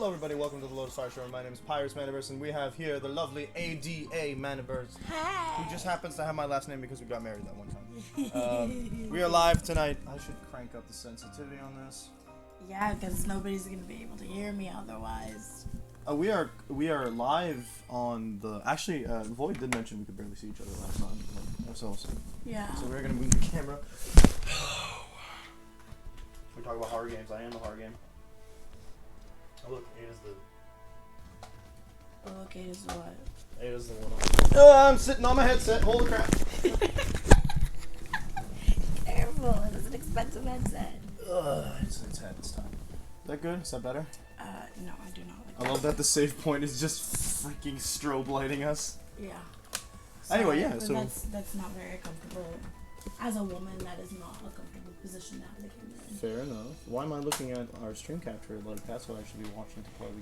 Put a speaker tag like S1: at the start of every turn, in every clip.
S1: everybody, welcome to the Lotus Fire Show. My name is Pirates Maniverse, and we have here the lovely ADA Maniverse, who just happens to have my last name because we got married that one time. We are live tonight. I should crank up the sensitivity on this.
S2: Yeah, because nobody's going to be able to hear me otherwise.
S1: We are live on the... Actually, Void did mention we could barely see each other last time. That's awesome.
S2: Yeah.
S1: So we're going to move the camera. We talk about horror games. I am a horror game. Oh, look, Ada's the...
S2: Oh, okay, is what?
S1: Ada's the one. I'm sitting on my headset. Holy crap.
S2: Careful, it is an expensive headset.
S1: It's had its time. Is that good? Is that better?
S2: No, I do not like
S1: I love that the save point is just freaking strobe lighting us.
S2: Yeah.
S1: Anyway, yeah,
S2: but
S1: so...
S2: That's not very comfortable. As a woman, that is not a comfortable position to have the camera in.
S1: Fair enough. Why am I looking at our stream capture? Like, that's what I should be watching to play the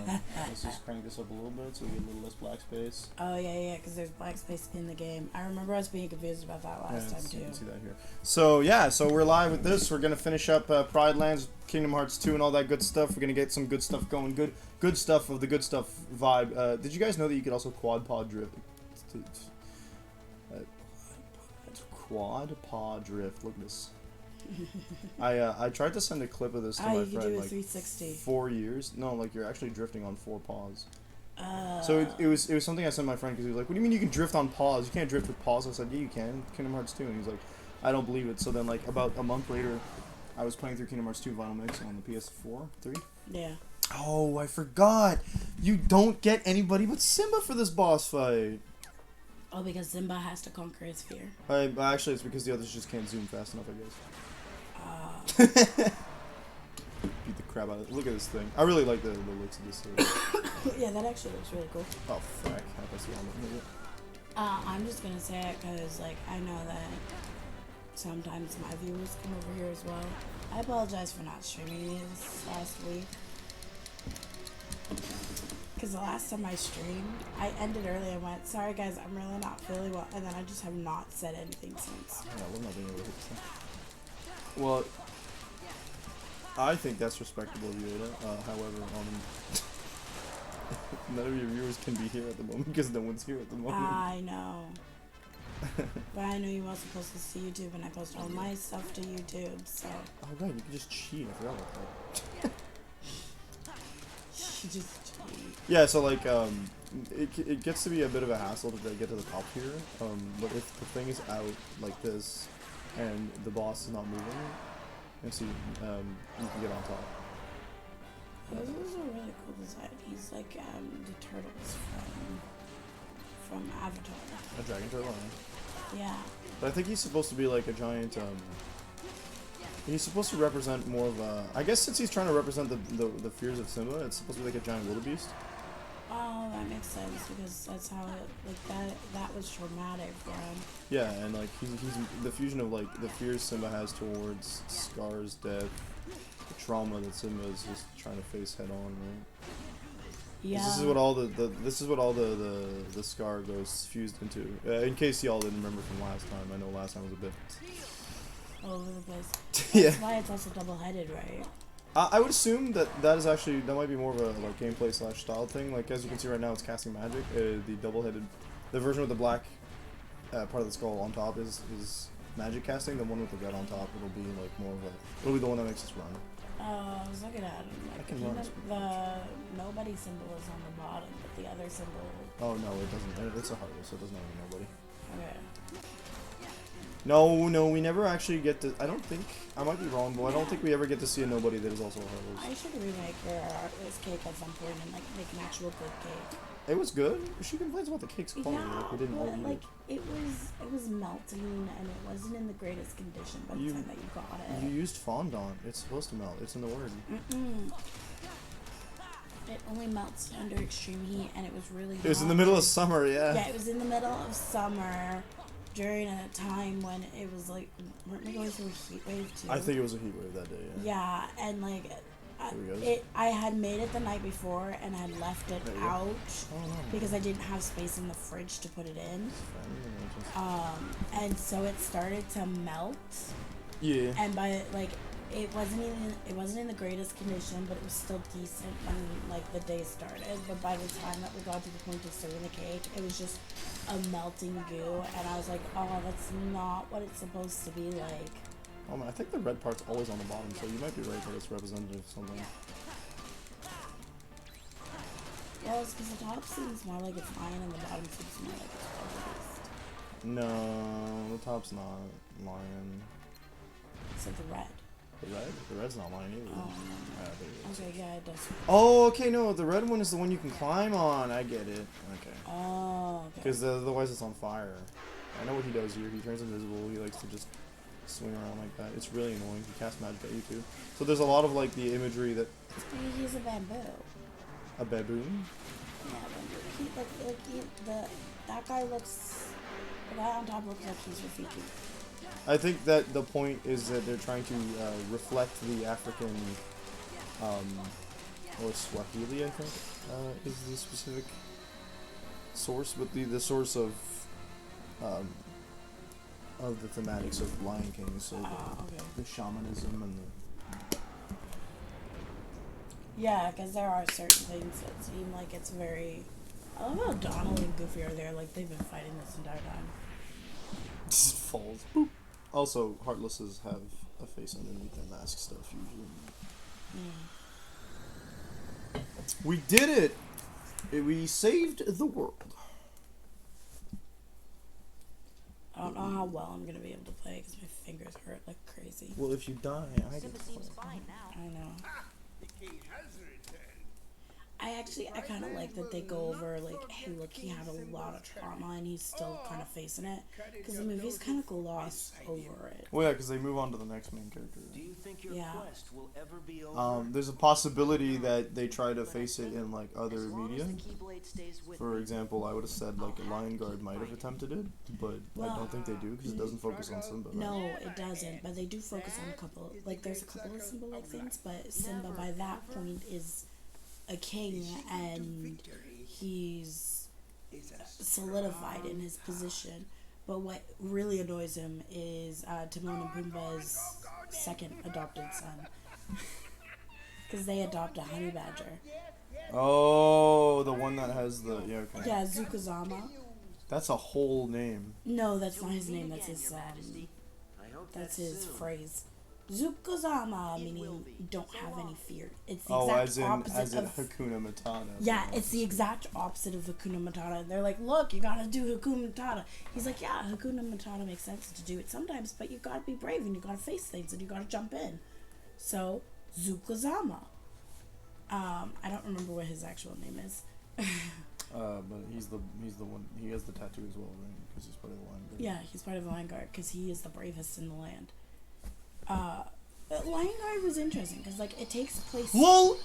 S1: game. Let's just crank this up a little bit so we get a little less black space.
S2: Oh, yeah, because there's black space in the game. I remember us being confused about that last time, too.
S1: You can see that here. So, yeah, so we're live with this. We're going to finish up Pride Lands, Kingdom Hearts 2, and all that good stuff. We're going to get some good stuff going. Good stuff of the good stuff vibe. Did you guys know that you could also quad pod drift? Quad pod drift. Look at this. I tried to send a clip of this to my
S2: you
S1: friend
S2: do a
S1: like
S2: 360.
S1: 4 years. No, like you're actually drifting on 4 paws. So it was something I sent my friend because he was like, "What do you mean you can drift on paws? You can't drift with paws." I said, "Yeah, you can. Kingdom Hearts 2." And he's like, "I don't believe it." So then like about a month later, I was playing through Kingdom Hearts 2 Vinyl Mix on the PS4, 3.
S2: Yeah.
S1: Oh, I forgot. You don't get anybody but Simba for this boss fight.
S2: Oh, because Simba has to conquer his fear.
S1: Actually, it's because the others just can't zoom fast enough, I guess. Beat the crap out of it. Look at this thing. I really like the looks of this.
S2: Yeah, that actually looks really cool.
S1: Oh, fuck. How do I see how I'm looking at it?
S2: I'm just gonna say it because, like, I know that sometimes my viewers come over here as well. I apologize for not streaming this last week. Because the last time I streamed, I ended early and went, "Sorry guys, I'm really not feeling well," and then I just have not said anything since.
S1: Yeah, we're not being able to hit this. Well, I think that's respectable, Yoda. However, none of your viewers can be here at the moment because no one's here at the moment.
S2: I know. But I know you also post this to YouTube, and I post all my stuff to YouTube, so...
S1: Oh, right, you can just cheat. I forgot about that.
S2: You just cheat.
S1: Yeah, so, like, it gets to be a bit of a hassle to get to the top here. But if the thing is out like this, and the boss is not moving, you see, you can get on top.
S2: This is a really cool design. He's like the turtles from Avatar.
S1: A dragon turtle?
S2: Yeah.
S1: But I think he's supposed to be like a giant, he's supposed to represent more of a... I guess since he's trying to represent the fears of Simba, it's supposed to be like a giant wildebeest.
S2: Oh, that makes sense, because that's how it, like, that was traumatic for him.
S1: Yeah, and like he's the fusion of like the fears Simba has towards Scar's death, the trauma that Simba is just trying to face head on, right?
S2: Yeah.
S1: This is what all the Scar goes fused into. In case y'all didn't remember from last time, I know last time was a bit
S2: all over the place.
S1: Yeah.
S2: That's why it's also double-headed, right?
S1: I would assume that is actually, that might be more of a like gameplay / style thing. Like as you can see right now, it's casting magic. The double-headed, the version with the black part of the skull on top is magic casting. The one with the red on top, it'll be like more of a, it'll be the one that makes us run.
S2: I was looking at him. Like,
S1: I can run.
S2: The nobody symbol is on the bottom, but the other symbol.
S1: Oh no, it doesn't. It's a heartless, so it doesn't have nobody.
S2: Okay.
S1: No, we never actually get to. I don't think, I might be wrong, but I don't think we ever get to see a nobody that is also a heartless.
S2: I should remake this cake at some point and like make an actual good cake.
S1: It was good. She complains about the cake's quality.
S2: Yeah,
S1: Like we didn't all eat
S2: like
S1: it.
S2: it was melting and it wasn't in the greatest condition by the time that you got it.
S1: You used fondant. It's supposed to melt. It's in the word.
S2: It only melts under extreme heat, and it was really hot.
S1: It was in the middle of summer, yeah.
S2: Yeah, it was in the middle of summer, during a time when it was like, weren't we going through a heat wave too?
S1: I think it was a heat wave that day,
S2: yeah. Yeah, and like, I had made it the night before and had left it out because I didn't have space in the fridge to put it in. And so it started to melt.
S1: Yeah.
S2: And by like it wasn't in the greatest condition, but it was still decent when like the day started. But by the time that we got to the point of serving the cake, it was just a melting goo, and I was like, oh, that's not what it's supposed to be like.
S1: Oh man, I think the red part's always on the bottom, so you might be right that it's representative of something.
S2: Well, it's because the top seems more like it's lion, and the bottom seems more like it's beast.
S1: No, the top's not lion.
S2: So the red.
S1: The red? The red's not lion either.
S2: Oh,
S1: There it is.
S2: okay, yeah, it does.
S1: Oh, okay, no, the red one is the one you can climb on. I get it. Okay.
S2: Oh, okay.
S1: Because otherwise it's on fire. I know what he does here. He turns invisible. He likes to just swing around like that. It's really annoying. He casts magic at you too. So there's a lot of like the imagery that...
S2: Maybe he's a bamboo.
S1: A baboon?
S2: Yeah, bamboo. That guy looks... The guy on top looks like he's Rafiki.
S1: I think that the point is that they're trying to reflect the African, or Swahili, I think, is the specific source, but the source of the thematics of Lion King, so
S2: Okay.
S1: the shamanism and the...
S2: Yeah, because there are certain things that seem like it's very... I love how Donald and Goofy are there, like they've been fighting this entire time.
S1: Just falls. Boop. Also, Heartlesses have a face underneath their mask stuff, usually. We did it! We saved the world.
S2: I don't know how well I'm going to be able to play because my fingers hurt like crazy.
S1: Well, if you die, I get to
S3: Seems
S1: play.
S3: fine now.
S2: I know.
S4: The king has returned.
S2: I kind of like that they go over, like, hey, look, he had a lot of trauma and he's still kind of facing it. Because the movie's kind of gloss over it.
S1: Well, yeah, because they move on to the next main character.
S5: Do you think your
S2: Yeah.
S5: quest will ever be over?
S1: There's a possibility that they try to face it in, like, other
S5: As long
S1: media.
S5: as the Keyblade stays with
S1: For
S5: me.
S1: example, I would have said, like, Lion Guard might have attempted it, but I don't think they do, because it doesn't focus on Simba. Right?
S2: No, it doesn't, but they do focus on a couple, like, there's a couple of Simba-like things, but Simba by that point is a king and he's solidified in his position. But what really annoys him is Timon and Pumbaa's second adopted son. Because they adopt a honey badger.
S1: Oh, the one that has the... Yeah, okay.
S2: Yeah, Zukazama.
S1: That's a whole name.
S2: No, that's not his name, that's his,
S5: I hope
S2: that's
S5: that's
S2: his
S5: soon.
S2: phrase. Zukazama, meaning don't have any fear. It's the
S1: Oh,
S2: exact opposite
S1: as in
S2: of...
S1: Hakuna Matata.
S2: Yeah, it's the exact opposite of Hakuna Matata. They're like, look, you gotta do Hakuna Matata. He's like, yeah, Hakuna Matata makes sense to do it sometimes, but you gotta be brave and you gotta face things and you gotta jump in. So, Zukazama. I don't remember what his actual name is.
S1: But he's the one, he has the tattoo as well, right? Because he's part of the Lion Guard.
S2: Yeah, he's part of the Lion Guard because he is the bravest in the land. Lion Guard was interesting because, like, it takes place...
S1: LOL!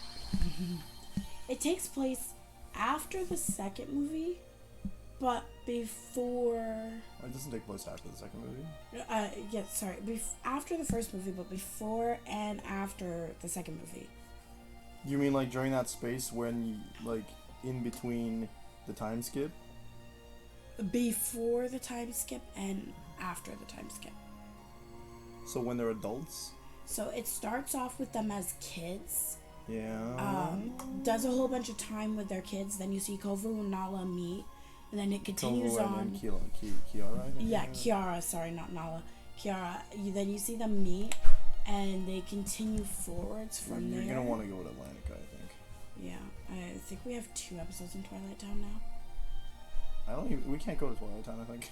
S2: It takes place after the second movie, but before...
S1: It doesn't take place after the second movie.
S2: Yeah, sorry. After the first movie, but before and after the second movie.
S1: You mean, like, during that space when, you, like, in between the time skip?
S2: Before the time skip and after the time skip.
S1: So when they're adults?
S2: So it starts off with them as kids.
S1: Yeah.
S2: Does a whole bunch of time with their kids. Then you see Kovu and Nala meet. And then it continues
S1: Kovu
S2: on.
S1: and then Kiara, I think.
S2: Yeah, Kiara. Sorry, not Nala. Kiara. Then you see them meet. And they continue forwards from there.
S1: You're gonna want to go with Atlantic, I think.
S2: Yeah. I think we have 2 episodes in Twilight Town now.
S1: We can't go to Twilight Town, I think.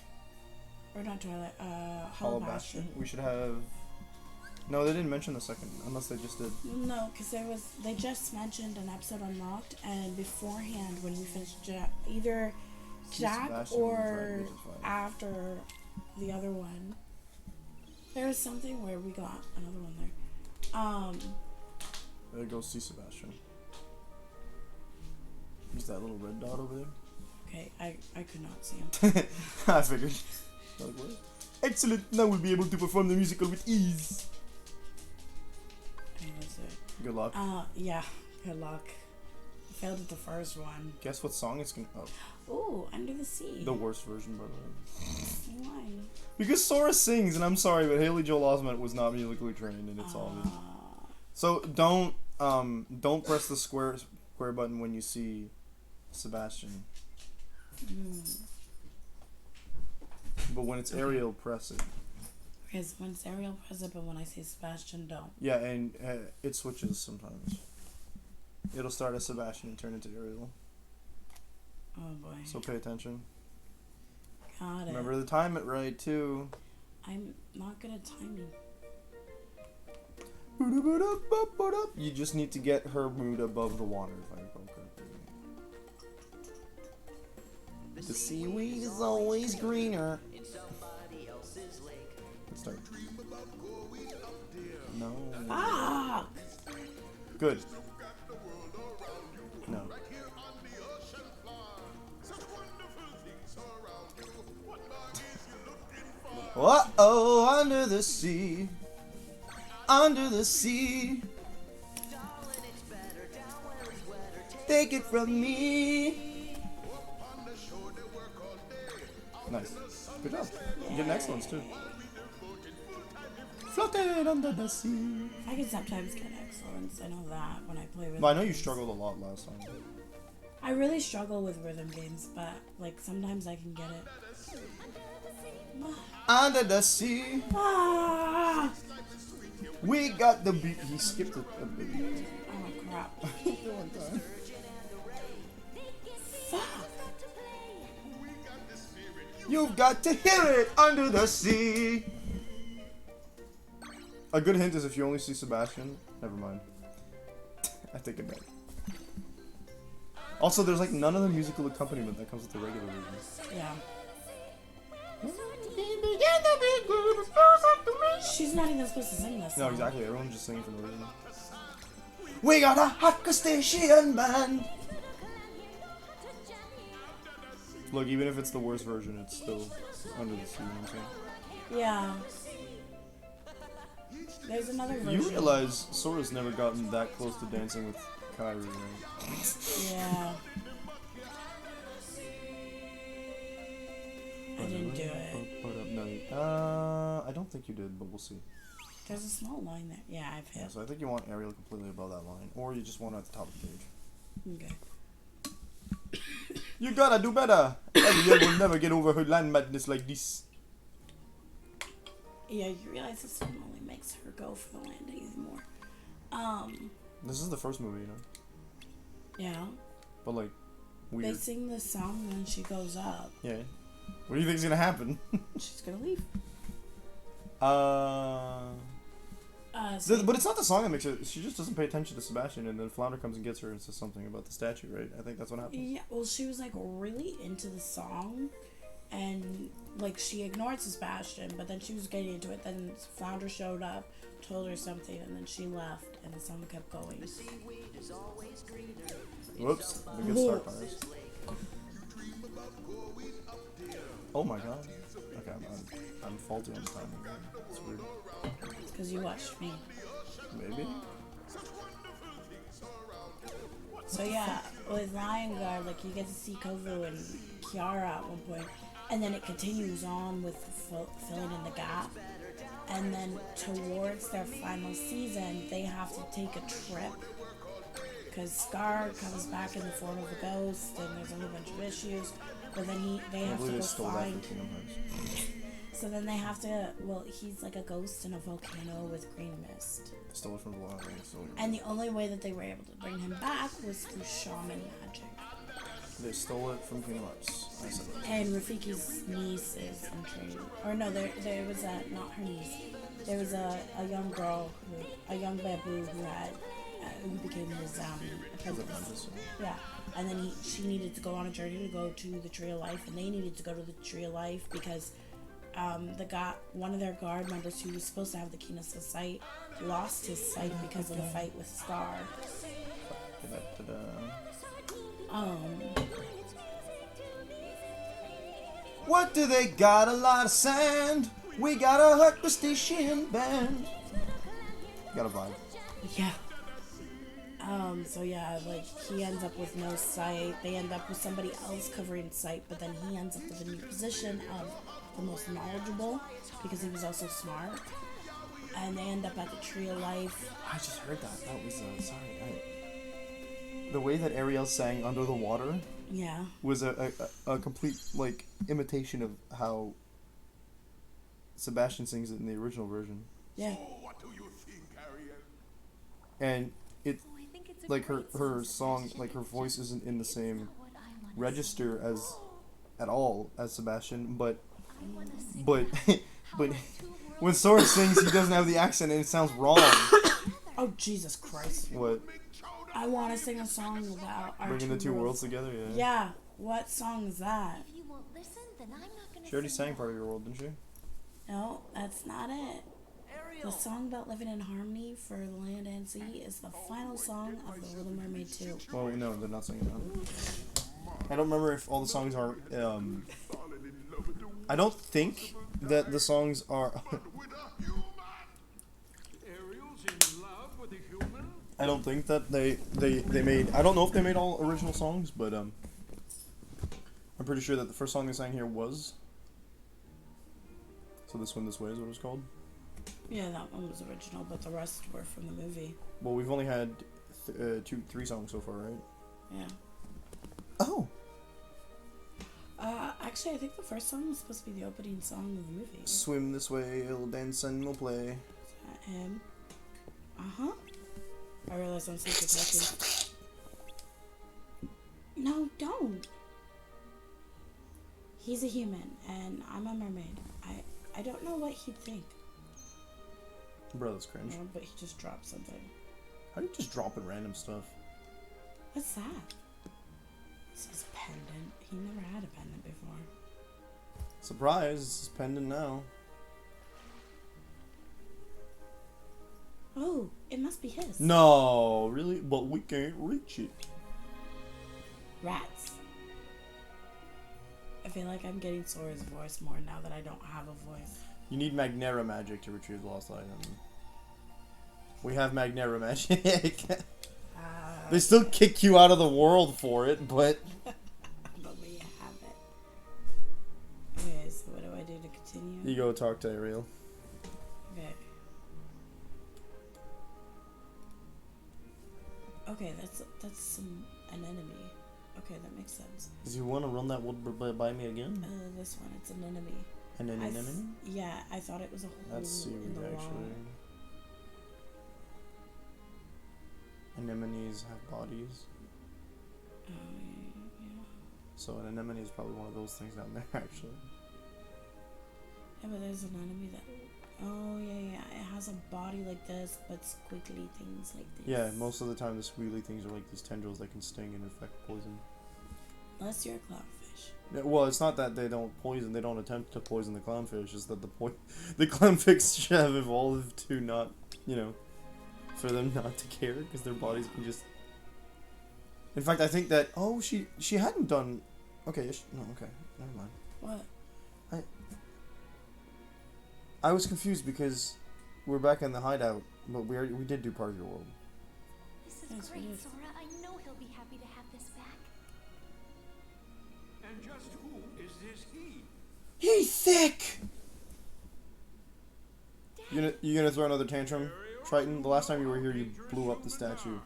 S2: Or not Twilight,
S1: Hollow
S2: Hollow
S1: Bastion.
S2: Bastion.
S1: We should have... No, they didn't mention the second, unless they just did.
S2: No, because they just mentioned an episode unlocked, and beforehand, when we finished either Jack
S1: Sebastian
S2: or
S1: tried to fight.
S2: after the other one, there was something where we got another one there.
S1: There goes see Sebastian. He's that little red dot over there.
S2: Okay, I could not see him.
S1: I figured. Like, what? Excellent! Now we'll be able to perform the musical with ease. Good luck.
S2: Yeah, good luck. I failed at the first one.
S1: Guess what song it's gonna... Oh.
S2: Ooh, Under the Sea.
S1: The worst version, by the way.
S2: Why?
S1: Because Sora sings, and I'm sorry, but Haley Joel Osment was not musically trained, and it's all. So don't press the square button when you see Sebastian. But when it's Ariel, press it.
S2: Okay, so when it's Ariel, press it, but when I say Sebastian, don't.
S1: Yeah, and it switches sometimes. It'll start as Sebastian and turn into Ariel.
S2: Oh boy.
S1: So pay attention.
S2: Got it.
S1: Remember to time it right too.
S2: I'm not good at timing.
S1: You just need to get her mood above the water, if I recall correctly. The seaweed is always greener. Let's start. No.
S2: Fuck!
S1: Good. No. Uh-oh, under the sea. Under the sea. Take it from me. Nice. Good job. You get next ones too. Floating under the sea.
S2: I can sometimes get excellence. I know that when I play rhythm
S1: Well, I know you
S2: games.
S1: struggled a lot last time.
S2: I really struggle with rhythm games, but like sometimes I can get it.
S1: Under the sea.
S2: Ah!
S1: We got the beat. He skipped it a bit.
S2: Oh crap.
S1: One time.
S2: Fuck!
S1: You've got to hear it under the sea. A good hint is if you only see Sebastian. Never mind. I take it back. Also, there's like none of the musical accompaniment that comes with the regular version.
S2: Yeah. She's not even supposed to sing this.
S1: No,
S2: song.
S1: exactly. Everyone's just singing from the original. We got a hot crustacean man. Look, even if it's the worst version, it's still under the sea. You know what I'm saying?
S2: Yeah. There's another version.
S1: You realize Sora's never gotten that close to dancing with Kairi, right?
S2: Yeah. I didn't do it.
S1: No, I don't think you did, but we'll see.
S2: There's a small line there. Yeah, I've
S1: Yeah,
S2: hit.
S1: so I think you want Ariel completely above that line, or you just want her at the top of the page.
S2: Okay.
S1: You gotta do better. Ariel will never get over her land madness like this.
S2: Yeah, you realize this one only makes her go for the landing even more.
S1: This is the first movie, you know,
S2: Yeah.
S1: but like
S2: They
S1: weird.
S2: sing the song when she goes up.
S1: Yeah. What do you think's gonna happen?
S2: She's gonna leave.
S1: But it's not the song that makes it. She just doesn't pay attention to Sebastian, and then Flounder comes and gets her and says something about the statue, right? I think that's what happens.
S2: Yeah, well, she was like really into the song, and like she ignored Sebastian, but then she was getting into it. Then Flounder showed up, told her something, and then she left, and the song kept going.
S1: Whoops, a good start on this. Oh my god. Okay, I'm faulty on the timing. It's weird.
S2: It's because you watched me.
S1: Maybe.
S2: So yeah, with Lion Guard, like you get to see Kovu and Kiara at one point, and then it continues on with filling in the gap. And then towards their final season, they have to take a trip because Scar comes back in the form of a ghost, and there's a whole bunch of issues. But then they
S1: I
S2: have to
S1: believe
S2: go
S1: they stole that
S2: find.
S1: from Kingdom Hearts.
S2: So then they have to. Well, he's like a ghost in a volcano with green mist.
S1: Stole it from the wild.
S2: And the only way that they were able to bring him back was through shaman magic.
S1: They stole it from Kingdom Hearts. I said that.
S2: And Rafiki's niece is in training. Or no, there was a, not her niece. There was a young girl, a young Babu who became his apprentice. Yeah. And then she needed to go on a journey to go to the Tree of Life, and they needed to go to the Tree of Life because one of their guard members who was supposed to have the keenness of sight lost his sight because of the fight with Scar.
S1: What do they got? A lot of sand. We got a hot crustacean band. Got a vibe.
S2: Yeah. So yeah, like he ends up with no sight. They end up with somebody else covering sight, but then he ends up with a new position of the most knowledgeable because he was also smart. And they end up at the Tree of Life.
S1: I just heard that. That was the way that Ariel sang Under the Water
S2: Yeah.
S1: was a complete like imitation of how Sebastian sings it in the original version.
S2: Yeah.
S4: What do you think, Ariel?
S1: And it
S3: Oh, I think it's a
S1: like
S3: great
S1: her
S3: song,
S1: song, like her voice isn't in the
S3: It's
S1: same
S3: not what I wanna
S1: register
S3: sing.
S1: as at all as Sebastian, but
S3: I wanna sing
S1: but
S3: about
S1: but
S3: how our two worlds
S1: when Sora sings, he doesn't have the accent and it sounds wrong.
S2: Oh Jesus Christ!
S1: What?
S2: I want to sing a song about our
S1: Bringing the two worlds together, yeah.
S2: Yeah. What song is that?
S3: If you won't listen, then I'm not gonna
S1: She already
S3: sing
S1: sang
S3: at
S1: part of
S3: all.
S1: your world, didn't she?
S2: No, that's not it. The
S5: Ariel.
S2: song about living in harmony for land and sea is the final song of The Little Mermaid 2.
S1: Well, no, they're not singing that. I don't remember if all the songs are. I don't think that the songs are.
S4: With a human. Ariel's in love with a human.
S1: I don't think that they made. I don't know if they made all original songs, but I'm pretty sure that the first song they sang here was. So This Wind This Way is what it was called.
S2: Yeah, that one was original, but the rest were from the movie.
S1: Well, we've only had three songs so far, right?
S2: Yeah.
S1: Oh.
S2: Actually, I think the first song was supposed to be the opening song of the movie.
S1: Swim this way, we'll dance and we'll play.
S2: Is that him? Uh-huh. I realize I'm secret talking. No, don't. He's a human, and I'm a mermaid. I don't know what he'd think.
S1: Bro, that's cringe.
S2: But he just dropped something.
S1: How do you just drop in random stuff?
S2: What's that? It's his pendant. He never had a pendant before.
S1: Surprise, it's pendant now.
S2: Oh, it must be his.
S1: No, really? But we can't reach it.
S2: Rats. I feel like I'm getting Sora's voice more now that I don't have a voice.
S1: You need Magnera magic to retrieve the lost item. We have Magnera magic. They still kick you out of the world for it, but...
S2: But we have it. Okay, so what do I do to continue?
S1: You go talk to Ariel.
S2: Okay. Okay, that's an enemy. Okay, that makes sense.
S1: Do you want to run that world by me again?
S2: This one, it's an enemy.
S1: An enemy?
S2: Yeah, I thought it was a hole
S1: That's
S2: in
S1: seaweed,
S2: the
S1: actually.
S2: wall.
S1: Anemones have bodies.
S2: Yeah.
S1: So an anemone is probably one of those things down there, actually.
S2: Yeah, but there's an enemy that... Oh, yeah. It has a body like this, but squiggly things like this.
S1: Yeah, most of the time the squiggly things are like these tendrils that can sting and infect poison.
S2: Unless you're a clownfish.
S1: Yeah, well, it's not that they don't poison, they don't attempt to poison the clownfish, it's that the clownfish have evolved to not, for them not to care, because their bodies can just... In fact, I think that, she hadn't done... Okay, okay, never mind.
S2: What?
S1: I was confused because we're back in the hideout, but we did do part of your world.
S3: This is
S2: Yes, we
S3: great,
S2: did.
S3: Sora. I know he'll be happy to have this back.
S4: And just who is this he?
S1: He's sick! You gonna throw another tantrum? Triton, the last time you were here, you blew up the statue.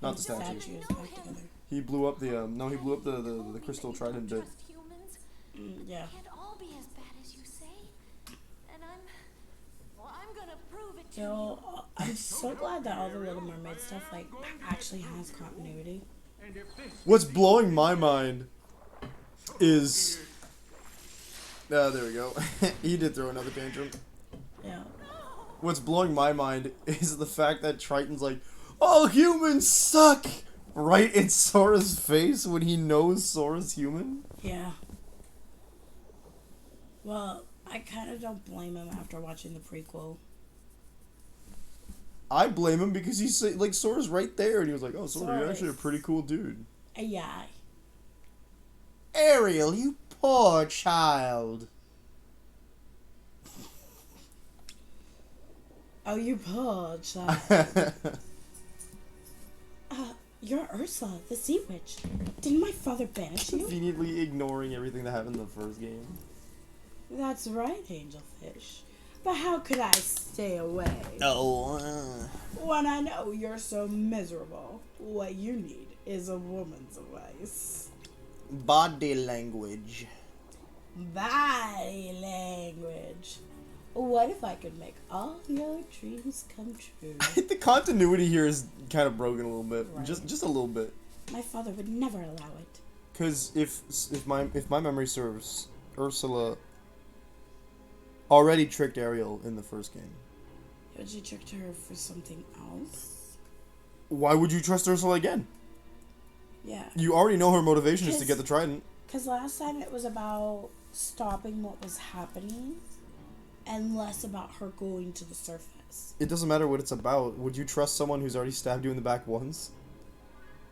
S1: Not the statue.
S2: Statue is back together.
S1: He blew up the, he blew up the crystal trident bit.
S3: Trust humans.
S2: Yeah.
S3: Can't all be as bad as you say. And I'm gonna prove it to you.
S2: Yo, I'm so glad that all the Little Mermaid stuff, actually has continuity.
S4: And if this
S1: What's blowing my mind is... there we go. He did throw another tantrum.
S2: Yeah.
S1: What's blowing my mind is the fact that Triton's like, all humans suck! Right in Sora's face when he knows Sora's human?
S2: Yeah. Well, I kind of don't blame him after watching the prequel.
S1: I blame him because he's like, Sora's right there, and he was like, oh, Sora, you're
S2: Sora
S1: actually a
S2: is-
S1: pretty cool dude.
S2: Yeah.
S1: Ariel, you poor child.
S2: Oh, you poor child. you're Ursula, the sea witch. Didn't my father banish you?
S1: Conveniently ignoring everything that happened in the first game.
S2: That's right, Angelfish. But how could I stay away?
S1: Oh.
S2: When I know you're so miserable, what you need is a woman's advice.
S1: Body language.
S2: Body language. What if I could make all your dreams come true?
S1: The continuity here is kind of broken a little bit.
S2: Right.
S1: Just a little bit.
S2: My father would never allow it.
S1: Because if my memory serves, Ursula already tricked Ariel in the first game.
S2: But you tricked her for something else?
S1: Why would you trust Ursula again?
S2: Yeah.
S1: You already know her motivation is to get the trident.
S2: Because last time it was about stopping what was happening and less about her going to the surface.
S1: It doesn't matter what it's about. Would you trust someone who's already stabbed you in the back once?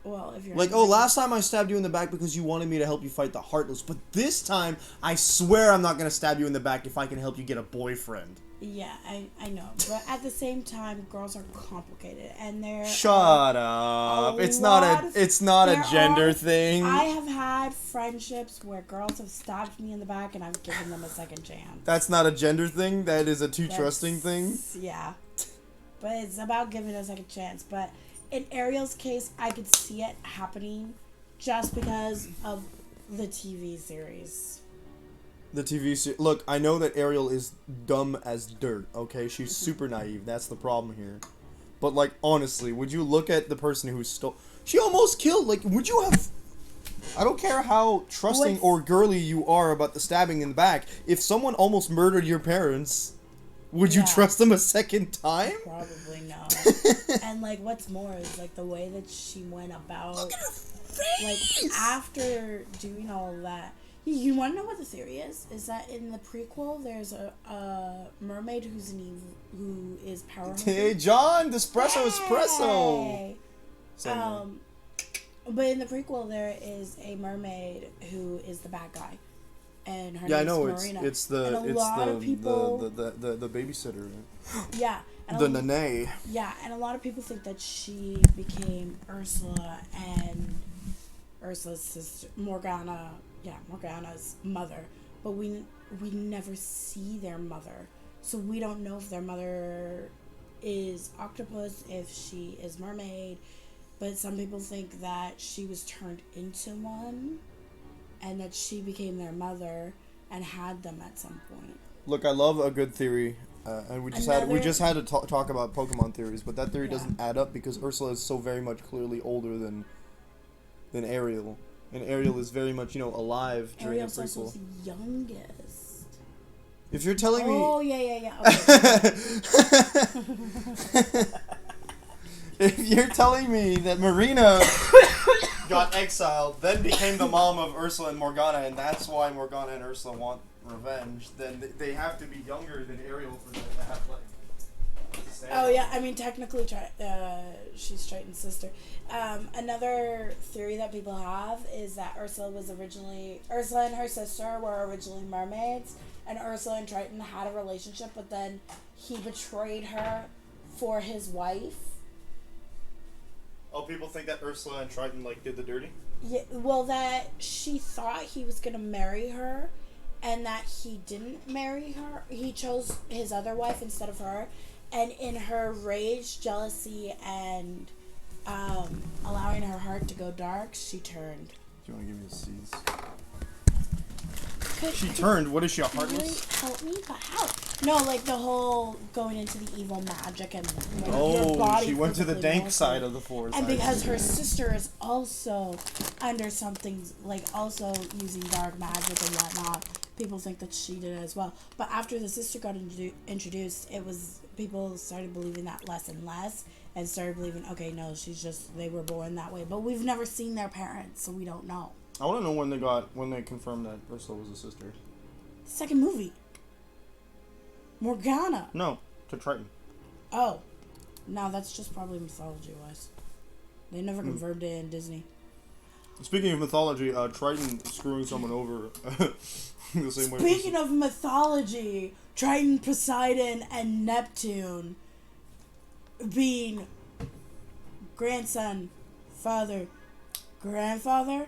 S2: Well, if you're
S1: Like, oh, last time I stabbed you in the back because you wanted me to help you fight the Heartless, but this time, I swear I'm not going to stab you in the back if I can help you get a boyfriend.
S2: Yeah, I know. But at the same time, girls are complicated, and they're...
S1: Shut up. It's not a gender thing.
S2: I have had friendships where girls have stabbed me in the back, and I've given them a second chance.
S1: That's not a gender thing. That is a trusting thing.
S2: Yeah. But it's about giving a second chance. But in Ariel's case, I could see it happening just because of the TV series.
S1: The TV series. Look, I know that Ariel is dumb as dirt, okay? She's super naive. That's the problem here. But, like, honestly, would you look at the person who stole... She almost killed, like, would you have... I don't care how trusting or girly you are about the stabbing in the back. If someone almost murdered your parents, would you trust them a second time?
S2: Probably not. And, like, what's more is, like, the way that she went about...
S1: Look at her face!
S2: Like, after doing all of that... You want to know what the theory is? Is that in the prequel, there's a mermaid who's an evil, who is power hungry.
S1: Hey, John! Espresso, espresso!
S2: Hey. But in the prequel, there is a mermaid who is the bad guy, and her name's Marina.
S1: It's the babysitter.
S2: Yeah. And
S1: The Nene.
S2: Yeah, and a lot of people think that she became Ursula and Ursula's sister, Morgana. Yeah, Morgana's mother, but we never see their mother, so we don't know if their mother is octopus, if she is mermaid, but some people think that she was turned into one, and that she became their mother and had them at some point.
S1: Look, I love a good theory, and we just had to talk about Pokemon theories, but that theory doesn't add up because Ursula is so very much clearly older than Ariel. And Ariel is very much, alive during
S2: Ariel's
S1: the prequel.
S2: also the youngest.
S1: If you're telling me...
S2: Oh, yeah. Okay.
S1: If you're telling me that Marina got exiled, then became the mom of Ursula and Morgana, and that's why Morgana and Ursula want revenge, then they have to be younger than Ariel for them to have, like...
S2: Oh yeah, I mean technically, she's Triton's sister. Another theory that people have is that Ursula and her sister were originally mermaids, and Ursula and Triton had a relationship, but then he betrayed her for his wife.
S1: Oh, people think that Ursula and Triton did the dirty?
S2: Yeah, well, that she thought he was gonna marry her, and that he didn't marry her. He chose his other wife instead of her. And in her rage, jealousy, and allowing her heart to go dark, she turned.
S1: Do you want to give me the C's? She turned? What is she, a heartless?
S2: Really help me? But how? No, the whole going into the evil magic and your body.
S1: She went to the dank
S2: melting.
S1: side of the force.
S2: And because her sister is also under something, also using dark magic and whatnot, people think that she did it as well. But after the sister got introduced, people started believing that less and less, and started believing, okay, no, they were born that way. But we've never seen their parents, so we don't know.
S1: I want to know when they confirmed that Ursula was a sister.
S2: Second movie. Morgana.
S1: No, to Triton.
S2: Oh. No, that's just probably mythology-wise. They never confirmed it in Disney.
S1: Speaking of mythology, Triton screwing someone over the same way.
S2: Speaking of mythology, Triton, Poseidon, and Neptune being grandson father, grandfather.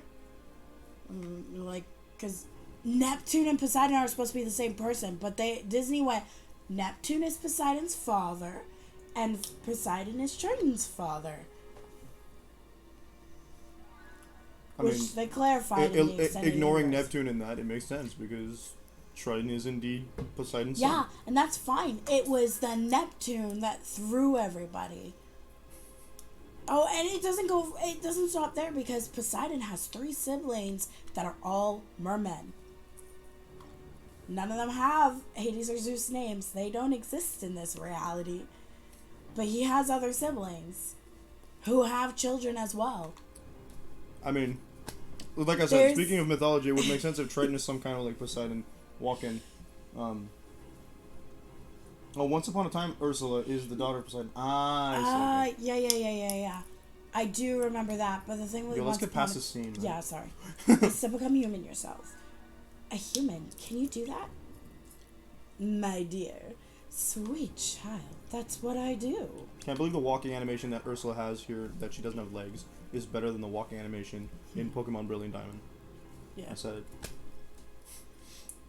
S2: Like, because Neptune and Poseidon are supposed to be the same person, but Disney went, Neptune is Poseidon's father, and Poseidon is Triton's father. Which they clarified in the extended
S1: ignoring
S2: universe.
S1: Neptune in that, it makes sense because Triton is indeed Poseidon's
S2: Yeah,
S1: son.
S2: and that's fine. It was the Neptune that threw everybody. Oh, and it doesn't stop there because Poseidon has 3 siblings that are all mermen. None of them have Hades or Zeus names. They don't exist in this reality. But he has other siblings who have children as well.
S1: I mean, like I said, speaking of mythology, it would make sense if Triton is some kind of like Poseidon walk-in. Once upon a time, Ursula is the daughter of Poseidon. I see.
S2: Yeah. I do remember that, but the thing with
S1: Let's get past this scene. Right?
S2: Yeah, sorry. It's to become human yourself. A human? Can you do that? My dear, sweet child, that's what I do.
S1: Can't believe the walking animation that Ursula has here, that she doesn't have legs, is better than the walking animation in Pokemon Brilliant Diamond.
S2: Yeah.
S1: I said it.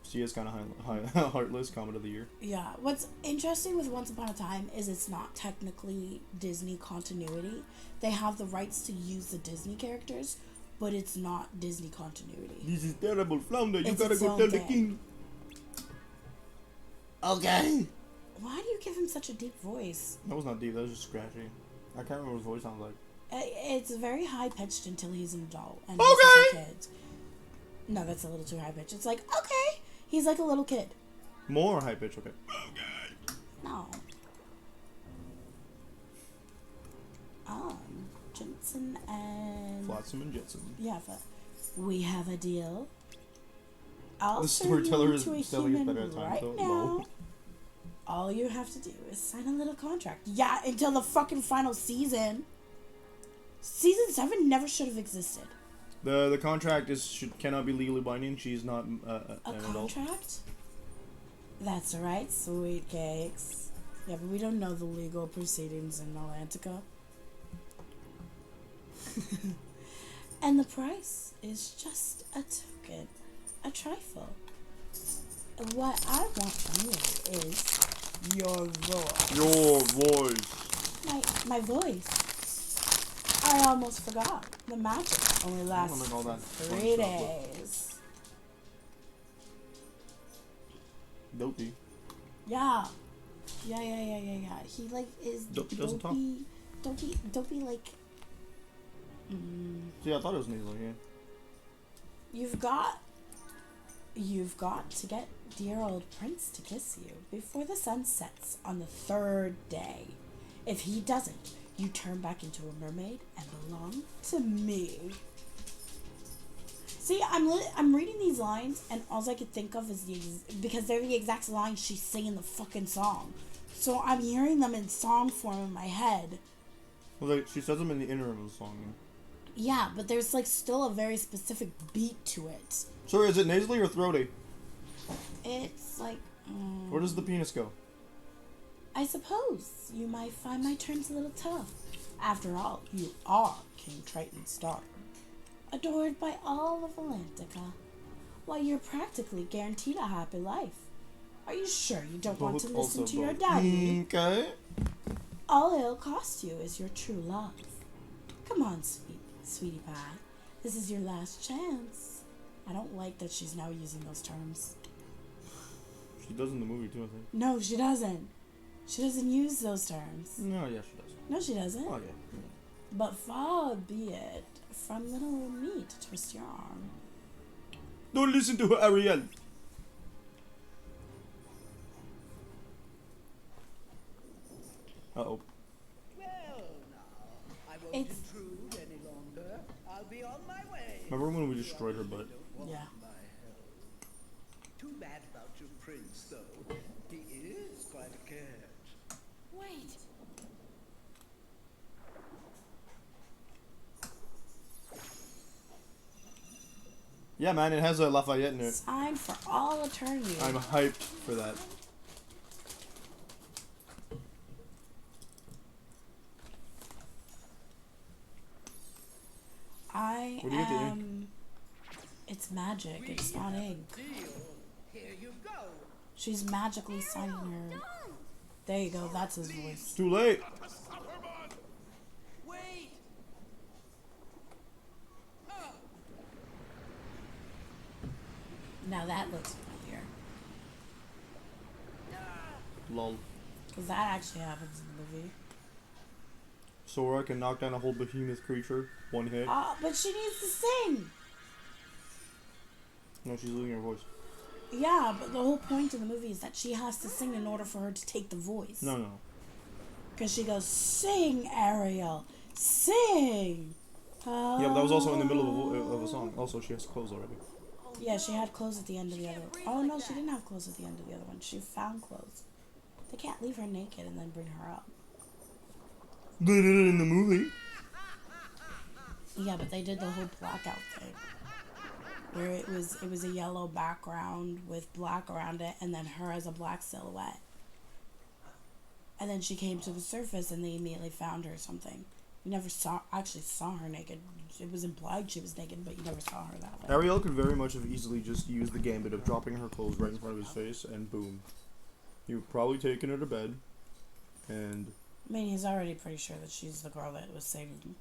S1: She is kind of heartless. Comment of the year.
S2: Yeah. What's interesting with Once Upon a Time is it's not technically Disney continuity. They have the rights to use the Disney characters, but it's not Disney continuity.
S1: This is terrible, Flounder. You
S2: It's
S1: gotta
S2: its
S1: go
S2: own
S1: tell the
S2: thing.
S1: king. Okay.
S2: Why do you give him such a deep voice?
S1: That was not deep. That was just scratchy. I can't remember what his voice sounds like.
S2: It's very high pitched until he's an adult and
S1: Okay.
S2: he's a kid. No, that's a little too high pitched. It's like, okay, he's like a little kid.
S1: More high pitch. Okay.
S2: No. Jensen and
S1: Flotsam and Jetsam.
S2: yeah, but we have a deal. I'll
S1: The
S2: turn
S1: storyteller
S2: you
S1: is
S2: into a
S1: telling us
S2: human
S1: better at times,
S2: right
S1: though.
S2: now.
S1: Lol.
S2: All you have to do is sign a little contract. Yeah, until the fucking final season. Season 7 never should have existed.
S1: The contract cannot be legally binding. She's not
S2: A
S1: an adult.
S2: contract? That's right, sweet cakes. Yeah, but we don't know the legal proceedings in Atlantica. And the price is just a token, a trifle. What I want from you is your voice.
S1: Your voice.
S2: My voice. I almost forgot. The magic only lasts
S1: make all that
S2: for
S1: fun
S2: 3
S1: stuff,
S2: days.
S1: Dopey.
S2: Yeah. Yeah. He like is
S1: Dopey doesn't talk.
S2: Dopey like.
S1: See, I thought it was nasal. Yeah.
S2: You've got to get dear old Prince to kiss you before the sun sets on the 3rd day. If he doesn't, you turn back into a mermaid and belong to me. See, I'm reading these lines, and all I could think of is because they're the exact lines she's singing the fucking song. So I'm hearing them in song form in my head.
S1: Well, like, she says them in the interim of the song.
S2: Yeah, but there's like still a very specific beat to it.
S1: So is it nasally or throaty?
S2: It's like.
S1: Where does the penis go?
S2: I suppose you might find my turns a little tough. After all, you are King Triton's daughter, adored by all of Atlantica. Why, you're practically guaranteed a happy life. Are you sure you don't want to listen to your daddy?
S1: Okay.
S2: All it'll cost you is your true love. Come on, sweetie pie. This is your last chance. I don't like that she's now using those terms.
S1: She does in the movie too, I think.
S2: No, she doesn't. She doesn't use those terms.
S1: No, yeah, she does.
S2: No, she doesn't.
S1: Oh yeah.
S2: But far be it from little me to twist your arm.
S1: Don't listen to her, Ariel. Uh-oh.
S6: Well, now, I won't
S2: It's-
S6: intrude any longer. I'll be on my way.
S1: Remember when we destroyed her butt?
S2: Yeah.
S6: My help. Too bad about your prince, though. He is quite a catch.
S3: Wait.
S1: Yeah, man, it has a Lafayette in it.
S2: Signed for all eternity.
S1: I'm hyped for that. Where do you get the ink?
S2: It's magic. It's not ink.
S6: Deal. Here you go.
S2: She's magically signing her. There you go. That's his voice.
S1: It's too late.
S6: Wait.
S2: Now that looks familiar.
S1: Lol.
S2: Because that actually happens in the movie.
S1: Sora can knock down a whole behemoth creature. One hit.
S2: But she needs to sing.
S1: No, she's losing her voice.
S2: Yeah, but the whole point of the movie is that she has to sing in order for her to take the voice.
S1: No.
S2: Because she goes, sing, Ariel. Sing.
S1: Yeah, but that was also in the middle of a song. Also, she has clothes already.
S2: Yeah, she had clothes at the end of the other one. Oh, no, she didn't have clothes at the end of the other one. She found clothes. They can't leave her naked and then bring her up.
S1: They did it in the movie.
S2: Yeah, but they did the whole blackout thing. Where it was a yellow background with black around it, and then her as a black silhouette. And then she came to the surface, and they immediately found her or something. You never actually saw her naked. It was implied she was naked, but you never saw her that way.
S1: Ariel could very much have easily just used the gambit of dropping her clothes right in front of his face, and boom. He would probably taken her to bed, and...
S2: I mean, he's already pretty sure that she's the girl that was saving him.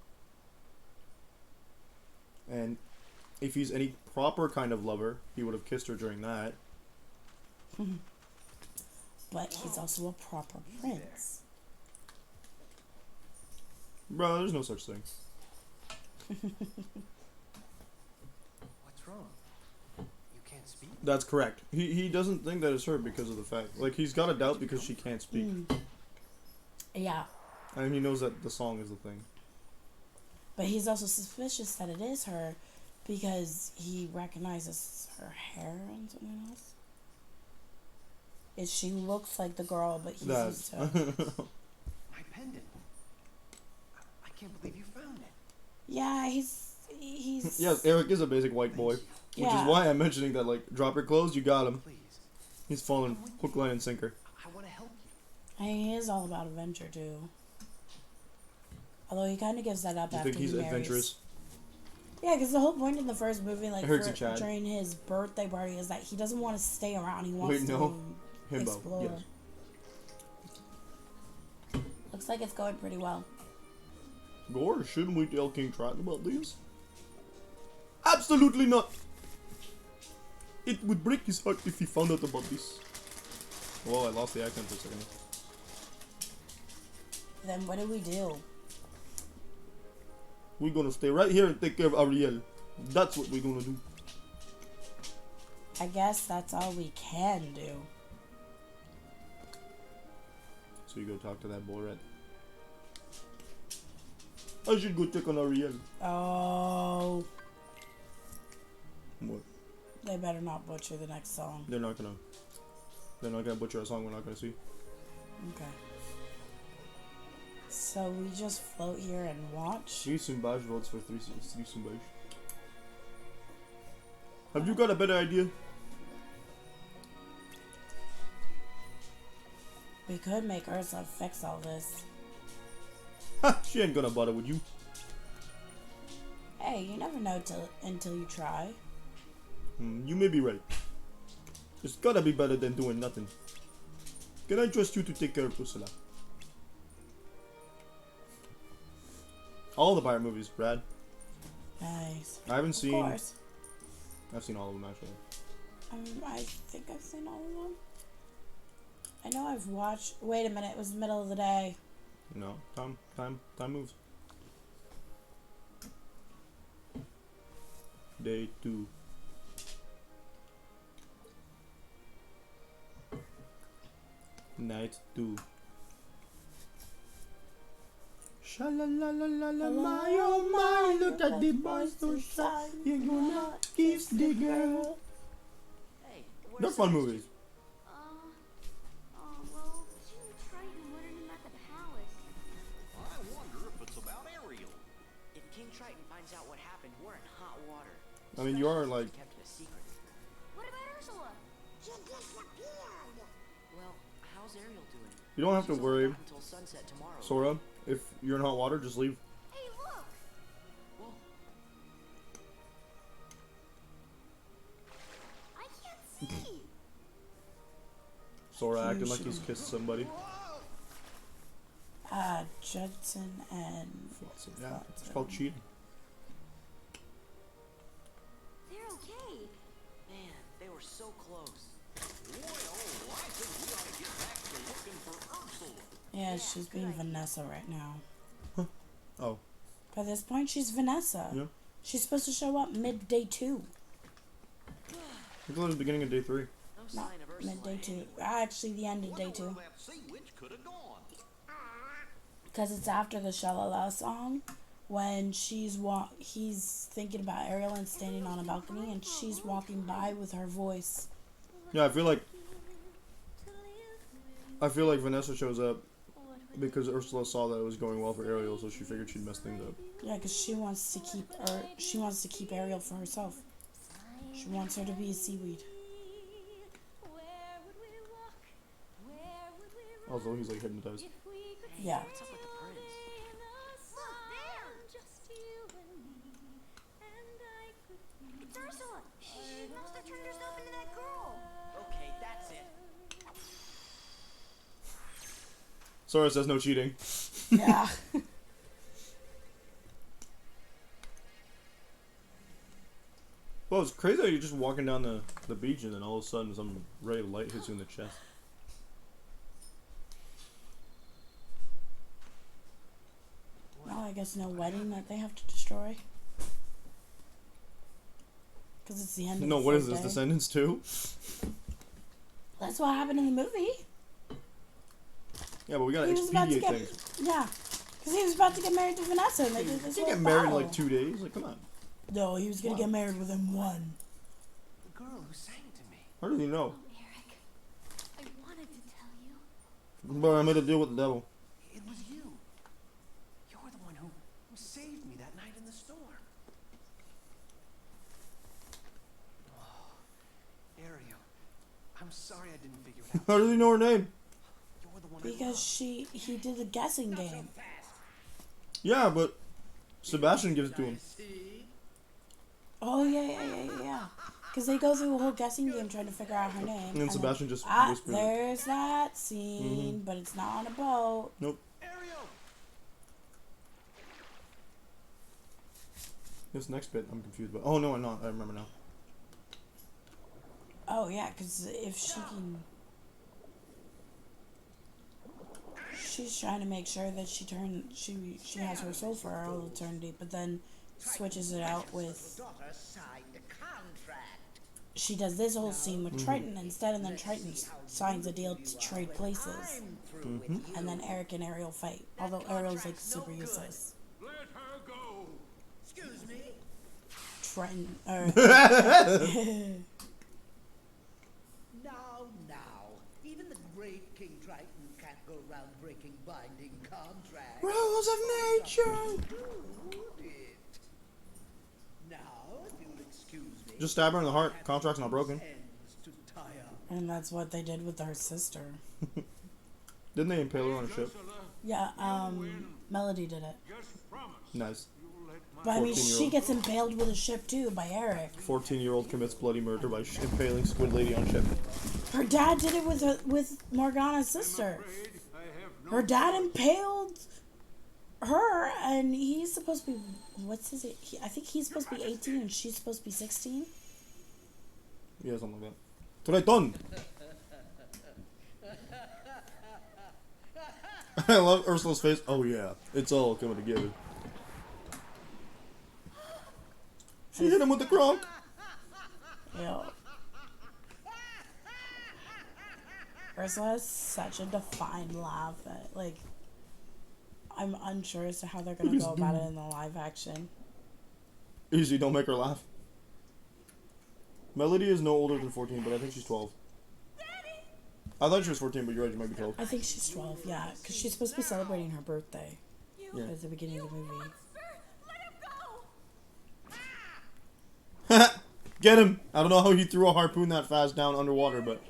S1: And if he's any proper kind of lover, he would have kissed her during that.
S2: But he's also a proper prince.
S1: Bro, there's no such thing.
S7: What's wrong? You can't speak?
S1: That's correct. He doesn't think that it's her because of the fact. Like, he's got a doubt because she can't speak.
S2: Yeah.
S1: And he knows that the song is the thing.
S2: But he's also suspicious that it is her because he recognizes her hair and something else. She looks like the girl, but he's used to.
S7: My pendant. I can't believe you found it.
S2: Yeah, he's
S1: Yes, Eric is a basic white boy. Which
S2: Yeah.
S1: is why I'm mentioning that, like, drop your clothes, you got him.
S7: Please.
S1: He's fallen hook, line, and sinker.
S7: I want to help you.
S2: And he is all about adventure too. Although he kind of gives that up
S1: You
S2: after
S1: think he's
S2: he marries.
S1: adventurous?
S2: Yeah, because the whole point in the first movie, like
S1: Heard you, Chad.
S2: during his birthday party, is that he doesn't want to stay around. He wants
S1: Wait,
S2: to
S1: no. Himbo,
S2: explore.
S1: yes.
S2: Looks like it's going pretty well.
S1: Gore, shouldn't we tell King Triton about this? Absolutely not! It would break his heart if he found out about this. Whoa, I lost the accent for a second.
S2: Then what do we do?
S1: We're gonna stay right here and take care of Ariel. That's what we're gonna do.
S2: I guess that's all we can do.
S1: So you go talk to that boy, right? I should go check on Ariel.
S2: Oh,
S1: What?
S2: they better not butcher the next song.
S1: They're not gonna butcher a song we're not gonna see.
S2: Okay. So we just float here and watch?
S1: Three Sumbaj votes for three Sumbaj. Have you got a better idea?
S2: We could make Ursula fix all this.
S1: Ha! She ain't gonna bother with you.
S2: Hey, you never know until you try.
S1: You may be right. It's gotta be better than doing nothing. Can I trust you to take care of Ursula? All the pirate movies, Brad.
S2: Nice.
S1: I haven't
S2: Of
S1: seen.
S2: course.
S1: I've seen all of them actually.
S2: I think I've seen all of them. I know I've watched. Wait a minute, it was the middle of the day.
S1: No, time moves. Day 2. Night 2. Sha-la-la-la-la-la, my oh my, look at the boys so shy. You're gonna kiss the girl.
S5: Hey,
S1: They're fun movies.
S3: Well, King Triton wanted him at the palace.
S7: I wonder if it's about Ariel.
S5: If King Triton finds out what happened, we're in hot water.
S1: I mean, you are like.
S5: Kept it a secret.
S3: What about Ursula?
S5: Well, how's Ariel doing?
S1: You don't have to
S5: She's only
S1: worry,
S5: got until sunset tomorrow.
S1: Sora. If you're in hot water, just leave.
S3: Hey, look!
S5: Well,
S1: Sora acting like he's kissed somebody.
S2: Judson and
S1: Yeah, it's called cheating.
S3: They're okay.
S5: Man, they were so close.
S4: Well, I think we ought to get back to looking for Ursula.
S2: yeah, she's being Vanessa right now.
S1: Oh,
S2: By this point, she's Vanessa.
S1: yeah.
S2: She's supposed to show up mid-day 2.
S1: I thought it was the beginning of day 3.
S5: No
S2: Not
S5: sign of Ursula.
S2: mid-day 2. Actually, the end of day 2.
S4: Where that sea witch could have gone.
S2: Because it's after the Shalala song when he's thinking about Ariel and standing on a balcony and she's walking by with her voice.
S1: Yeah, I feel like Vanessa shows up because Ursula saw that it was going well for Ariel, so she figured she'd mess things up.
S2: Yeah, because she wants to keep Ariel for herself. She wants her to be a seaweed.
S1: Also, he's like hypnotized.
S2: Yeah.
S5: What's up with the prince?
S3: It's Ursula. She must have turned herself into that girl.
S5: Okay, that's it.
S1: Sora says no cheating.
S2: Yeah.
S1: Well, it's crazy how you're just walking down the beach and then all of a sudden some ray of light hits you in the chest.
S2: Well, I guess no wedding that they have to destroy. Because it's the end of
S1: No,
S2: the
S1: what is
S2: third
S1: this,
S2: day.
S1: Descendants 2?
S2: That's what happened in the movie.
S1: Yeah, but we gotta
S2: He was about to
S1: expedite
S2: get...
S1: things.
S2: Yeah. Because he was about to get married to Vanessa and they did this
S1: You
S2: whole
S1: can't get married in
S2: battle.
S1: like 2 days. Like, come on.
S2: No, he was going to get married within 1.
S7: The girl who sang to me.
S1: How do you know?
S3: Eric, I wanted to tell you.
S1: But I made a deal with the devil.
S7: It was you. You're the one who saved me that night in the storm. Oh, Ariel, I'm sorry I didn't figure it out.
S1: How does he know her name?
S7: You're the one I
S2: Because
S7: love.
S2: he did a guessing game.
S1: Yeah, but Sebastian gives it to him.
S2: Oh, yeah. Because they go through a whole guessing game trying to figure out her name.
S1: And then Sebastian just
S2: Ah,
S1: whispers it.
S2: there's that scene, but it's not on a boat.
S1: Nope.
S7: Ariel!
S1: This next bit, I'm confused about. Oh, no, I'm not. I remember now.
S2: Oh, yeah, because if she can... She's trying to make sure that she has her soul for all eternity, but then switches it out with...
S6: Daughter signed a contract.
S2: She does this whole scene with Triton instead, and then Triton signs a deal to trade places.
S6: I'm through with you.
S2: And then Eric and Ariel fight, although Ariel's like super useless.
S4: Let her go.
S6: Excuse me.
S2: Triton,
S6: Now. Even the great King Triton can't go around breaking binding contracts.
S1: Rules of nature!
S6: Would it? Now, if you'll excuse me.
S1: Just stab her in the heart. Contract's not broken.
S6: Ends to tie up.
S2: and that's what they did with her sister.
S1: Didn't they impale her on a ship?
S4: Ursula,
S2: Yeah, Melody did it.
S4: just promise.
S1: Nice.
S4: You'll let my
S2: But I mean,
S1: 14-year-old.
S2: she gets impaled with a ship too by Eric.
S1: 14-year-old commits bloody murder by impaling Squid Lady on ship.
S2: Her dad did it with Morgana's sister.
S4: afraid I have no
S2: Her dad impaled her, and he's supposed to be what's his? I think he's supposed to be 18, and she's supposed to be 16.
S1: Yeah, something like that. Triton! I love Ursula's face. Oh yeah, it's all coming together. She hit him with the crunk.
S2: Yo. Ursula has such a defined laugh that, like, I'm unsure as to how they're gonna go about it in the live action.
S1: Easy, don't make her laugh. Melody is no older than 14, but I think she's 12. I thought she was 14, but you're right, she might be 12.
S2: I think she's 12, yeah, because she's supposed to be celebrating her birthday
S1: Yeah.
S2: at the beginning of the movie.
S3: Let him go!
S1: Get him! I don't know how he threw a harpoon that fast down underwater, but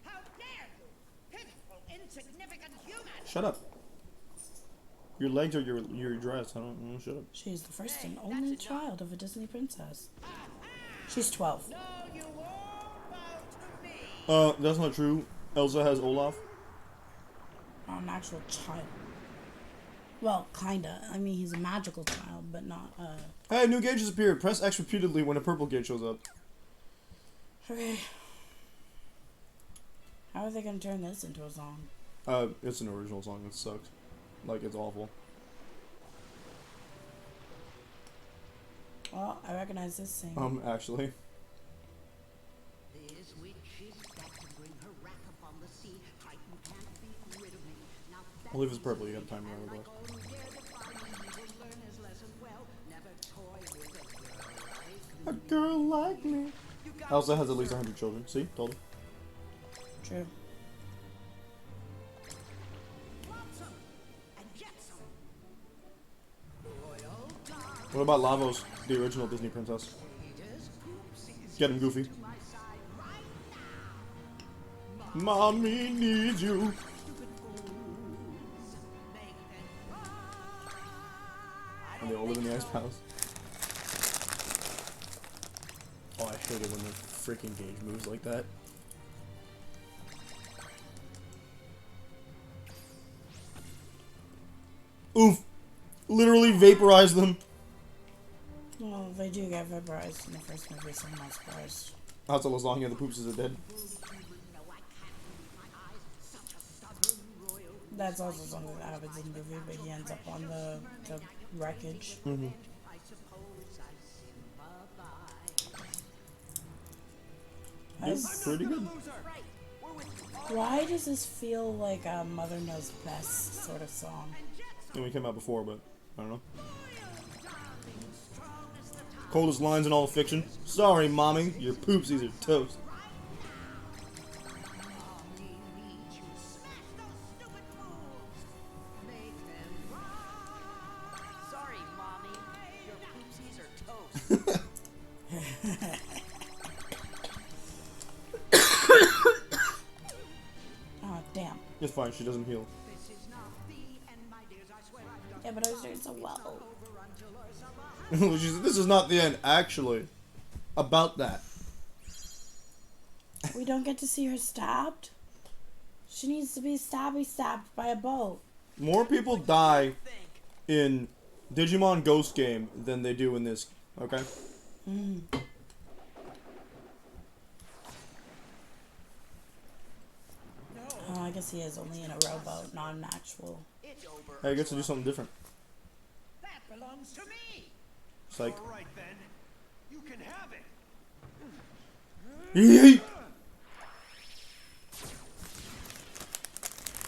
S6: How dare you! Pitiful, insignificant human!
S1: shut up. Your legs are your dress. I don't shut up.
S2: She is the first and only child of a Disney princess. She's 12.
S6: No, you all bow to me!
S1: That's not true. Elsa has Olaf.
S2: Not an actual child. Well, kinda. I mean, he's a magical child, but not,
S1: Hey, new gauge has appeared. Press X repeatedly when a purple gauge shows up.
S2: Okay. How are they gonna turn this into a song?
S1: It's an original song. It sucked. Like, it's awful.
S2: Well, I recognize this thing.
S1: Actually.
S6: This witch is back to bring her wrath upon the sea. Triton can't be rid of me. Now
S1: I believe it's purple. You got time to remember. A girl like me. Elsa has at least 100 children. See? Told you.
S2: True.
S1: What about Lavos, the original Disney princess? Get him, Goofy. Mommy needs you. And they all live in the ice palace. Oh, I hate it when the freaking gauge moves like that. Oof! Literally vaporized them.
S2: Well, they do get vaporized in the first movie, so I'm not surprised.
S1: That's a lasagna. The poopses are dead.
S2: That's also something that happens in the movie, but he ends up on the wreckage.
S1: That's pretty good.
S2: Why does this feel like a Mother Knows Best sort of song?
S1: And we came out before, but I don't know. Coldest lines in all of fiction. Sorry, mommy, your poopsies are toast.
S5: Sorry, Mommy. Your poopsies are toast.
S2: Oh, damn.
S1: It's fine, she doesn't heal.
S2: Yeah, but I was doing so well.
S1: She said, this is not the end, actually. About that.
S2: We don't get to see her stabbed? She needs to be stabbed by a boat.
S1: More people die in Digimon Ghost Game than they do in this, okay?
S2: Oh, I guess he is only in a rowboat, not an actual.
S1: Hey, I get to do something different.
S6: That belongs to me.
S1: It's like,
S7: All right, then. You can have it.
S1: yeet!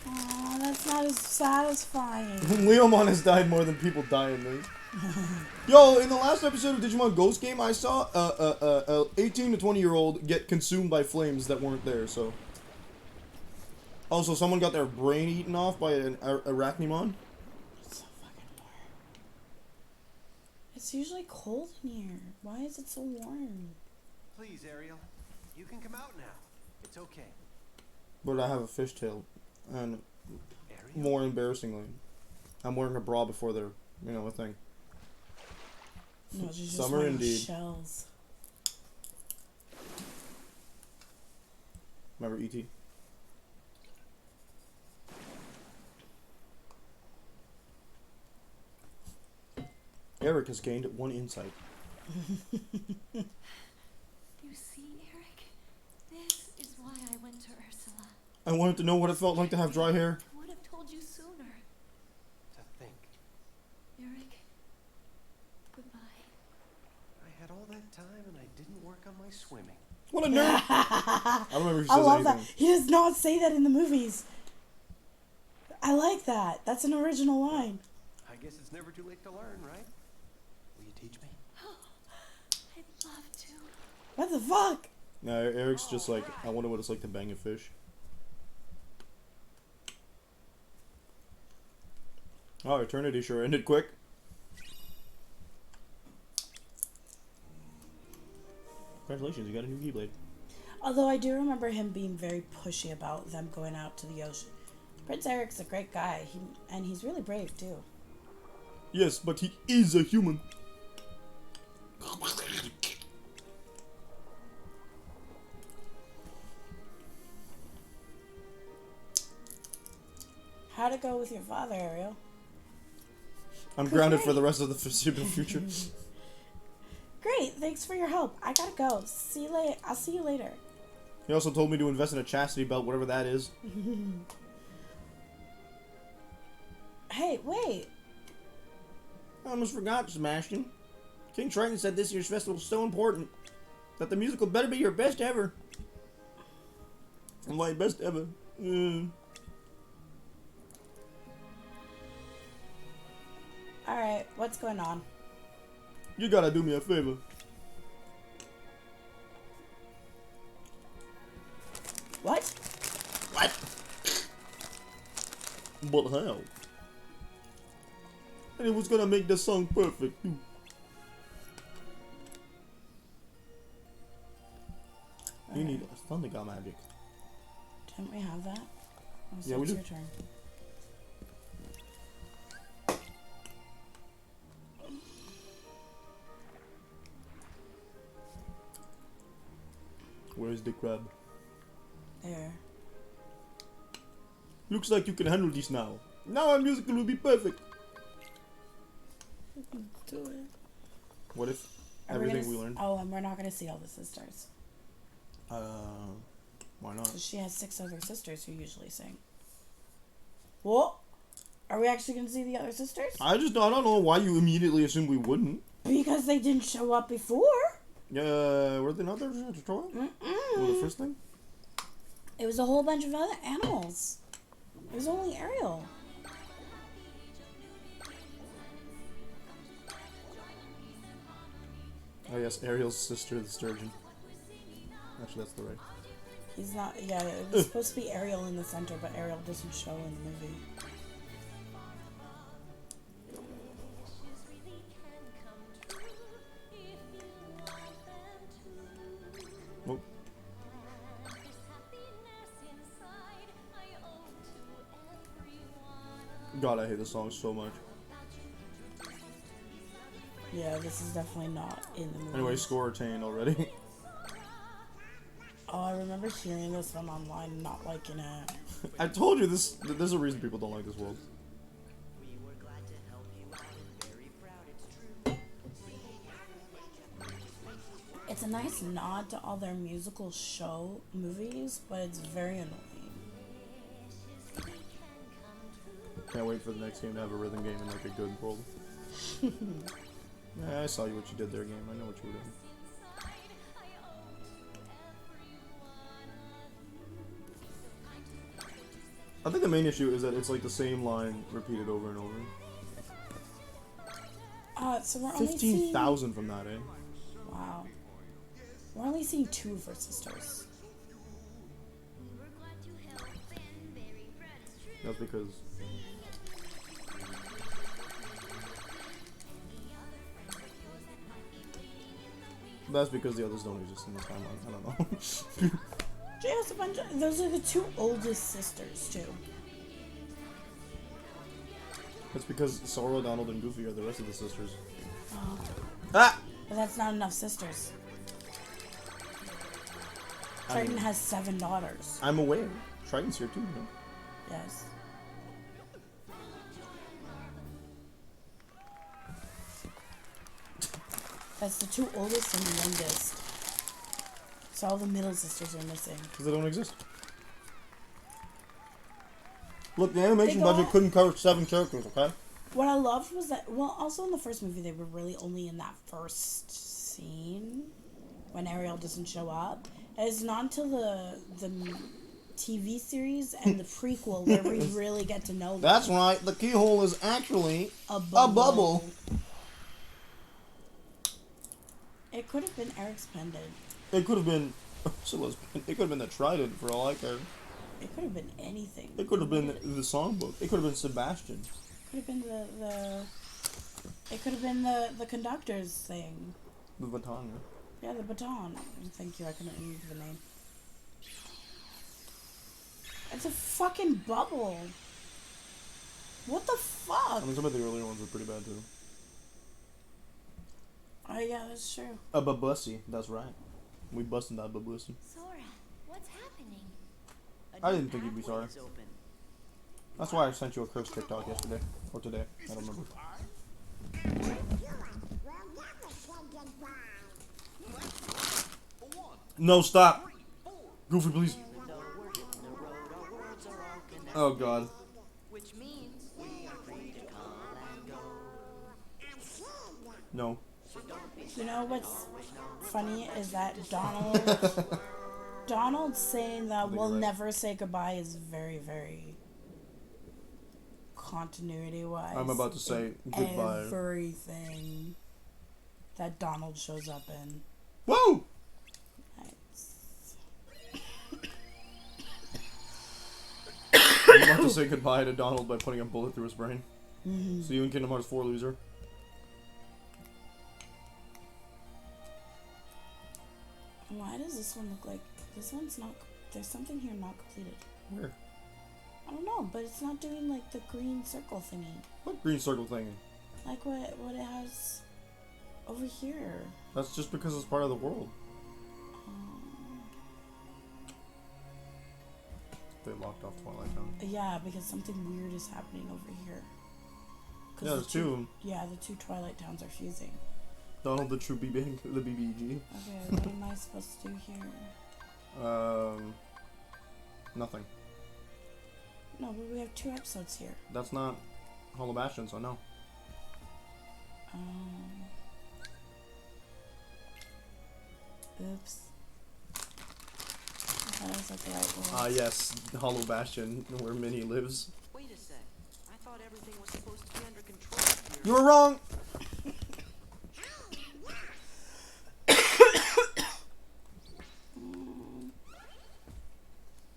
S2: Oh, that's not as satisfying.
S1: Leomon has died more than people die in this. Yo, in the last episode of Digimon Ghost Game, I saw a 18 to 20-year-old get consumed by flames that weren't there, so. Also, someone got their brain eaten off by an Arachnimon.
S2: It's so fucking warm. It's usually cold in here. Why is it so warm?
S7: Please, Ariel. You can come out now. It's okay.
S1: But I have a fishtail. And
S7: Ariel?
S1: more embarrassingly, I'm wearing a bra before they're, you know, a thing.
S2: No, she's just
S1: Summer
S2: wearing
S1: indeed.
S2: shells.
S1: Remember E.T.? Eric has gained 1 insight.
S3: You see, Eric? This is why I went to Ursula.
S1: I wanted to know what it felt like to have dry hair.
S3: I would have told you sooner.
S7: To think.
S3: Eric, goodbye.
S7: I had all that time and I didn't work on my swimming.
S1: What a nerd! I don't remember if he
S2: I
S1: says
S2: love
S1: anything.
S2: that. He does not say that in the movies. I like that. That's an original line.
S7: I guess it's never too late to learn, right? Will you teach me?
S3: I'd love to.
S2: What the fuck?
S1: No, Eric's just like, I wonder what it's like to bang a fish. Oh, Eternity sure ended quick. Congratulations, you got a new Keyblade.
S2: Although I do remember him being very pushy about them going out to the ocean. Prince Eric's a great guy, and he's really brave too.
S1: Yes, but he is a human.
S2: gotta go with your father, Ariel.
S1: I'm grounded for the rest of the foreseeable future.
S2: Great, thanks for your help. I gotta go. See you later. I'll see you later.
S1: He also told me to invest in a chastity belt, whatever that is.
S2: Hey, wait.
S1: I almost forgot, Sebastian. King Triton said this year's festival is so important that the musical better be your best ever. I'm like, best ever.
S2: Alright, what's going on?
S1: You gotta do me a favor.
S2: What?
S1: What? But how? And it was gonna make the song perfect, too. You need a Thunder God magic.
S2: Didn't we have that? Oh, so
S1: Yeah, we
S2: it's
S1: do.
S2: your turn.
S1: Where's the crab?
S2: There.
S1: Looks like you can handle this now. Now our musical will be perfect.
S2: Do it.
S1: What if
S2: Are we
S1: everything
S2: gonna
S1: we
S2: s-
S1: learned?
S2: Oh, and we're not gonna see all the sisters.
S1: Why not?
S2: 'Cause she has 6 other sisters who usually sing. What? Are we actually gonna see the other sisters?
S1: I don't know why you immediately assumed we wouldn't.
S2: Because they didn't show up before.
S1: Yeah, were they not there for Troy? Well, the first thing?
S2: It was a whole bunch of other animals. It was only Ariel.
S1: Oh yes, Ariel's sister, the sturgeon. Actually, that's the right.
S2: He's not. Yeah, it was supposed to be Ariel in the center, but Ariel doesn't show in the movie.
S1: Well, God, I hate this song so much.
S2: Yeah, this is definitely not in the movie.
S1: Anyway, score attained already.
S2: Oh, I remember hearing this one online and not liking it.
S1: I told you this. There's a reason people don't like this world.
S5: We were glad to help you out and very proud, it's true.
S2: It's a nice nod to all their musical show movies, but it's very annoying.
S1: Can't wait for the next game to have a rhythm game in like a good world. Yeah, I saw you what you did there, game. I know what you were doing. I think the main issue is that it's like the same line repeated over and over.
S2: So we're only seeing...
S1: 15,000 from that, eh?
S2: Wow. We're only seeing 2 of her sisters.
S1: That's because... That's because the others don't exist in this timeline. I don't know.
S2: She has a bunch of... Those are the 2 oldest sisters, too.
S1: It's because Sora, Donald, and Goofy are the rest of the sisters.
S2: Oh.
S1: Ah!
S2: But that's not enough sisters.
S1: I
S2: Triton
S1: mean,
S2: has 7 daughters.
S1: I'm aware. Triton's here too, you know?
S2: Yes. That's the 2 oldest and the youngest. So all the middle sisters are missing.
S1: Because they don't exist. Look, the animation
S2: They go-
S1: budget couldn't cover 7 characters, okay?
S2: What I loved was that, well, also in the first movie, they were really only in that first scene when Ariel doesn't show up. And it's not until the TV series and the prequel where we really get to know them.
S1: That's right, the keyhole is actually
S2: a
S1: a bubble.
S2: It could have been Eric's pendant.
S1: It could have been... It could have been the Trident, for all I care.
S2: It could have been anything.
S1: It could have been the songbook. It could have been Sebastian.
S2: Could have been the it could have been the conductor's thing.
S1: The baton,
S2: Yeah, the baton. Thank you, I couldn't remember the name. It's a fucking bubble. What the fuck?
S1: I mean, some of the earlier ones were pretty bad, too.
S2: Oh yeah, that's true.
S1: A babussy, that's right. We busted that babussy.
S3: Sora, what's happening?
S5: A
S1: I
S5: new
S1: didn't think you'd be
S5: pathway
S1: sorry.
S5: is open.
S1: That's why I sent you a Chris TikTok yesterday. Or today. I don't remember. No, stop! Goofy, please. Oh, God.
S5: Which means we are free to come and go.
S1: No.
S2: You know what's funny is that Donald saying that
S1: think
S2: we'll
S1: you're right.
S2: never say goodbye is very, very continuity wise.
S1: I'm about to say goodbye.
S2: Everything that Donald shows up in.
S1: Whoa!
S2: Nice.
S1: I'm about to say goodbye to Donald by putting a bullet through his brain.
S2: Mm-hmm.
S1: See you in Kingdom Hearts 4, loser.
S2: Why does this one look like this one's not? There's something here not completed.
S1: Where?
S2: I don't know, but it's not doing like the green circle thingy,
S1: What green circle thing?
S2: like what it has over here.
S1: That's just because it's part of the world. They locked off Twilight Town.
S2: Yeah, because something weird is happening over here. 'Cause
S1: Yeah,
S2: the
S1: there's two.
S2: Yeah, the two Twilight Towns are fusing.
S1: Donald the True BB, the BBG.
S2: Okay, what am I supposed to do here?
S1: Nothing.
S2: No, but we have 2 episodes here.
S1: That's not Hollow Bastion, so no.
S2: Oops. I thought I was at the right one.
S1: Ah, yes, Hollow Bastion, where Minnie lives.
S5: Wait a sec. I thought everything was supposed to be under control here.
S1: You were wrong!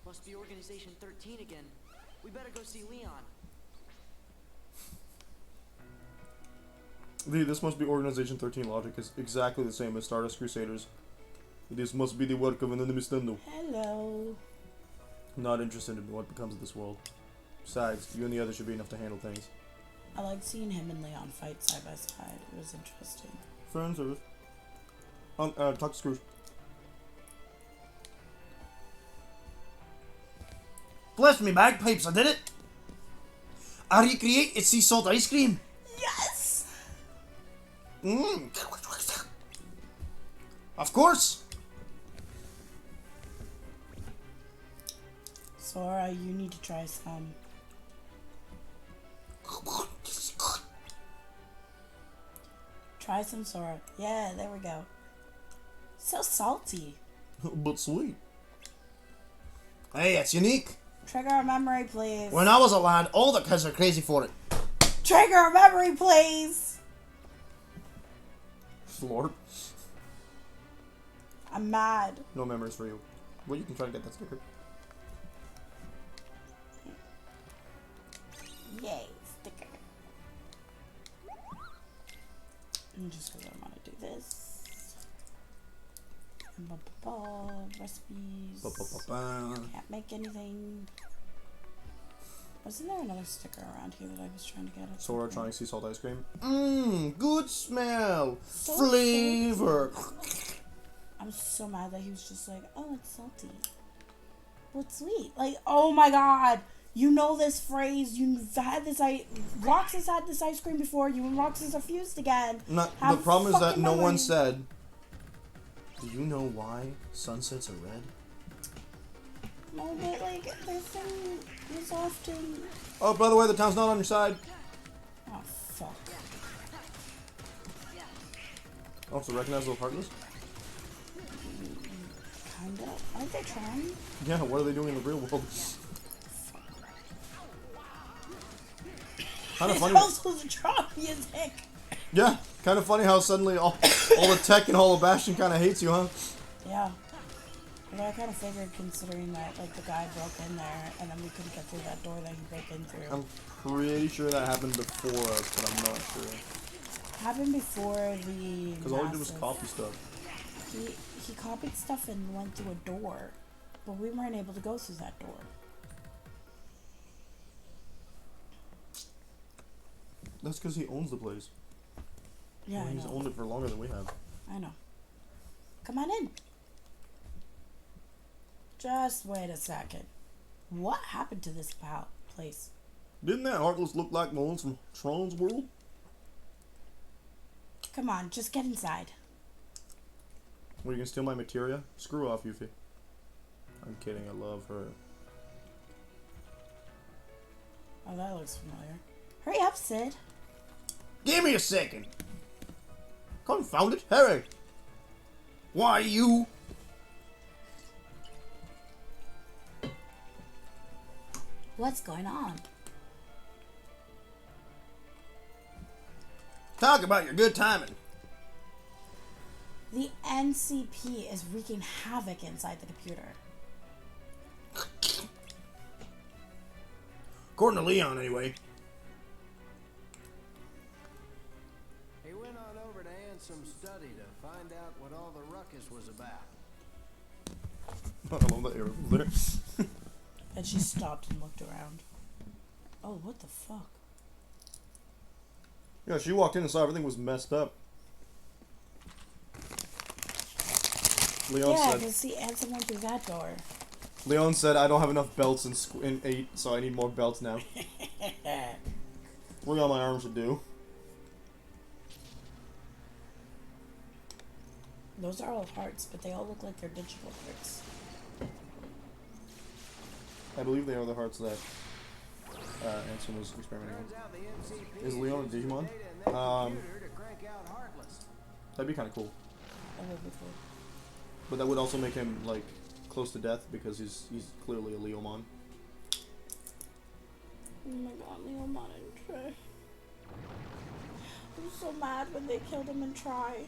S5: Must be Organization 13 again. We better go see Leon.
S1: This must be Organization 13 logic is exactly the same as Stardust Crusaders. This must be the work of an enemy stando.
S2: Hello.
S1: Not interested in what becomes of this world. Besides, you and the others should be enough to handle things.
S2: I liked seeing him and Leon fight side by side. It was interesting.
S1: Friend service. Talk to Scrooge. Bless me bagpipes, I did it! I recreated sea salt ice cream!
S2: Yes!
S1: Mmm! Of course!
S2: Sora, you need to try some. Try some, Sora. Yeah, there we go. So salty.
S1: But sweet. Hey, it's unique.
S2: Trigger a memory, please.
S1: When I was a lad, all the kids are crazy for it.
S2: Trigger a memory, please.
S1: Lord.
S2: I'm mad.
S1: No memories for you. Well, you can try to get that sticker.
S2: Yay, sticker. And just because I want to do this. Recipes. Can't make anything. Wasn't there another sticker around here that I was trying to get?
S1: Sora trying sea salt ice cream. Mmm, good smell.
S2: So
S1: Flavor.
S2: I'm so mad that he was just like, oh, it's salty. Well, it's sweet. Like, oh my god. You know this phrase. You've had this. Roxas had this ice cream before. You and Roxas are fused again.
S1: The
S2: Have
S1: problem is that
S2: fucking
S1: no one
S2: memory.
S1: said, do you know why sunsets are red?
S2: No, but like, their thing is often.
S1: Oh, by the way, the town's not on your side.
S2: Oh, fuck.
S1: Oh, so recognize little heartless?
S2: Kinda. Aren't they trying?
S1: Yeah, what are they doing in the real world? Kind of
S2: It's
S1: funny.
S2: also the trophy as heck.
S1: Yeah, kind of funny how suddenly all the tech in Hollow Bastion kind of hates you, huh?
S2: Yeah. Although I kind of figured, considering that like the guy broke in there, and then we couldn't get through that door that he broke in through.
S1: I'm pretty sure that happened before us, but I'm not sure.
S2: Happened before the.
S1: Because all he did was
S2: massive-
S1: copy stuff.
S2: He copied stuff and went through a door, but we weren't able to go through that door.
S1: That's because he owns the place.
S2: Yeah, I
S1: He's
S2: know.
S1: owned it for longer than we have.
S2: I know. Come on in. Just wait a second. What happened to this place?
S1: Didn't that Heartless look like the ones from Tron's World?
S2: Come on, just get inside.
S1: What, you gonna steal my materia? Screw off, Yuffie. I'm kidding, I love her.
S2: Oh, that looks familiar. Hurry up, Sid.
S1: Give me a second! Confound it, hurry! Why you?
S2: What's going on?
S1: Talk about your good timing.
S2: The NCP is wreaking havoc inside the computer.
S1: According to Leon, anyway.
S8: He went on over to Ansom's study to find out what all the ruckus was about.
S1: I love that arrow there.
S2: And she stopped and looked around. Oh, what the fuck?
S1: Yeah, she walked in and saw everything was messed up. Leon
S2: Yeah, I
S1: said.
S2: can see Anson went through that door.
S1: Leon said, "I don't have enough belts in 8, so I need more belts now." 3 on my arm should do.
S2: Those are all hearts, but they all look like they're digital hearts.
S1: I believe they are the hearts that Anson was experimenting
S8: Turns
S1: on.
S8: out the NCP
S1: Is Leon a
S8: used his
S1: Digimon?
S8: data in that computer to crank out Heartless.
S1: That'd be kind of cool.
S2: That would be cool.
S1: But that would also make him, like, close to death because he's clearly a Leomon.
S2: Oh my god, Leomon and Trey. I was so mad when they killed him and Try.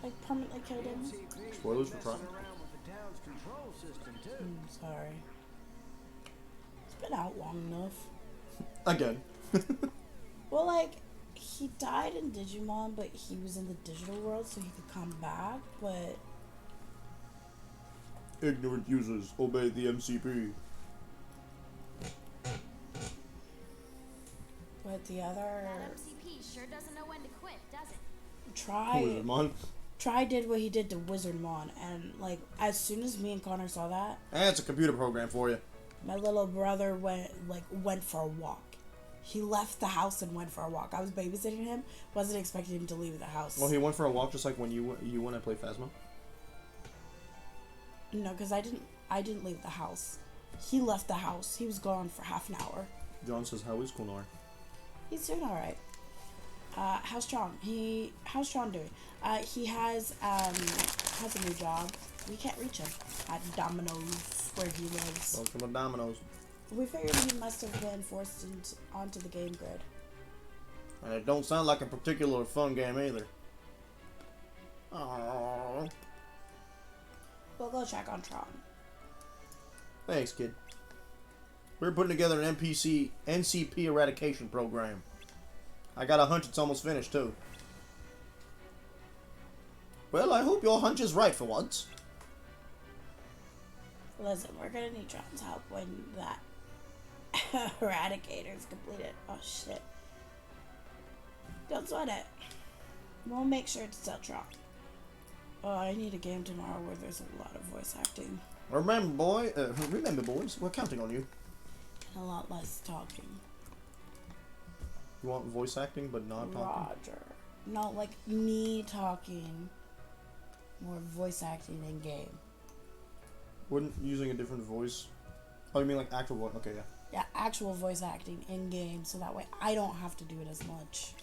S2: Like, permanently killed him.
S8: NCP
S1: Spoilers for
S8: messing
S1: Tron.
S8: around with the town's control system too.
S2: Sorry. It's been out long enough.
S1: Again.
S2: Well, like, he died in Digimon, but he was in the digital world, so he could come back, but...
S1: Ignorant users, obey the MCP.
S2: But the other...
S3: That MCP sure doesn't know when to quit, does it?
S1: Wizardmon.
S2: Try did what he did to Wizardmon, and, like, as soon as me and Connor saw that,
S1: That's a computer program for you.
S2: my little brother went for a walk. He left the house and went for a walk. I was babysitting him, wasn't expecting him to leave the house.
S1: Well, he went for a walk just like when you went and played Phasma.
S2: No, because I didn't leave the house. He left the house. He was gone for half an hour.
S1: John says, "How is Kunor?"
S2: He's doing all right. How's Tron? How's Tron doing? He has a new job. We can't reach him at Domino's where he lives.
S1: Welcome to Domino's.
S2: We figured he must have been forced onto the game grid.
S1: And it don't sound like a particular fun game either. Aww.
S2: We'll go check on Tron.
S1: Thanks, kid. We're putting together an NCP eradication program. I got a hunch it's almost finished, too. Well, I hope your hunch is right for once.
S2: Listen, we're gonna need Tron's help when that Eradicator's completed. Oh shit. Don't sweat it. We'll make sure to tell Tron. Oh, I need a game tomorrow where there's a lot of voice acting.
S1: Remember, boys, we're counting on you.
S2: And a lot less talking.
S1: You want voice acting, but not talking?
S2: Roger. Not like me talking. More voice acting in game.
S1: Wouldn't using a different voice... Oh, you mean like actual voice? Okay, yeah.
S2: Yeah, actual voice acting in game, so that way I don't have to do it as much.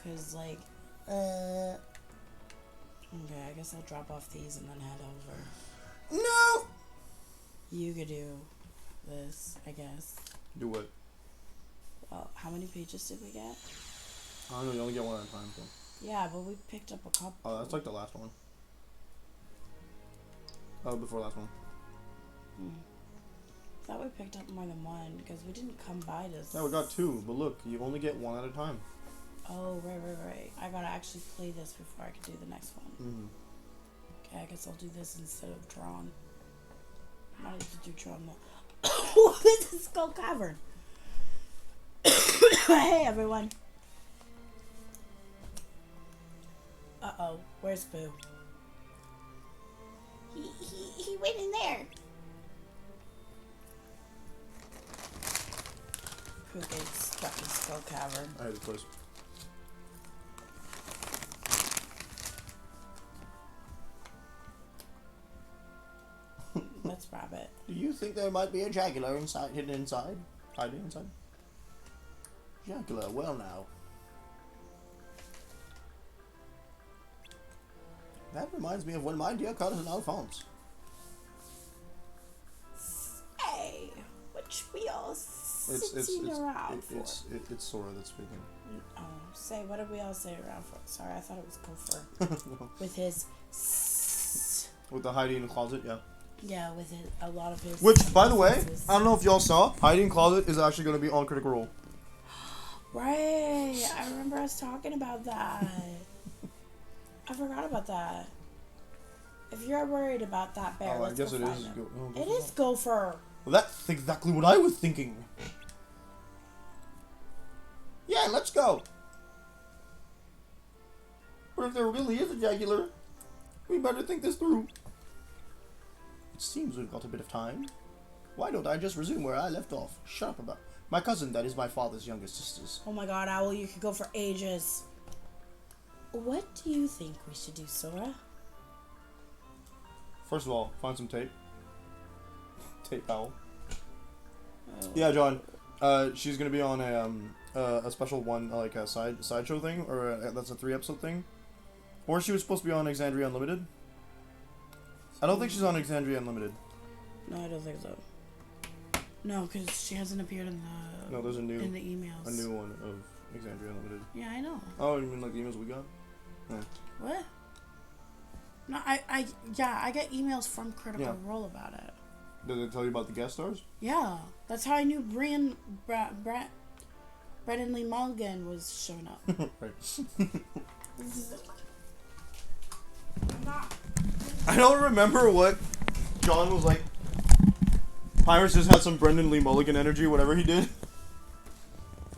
S2: Cause like, okay, I guess I'll drop off these and then head over.
S1: No!
S2: You could do this, I guess.
S1: Do what?
S2: Well, how many pages did we get?
S1: I don't know, you only get one at a time, so...
S2: Yeah, but we picked up a couple.
S1: Oh, that's like the last one. Oh, before last one.
S2: Thought we picked up more than one, because we didn't come by this.
S1: Yeah, we got 2, but look, you only get 1 at a time.
S2: Oh, right. I gotta actually play this before I can do the next one. Okay, I guess I'll do this instead of Tron. I might have to do Tron now. What is this Skull Cavern? Hey, everyone. Uh-oh, where's Boo? He went in there. Who gets stuck in Skull Cavern?
S1: I hate this place.
S2: Let's Rabbit.
S1: Do you think there might be a Jagular inside, hidden inside? Hiding inside? Jagular, well now. That reminds me of when my dear cousin Alphonse.
S2: Hey, what we all sitting around for?
S1: It's Sora that's speaking.
S2: Oh, say, what did we all sit around for? Sorry, I thought it was Gopher.
S1: No.
S2: With his...
S1: With the hiding in the closet, yeah.
S2: Yeah, with it, a lot of his...
S1: Which, by the way,
S2: sentences.
S1: I don't know if y'all saw, hiding in closet is actually going to be on Critical Role.
S2: Right, I remember us talking about that. I forgot about that. If you're worried about that bear,
S1: Oh, I
S2: let's
S1: guess
S2: go
S1: it
S2: find
S1: is.
S2: him.
S1: Go
S2: It is Gopher.
S1: Well, that's exactly what I was thinking. Yeah, let's go. But if there really is a Jagular, we better think this through. It seems we've got a bit of time. Why don't I just resume where I left off? Shut up about my cousin, that is my father's youngest sisters.
S2: Oh my god, Owl, you could go for ages. What do you think we should do, Sora?
S1: First of all, find some tape. Tape Owl.
S2: Oh.
S1: Yeah, John. She's gonna be on a special one, like a sideshow thing, or that's a 3-episode thing. Or she was supposed to be on Exandria Unlimited. I don't think she's on Exandria Unlimited.
S2: No, I don't think so. No, because she hasn't appeared in the...
S1: No, there's a new...
S2: in the emails.
S1: A new one of Exandria Unlimited.
S2: Yeah, I know.
S1: Oh, you mean like the emails we got? No.
S2: What? No, I get emails from Critical Role about it.
S1: Did they tell you about the guest stars?
S2: Yeah, that's how I knew Brennan Lee Mulligan was showing up.
S1: Right.
S2: I'm not...
S1: I don't remember what John was like. Pirates just had some Brendan Lee Mulligan energy, whatever he did.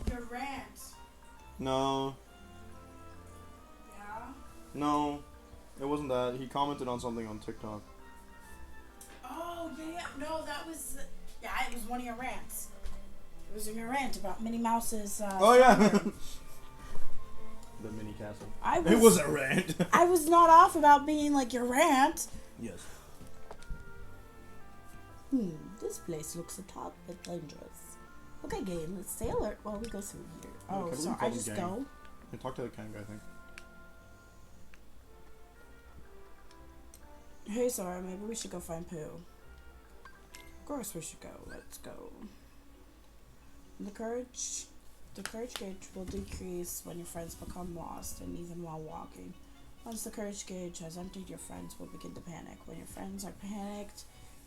S2: Your rant.
S1: No.
S2: Yeah?
S1: No. It wasn't that. He commented on something on TikTok.
S2: Oh, yeah. No, that was... Yeah, it was one of your rants. It was your rant about Minnie Mouse's...
S1: Oh, yeah. The mini castle. It was a rant.
S2: I was not off about being like your rant.
S1: Yes.
S2: This place looks a tad bit dangerous. Okay, game, let's stay alert while we go through here. Oh,
S1: Okay,
S2: so
S1: we
S2: I
S1: call them
S2: just
S1: gang.
S2: go?
S1: I talked to the Kang guy, I think.
S2: Hey, Sora, maybe we should go find Pooh. Of course we should go. Let's go. The courage gauge will decrease when your friends become lost, and even while walking. Once the courage gauge has emptied, your friends will begin to panic. When your friends are panicked,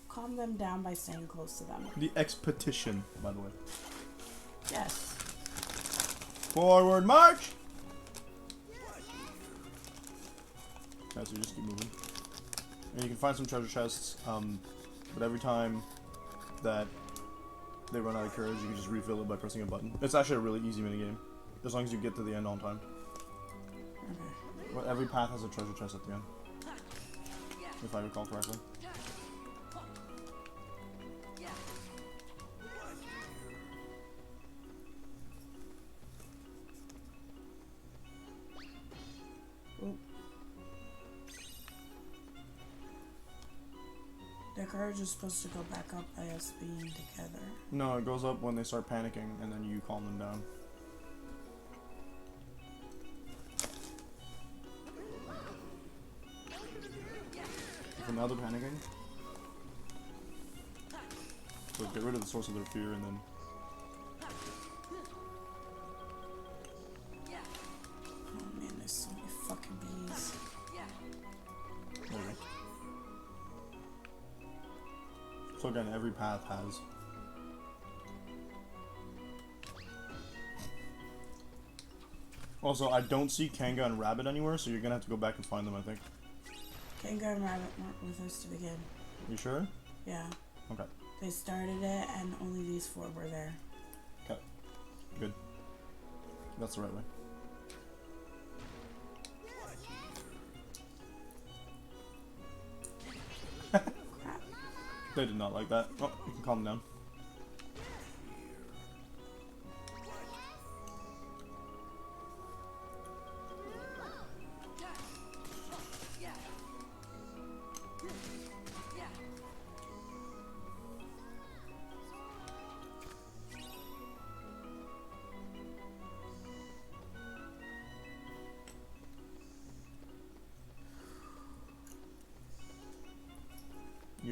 S2: calm them down by staying close to them.
S1: The expedition, by the way.
S2: Yes.
S1: Forward march! Okay, so you just keep moving. And you can find some treasure chests, but every time that they run out of courage, you can just refill it by pressing a button. It's actually a really easy minigame, as long as you get to the end on time.
S2: Okay.
S1: Well, every path has a treasure chest at the end, if I recall correctly.
S2: Oop. Their courage is supposed to go back up by us being together.
S1: No, it goes up when they start panicking, and then you calm them down. So now they're panicking. So get rid of the source of their fear, and then...
S2: Oh man, there's so many fucking bees.
S1: There we go. So again, every path has... Also, I don't see Kanga and Rabbit anywhere, so you're gonna have to go back and find them, I think.
S2: Kanga and Rabbit weren't with us to begin.
S1: You sure?
S2: Yeah.
S1: Okay.
S2: They started it and only these four were there.
S1: Okay. Good. That's the right way.
S2: Crap.
S1: They did not like that. Oh, you can calm down.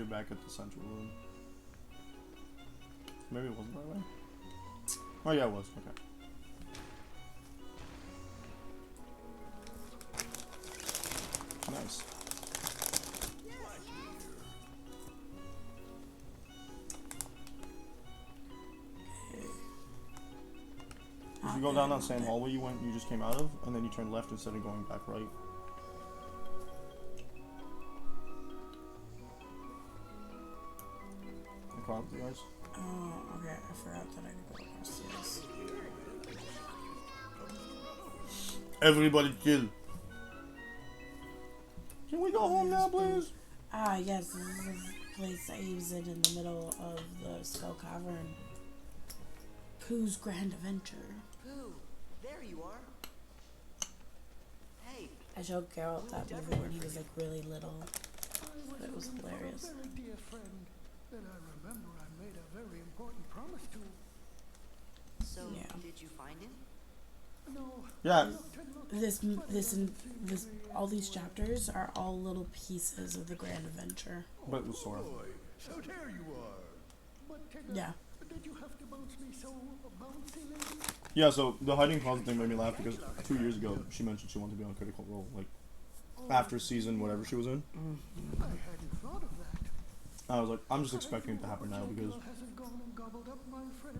S1: you're back at the central room. Maybe it wasn't that way. Oh yeah, it was. Okay. Nice. If you go down that same hallway you just came out of, and then you turn left instead of going back right. I caught up with you guys.
S2: Oh, okay. I forgot that I could go across this.
S1: Everybody chill. Can we go home now, please?
S2: Ah, yes. This is the place Abe's in the middle of the Skull Cavern. Pooh's Grand Adventure.
S5: Pooh, there you are. Hey,
S2: I showed Geralt that movie when he was like really little. It was hilarious.
S6: A very dear friend that I remember I made a very important promise to.
S5: so
S2: Yeah.
S5: did you find him?
S6: No.
S1: Yeah.
S2: This, all these chapters are all little pieces of the Grand Adventure.
S1: But it was Sora.
S6: Boy, so there you are. But
S2: Yeah.
S6: did you have to bounce me so bouncy, lady?
S1: Yeah, so the hiding closet thing made me laugh because 2 years ago she mentioned she wanted to be on Critical Role, like after season whatever she was in.
S6: I hadn't thought of that.
S1: I was like, I'm just expecting it to happen now because
S6: Hasn't gone and gobbled up my friend.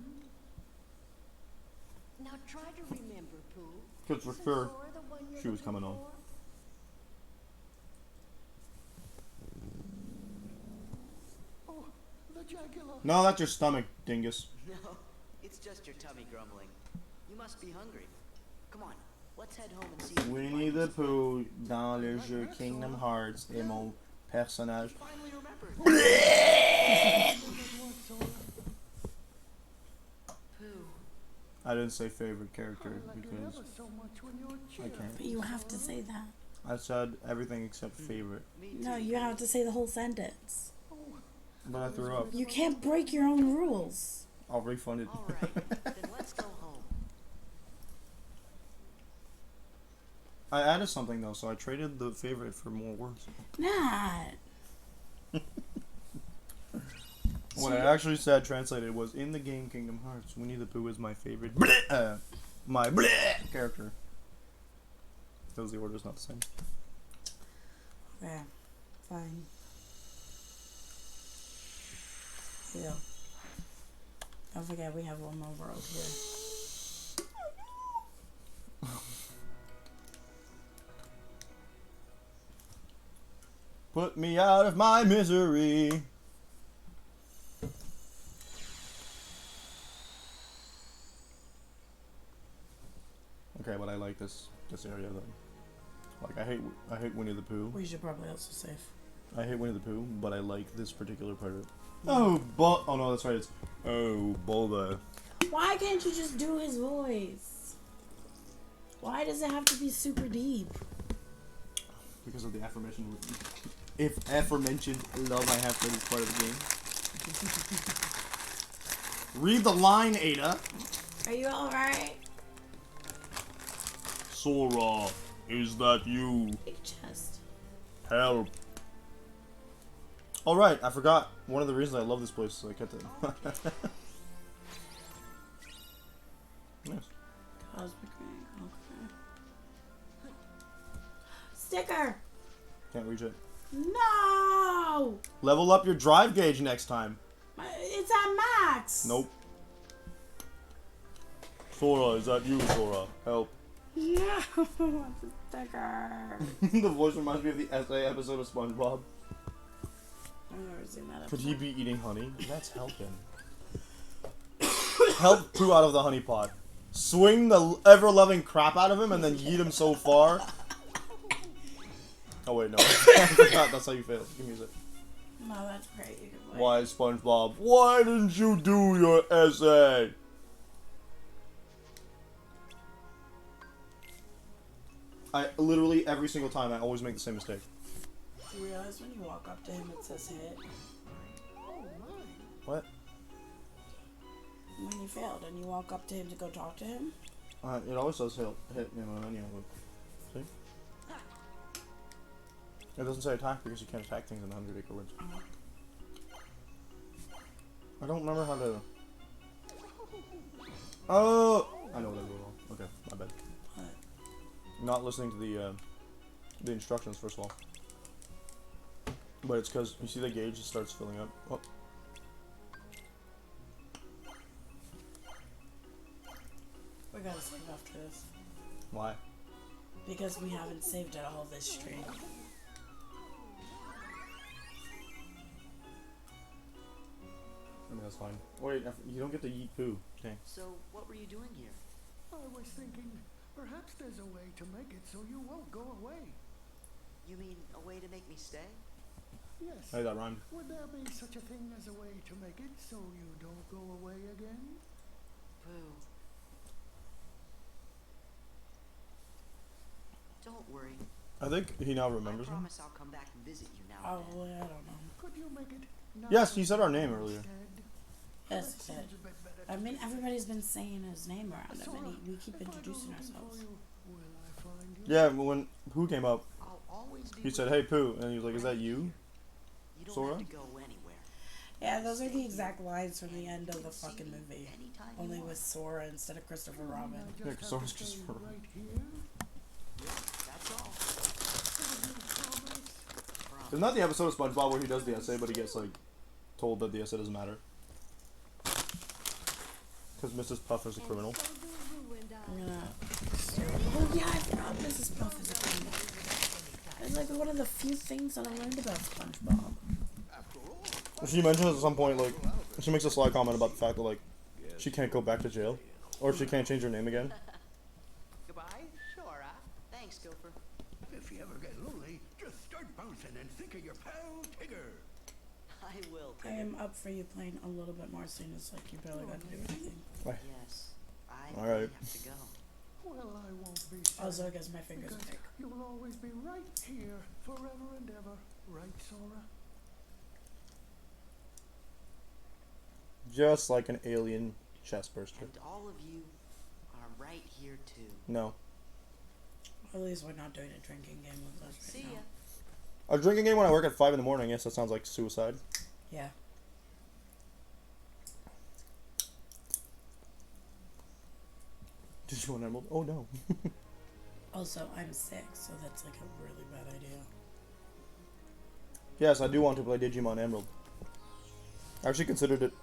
S3: Now try to remember, Pooh.
S1: because for
S3: Isn't
S1: sure
S3: Sora the one you're
S1: she was
S3: looking
S1: coming on.
S3: for?
S6: Oh, the Jagular.
S1: No, that's your stomach, dingus.
S5: No, it's just your tummy grumbling. You must be hungry. Come on, let's head home and see if we can
S1: Winnie
S5: find
S1: the
S5: some-
S1: Pooh dans le jeu Kingdom Hearts est mon personnage.
S5: Finally remembered. Pooh,
S1: I didn't say favorite character
S6: I like it
S1: because
S6: ever so much when you're
S1: I
S6: cheerful.
S1: can't.
S2: But you have to say that.
S1: I said everything except favorite,
S5: me
S2: No,
S5: too.
S2: you have to say the whole sentence.
S1: but I threw up.
S2: You can't break your own rules.
S1: I'll refund it.
S5: All right, then let's go home.
S1: I added something though, so I traded the favorite for more words.
S2: Not.
S1: What I actually said translated was in the game Kingdom Hearts, Winnie the Pooh is my favorite my character. Because the order's not the same.
S2: Yeah. Fine. Yeah. Don't forget we have one more world here.
S1: Put me out of my misery. Okay, but I like this area though. Like I hate Winnie the Pooh.
S2: We should probably also save.
S1: I hate Winnie the Pooh, but I like this particular part of it. Oh no, that's right. It's oh Bulba.
S2: Why can't you just do his voice? Why does it have to be super deep?
S1: Because of the aforementioned love I have for this part of the game. Read the line, Ada.
S2: Are you alright?
S1: Sora, is that you?
S2: Big chest.
S1: Help. All right, I forgot. One of the reasons I love this place is I get to. Nice.
S2: Cosmic ring. Okay. Sticker.
S1: Can't reach it.
S2: No.
S1: Level up your drive gauge next time.
S2: It's at max.
S1: Nope. Sora, is that you, Sora? Help.
S2: No. Sticker.
S1: The voice reminds me of the SA episode of SpongeBob.
S2: I've never seen that.
S1: Could he be eating honey? That's helping. Help Pooh out of the honey pot. Swing the ever-loving crap out of him and then yeet him so far. Oh wait, no. I forgot that's how you fail. Give me music.
S2: No, that's great. You can play.
S1: Why, SpongeBob? Why didn't you do your essay? I literally every single time I always make the same mistake.
S2: You realize when you walk up to him, it says hit.
S1: What?
S2: When you failed and you walk up to him to go talk to him.
S1: It always says hit in the menu. See? It doesn't say attack because you can't attack things in 100 acre words. I don't remember how to... Oh! I know what I wrote wrong. Okay, my bad.
S2: What?
S1: Not listening to the instructions, first of all. But it's because, you see the gauge just starts filling up. Oh.
S2: We gotta save after this.
S1: Why?
S2: Because we haven't saved it all this stream.
S1: I mean, that's fine. Wait, you don't get to eat poo. Dang.
S5: So, what were you doing here?
S6: I was thinking, perhaps there's a way to make it so you won't go away.
S5: You mean a way to make me stay?
S6: Yes.
S1: Hey, that rhymed.
S6: Would there be such a thing as a way to make it so you don't go away again?
S5: Pooh. Don't worry.
S1: I think he now remembers
S5: I
S1: him.
S5: promise I'll come back and visit you now and
S2: Probably, I don't know.
S6: Could you make it now
S1: Yes, you said our name earlier.
S6: instead?
S2: Yes,
S6: That
S2: but
S6: seems a bit better
S2: I
S6: to
S2: mean,
S6: me.
S2: everybody's been saying his name around him,
S6: Sora,
S2: and we keep
S6: if I go
S2: introducing
S6: looking for
S2: ourselves.
S6: you, will I find you?
S1: Yeah, when Pooh came up,
S5: I'll always be
S1: he
S5: with
S1: said,
S5: you.
S1: "Hey, Pooh," and he was like, "Is that you?"
S5: You don't
S1: Sora?
S5: have to go anywhere.
S2: Yeah, those are the exact lines from the end of the fucking movie.
S5: Anytime you
S2: Only
S5: want.
S2: with Sora instead of Christopher Robin.
S6: I just
S1: Yeah, 'cause
S6: have
S1: Sora's
S6: to
S1: just
S6: stay
S1: for-
S6: right here.
S5: That's all.
S6: Will you promise?
S1: Isn't that the episode of SpongeBob where he does the essay, but he gets like told that the essay doesn't matter? Because Mrs. Puff is a criminal.
S2: I'm gonna. Oh yeah, I forgot Mrs. Puff is a criminal. It's like one of the few things that I learned about SpongeBob.
S1: She mentions at some point, like, she makes a sly comment about the fact that, like, she can't go back to jail. Or she can't change her name again.
S5: Goodbye, Sora. Thanks, Gopher.
S6: If you ever get lonely, just start bouncing and think of your pal Tigger.
S5: I will.
S2: I am up for you playing a little bit more soon as like you barely got to do anything.
S5: Yes. I
S1: Alright.
S5: have to go.
S6: Well, I won't be sad,
S2: Also, because my fingers are
S6: because
S2: big.
S6: you'll always be right here forever and ever, right, Sora?
S1: Just like an alien chest burster.
S5: And all of you are right here too.
S1: No.
S2: At least we're not doing a drinking game with us
S5: See
S2: right
S5: ya.
S2: now.
S1: A drinking game when I work at 5 in the morning, yes, that sounds like suicide.
S2: Yeah.
S1: Did you want emerald? Oh no.
S2: Also, I'm sick, so that's like a really bad idea.
S1: Yes, I do want to play Digimon Emerald. I actually considered it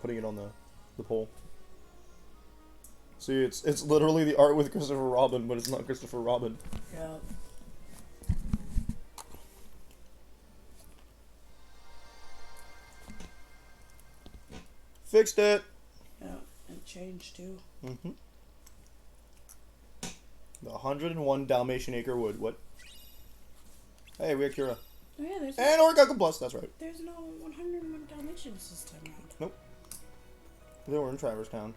S1: putting it on the poll. See, it's literally the art with Christopher Robin, but it's not Christopher Robin.
S2: Yeah.
S1: Fixed it.
S2: Yeah, and change too.
S1: Mm-hmm. The 101 Dalmatian Acre Wood. What? Hey, we got Kira.
S2: Oh yeah,
S1: And Orichalcum Plus, that's right.
S2: there's no 101 Dalmatians this time around.
S1: They were in Traverse Town.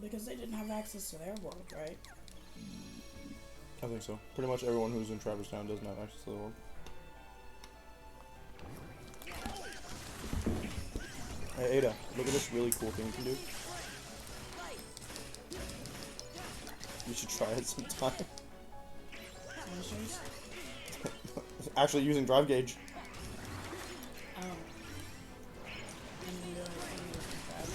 S2: Because they didn't have access to their world, right?
S1: I think so. Pretty much everyone who's in Traverse Town doesn't have access to the world. Hey, Ada, look at this really cool thing you can do. You should try it sometime.
S2: Measures?
S1: Actually using drive gauge.
S2: Oh. And we don't have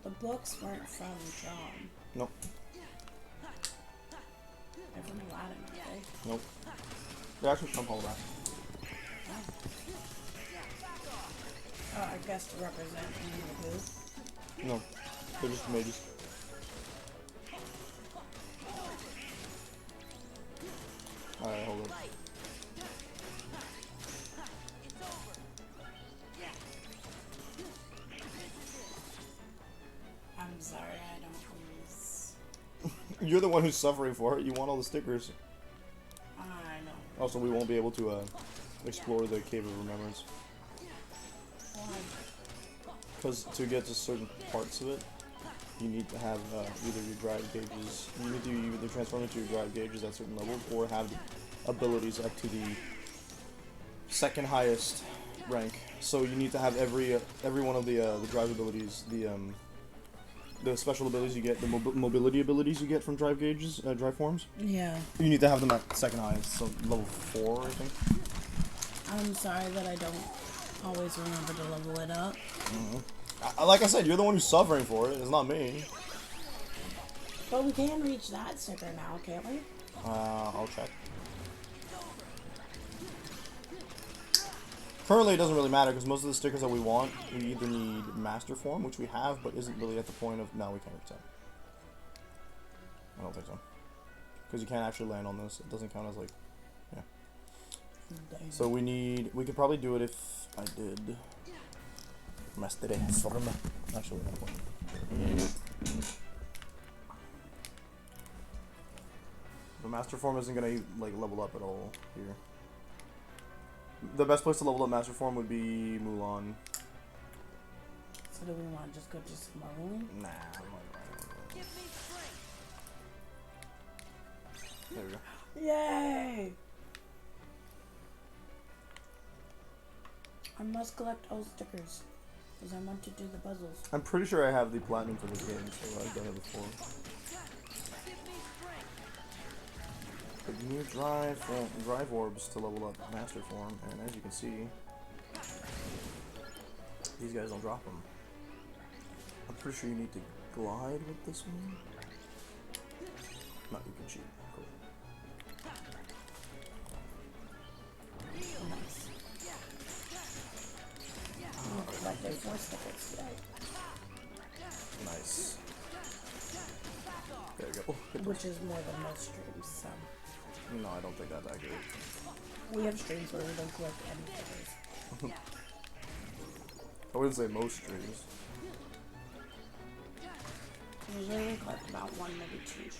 S2: the books weren't from John.
S1: Nope.
S2: They're from Aladdin, aren't they?
S1: Nope. They're actually from Holoback.
S2: Oh, I guess to represent Winnie the Pooh.
S1: No. They're just mages. Alright, hold up.
S2: I'm sorry, I don't use.
S1: You're the one who's suffering for it. You want all the stickers.
S2: I know.
S1: Also, we won't be able to explore the Cave of Remembrance.
S2: Why?
S1: Because to get to certain parts of it, you need to have either your drive gauges, you need to either transform into your drive gauges at certain levels, or have abilities up to the second highest rank. So you need to have every one of the drive abilities, the special abilities you get, the mobility abilities you get from drive gauges, drive forms.
S2: Yeah.
S1: You need to have them at second highest, so level 4, I think.
S2: I'm sorry that I don't always remember to level it up.
S1: Like I said, you're the one who's suffering for it. It's not me.
S2: But we can reach that sticker now, can't we?
S1: I'll check. Currently, it doesn't really matter because most of the stickers that we want, we either need Master Form, which we have, but isn't really at the point of. No, we can't reach that. I don't think so. Because you can't actually land on this. It doesn't count as like. Yeah.
S2: Dang.
S1: So we need. We could probably do it if I did. Master Form. Actually, no point. The Master Form isn't gonna like level up at all here. The best place to level up Master Form would be Mulan.
S2: So do we want to just go to smuggling?
S1: Nah. There we go.
S2: Yay! I must collect all stickers because I want to do the puzzles.
S1: I'm pretty sure I have the platinum for this game, so I've done it before. But you need drive orbs to level up Master Form, and as you can see, these guys don't drop them. I'm pretty sure you need to glide with this one. No, you can cheat. Cool.
S2: Nice. Like there's 4 stickers today.
S1: Nice. There we go. Oh,
S2: Which is more than most streams, so.
S1: no, I don't think that's accurate.
S2: We have streams where we don't collect any stickers.
S1: I wouldn't say most streams.
S2: Usually we collect about 1, maybe 2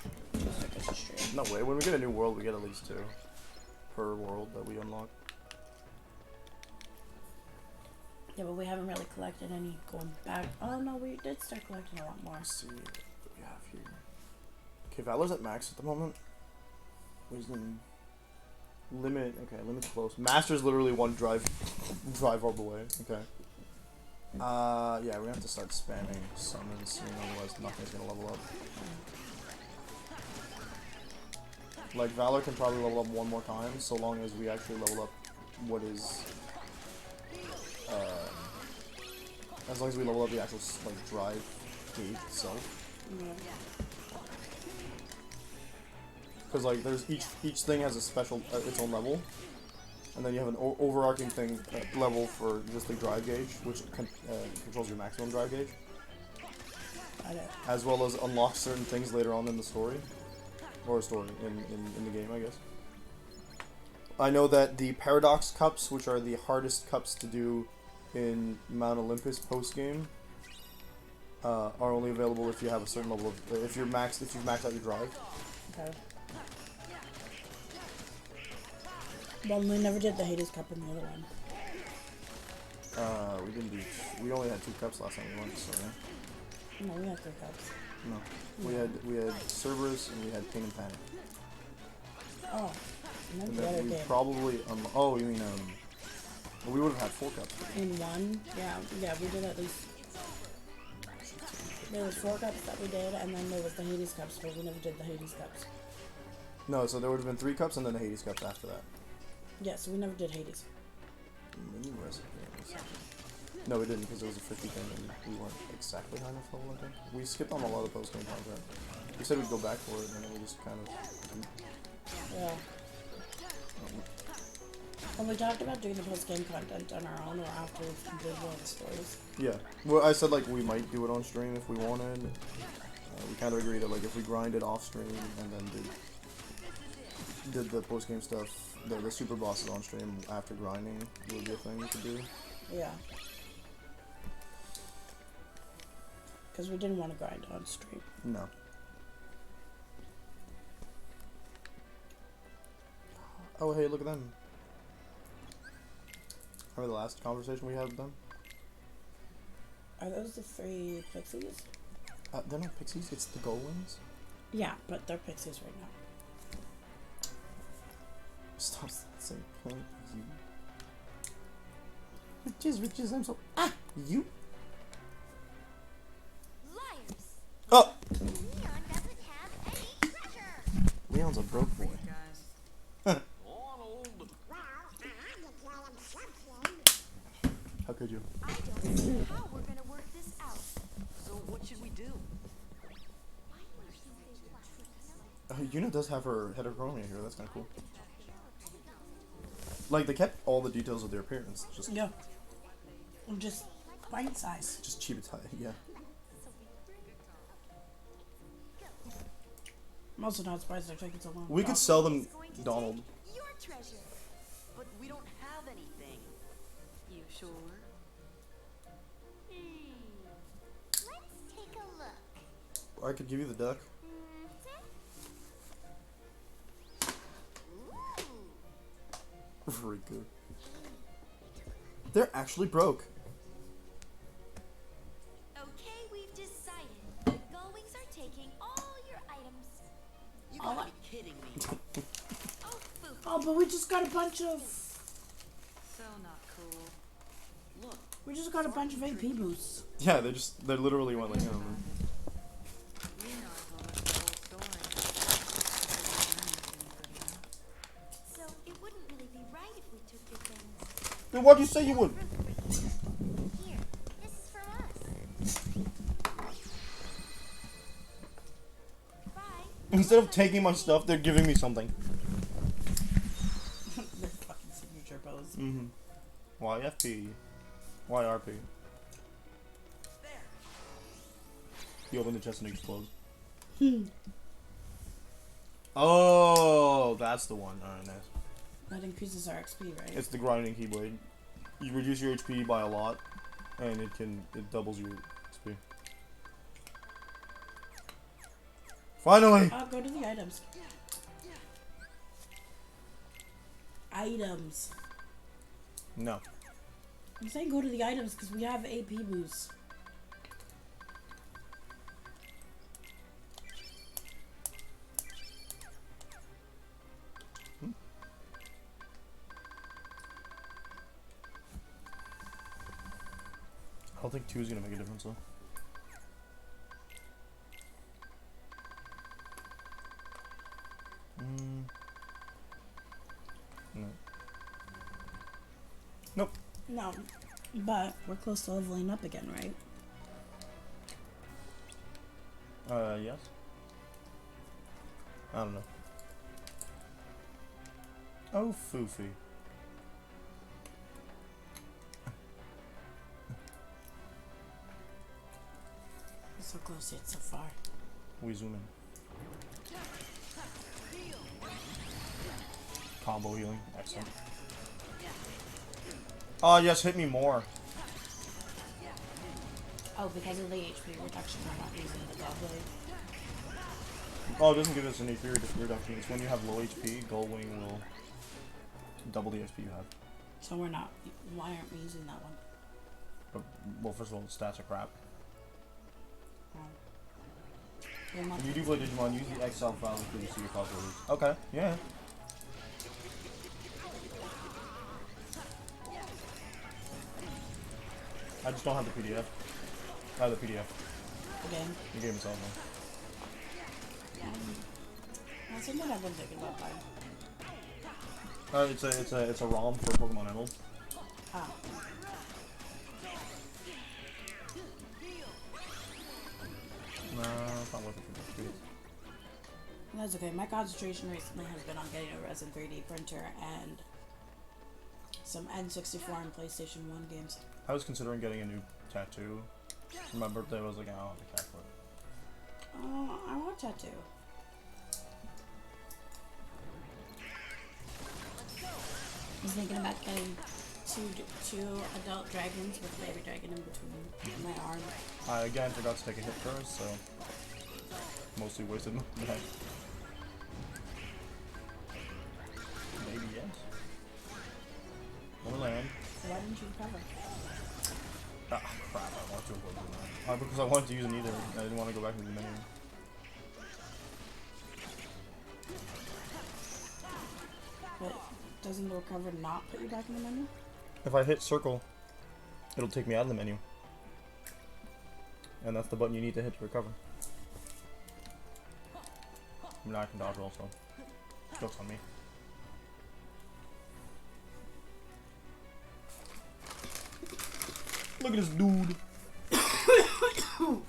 S2: stickers a stream.
S1: No way. When we get a new world, we get at least 2 per world that we unlock.
S2: Yeah, but we haven't really collected any going back. Oh no, we did start collecting a lot more.
S1: Let's see what we have here. Okay, Valor's at max at the moment. Wisdom. Limit. Okay, limit's close. Master's literally 1 drive orb away. Okay. Yeah, we have to start spamming summons soon, otherwise nothing's gonna level up. Like, Valor can probably level up 1 more time, so long as we actually level up what is... as long as we level up the actual, like, drive gauge itself.
S2: Yeah.
S1: Because, like, there's each thing has a special, its own level. And then you have an overarching thing, level for just the drive gauge, which controls your maximum drive gauge. As well as unlocks certain things later on in the story. Or story, in the game, I guess. I know that the Paradox Cups, which are the hardest cups to do in Mount Olympus post-game, are only available if you have a certain level of... if you've maxed out your drive.
S2: Okay. Well, we never did the Hades Cup in the other one.
S1: We didn't do... we only had 2 cups last time we went, so...
S2: No, we had 3 cups.
S1: No. We had Cerberus and we had Pain and Panic.
S2: Oh. And
S1: And
S2: then the other
S1: then we
S2: did.
S1: probably... oh, you mean, well, we would have had 4 cups.
S2: In one? Yeah, we did at least... There was 4 cups that we did, and then there was the Hades Cups, but we never did the Hades Cups.
S1: No, so there would have been 3 cups and then the Hades Cups after that.
S2: Yeah, so we never did Hades.
S1: Mini recipe. No, we didn't because it was a 50 thing and we weren't exactly high enough level, I think. We skipped on a lot of post-game content. We said we'd go back for it and then we just kind of...
S2: Yeah. Well, we talked about doing the post-game content on our own or after we've completed all the stories.
S1: Yeah. Well, I said, like, we might do it on stream if we wanted. We kind of agreed that, like, if we grinded off stream and then did the post-game stuff, the super bosses on stream after grinding would be a thing we could do.
S2: Yeah. Because we didn't want to grind on stream.
S1: No. Oh, hey, look at them. Remember the last conversation we had with them?
S2: Are those the 3 pixies?
S1: They're not pixies, it's the golems.
S2: Yeah, but they're pixies right now.
S1: Stop saying point, you. Riches, I'm so... you?
S3: Liars!
S1: How could you?
S3: I don't see how we're gonna work this out.
S5: So what should we do?
S1: Yuna does have her heterochromia here. That's kind of cool. Like they kept all the details of their appearance. Just
S2: Yeah. Just bite size.
S1: just cheap it. Yeah.
S2: I'm also not surprised they're taking so long.
S1: We could sell them
S3: Going to
S1: Donald.
S3: take your treasure.
S5: But we don't have anything.
S3: You sure? Let's take a look.
S1: I could give you the duck. Very good. They're actually broke.
S3: Okay, we've decided. The Gullwings are taking all your items.
S5: You
S2: Oh,
S5: gotta be kidding me.
S3: Oh, foo.
S2: Oh, but we just got a bunch of.
S5: So not cool. Look,
S2: We just got a bunch of AP boosts.
S1: Yeah, they literally went like,
S3: You know I told us the whole story. So it wouldn't really be right if we took your things.
S1: Then why'd you say you would?
S3: Here, this is from us. Bye.
S1: Instead of taking my stuff, they're giving me something.
S2: Their fucking signature pose.
S1: Mm-hmm. YFP. YRP. You open the chest and it explodes. Oh, that's the one. Alright, nice.
S2: That increases our XP, right?
S1: It's the grinding keyblade. You reduce your HP by a lot, and it doubles your XP. Finally!
S2: Go to the items. Items.
S1: No.
S2: I'm saying go to the items because we have AP boosts.
S1: I don't think 2 is gonna make a difference though. No. Nope.
S2: No, but we're close to leveling up again, right?
S1: Yes. I don't know. Oh, foofy.
S2: So close yet so far.
S1: We zoom in. Combo healing. Excellent. Oh, yes, hit me more.
S2: Oh, because of the HP reduction, we're not using the Gullwing.
S1: Oh, it doesn't give us an HP reduction. It's when you have low HP, Gullwing will double the XP you have.
S2: So we're not. Why aren't we using that one?
S1: But, well, first of all, the stats are crap.
S2: We're not.
S1: When you do play Digimon, use the Excel file until you see your calculators. Okay, yeah. I just don't have the PDF. I have the PDF.
S2: Again.
S1: The game itself, man.
S2: That's something I've been thinking about buying.
S1: It's a ROM for Pokemon Emerald.
S2: Ah.
S1: No, it's not worth it for this.
S2: That's okay. My concentration recently has been on getting a resin 3D printer and some N64 and PlayStation 1 games.
S1: I was considering getting a new tattoo. For my birthday, I was like, I want a cat foot.
S2: Oh, I want a tattoo. I was thinking about getting two adult dragons with a baby dragon in between my arm.
S1: I again forgot to take a hit first, so mostly wasted my time. Maybe yes. Or land.
S2: Why didn't you recover?
S1: Ah, crap, I want to avoid doing that. Because I wanted to use neither. I didn't want to go back into the menu.
S2: But doesn't the recover not put you back in the menu?
S1: If I hit circle, it'll take me out of the menu. And that's the button you need to hit to recover. I mean, I can dodge also. Joke's on me. Look at this dude.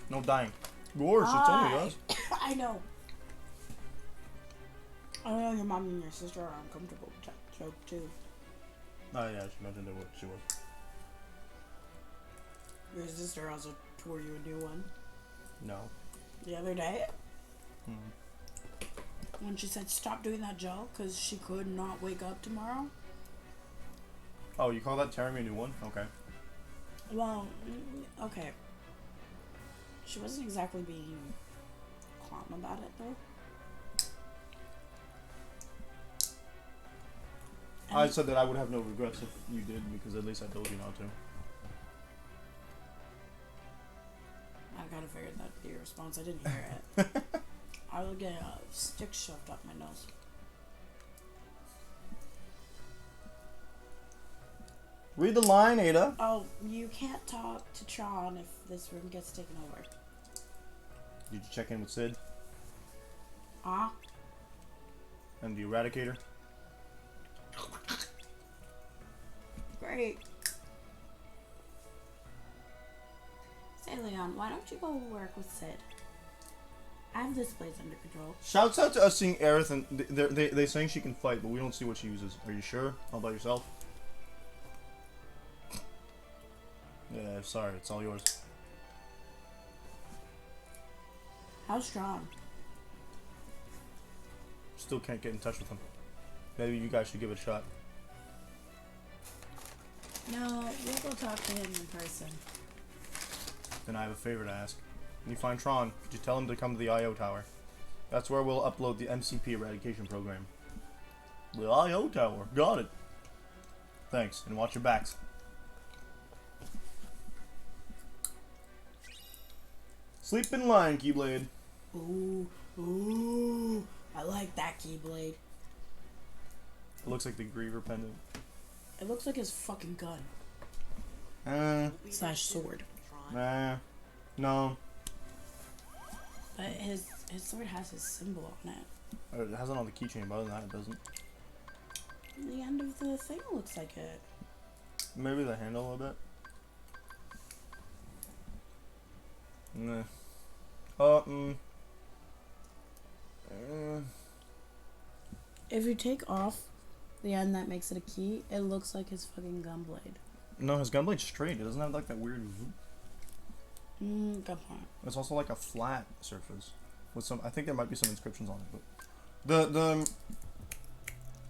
S1: No dying. Gorge, it's only us.
S2: I know. I know your mom and your sister are uncomfortable with that joke too.
S1: Oh yeah, she mentioned it. She was.
S2: Your sister also tore you a new one
S1: No.
S2: the other day.
S1: Hmm.
S2: When she said stop doing that joke because she could not wake up tomorrow.
S1: Oh, you call that tearing me a new one? Okay.
S2: Well, okay. She wasn't exactly being calm about it though.
S1: I said that I would have no regrets if you did, because at least I told you not to.
S2: I kind of figured that'd be your response. I didn't hear it. I would get a stick shoved up my nose.
S1: Read the line, Ada.
S2: Oh, you can't talk to Tron if this room gets taken over.
S1: Did you check in with Sid
S2: Ah?
S1: and the Eradicator?
S2: Great. Say, Leon, why don't you go work with Sid? I have this place under control.
S1: Shouts out to us seeing Aerith, and they saying she can fight, but we don't see what she uses. Are you sure? All by yourself? Yeah, sorry, it's all yours.
S2: How strong?
S1: Still can't get in touch with him. Maybe you guys should give it a shot.
S2: No, we'll go talk to him in person.
S1: Then I have a favor to ask. When you find Tron, could you tell him to come to the I.O. Tower? That's where we'll upload the MCP eradication program. The I.O. Tower. Got it. Thanks, and watch your backs. Sleep in line, Keyblade.
S2: Ooh, ooh. I like that Keyblade.
S1: It looks like the Griever pendant.
S2: It looks like his fucking gun. Slash sword.
S1: No.
S2: But his sword has his symbol on it.
S1: It has it on the keychain, but other than that, it doesn't.
S2: The end of the thing looks like it.
S1: Maybe the handle a bit. Nah.
S2: If you take off the end that makes it a key, it looks like his fucking gunblade.
S1: No, his gunblade's straight. It doesn't have like that weird.
S2: Good point.
S1: It's also like a flat surface with some. I think there might be some inscriptions on it, but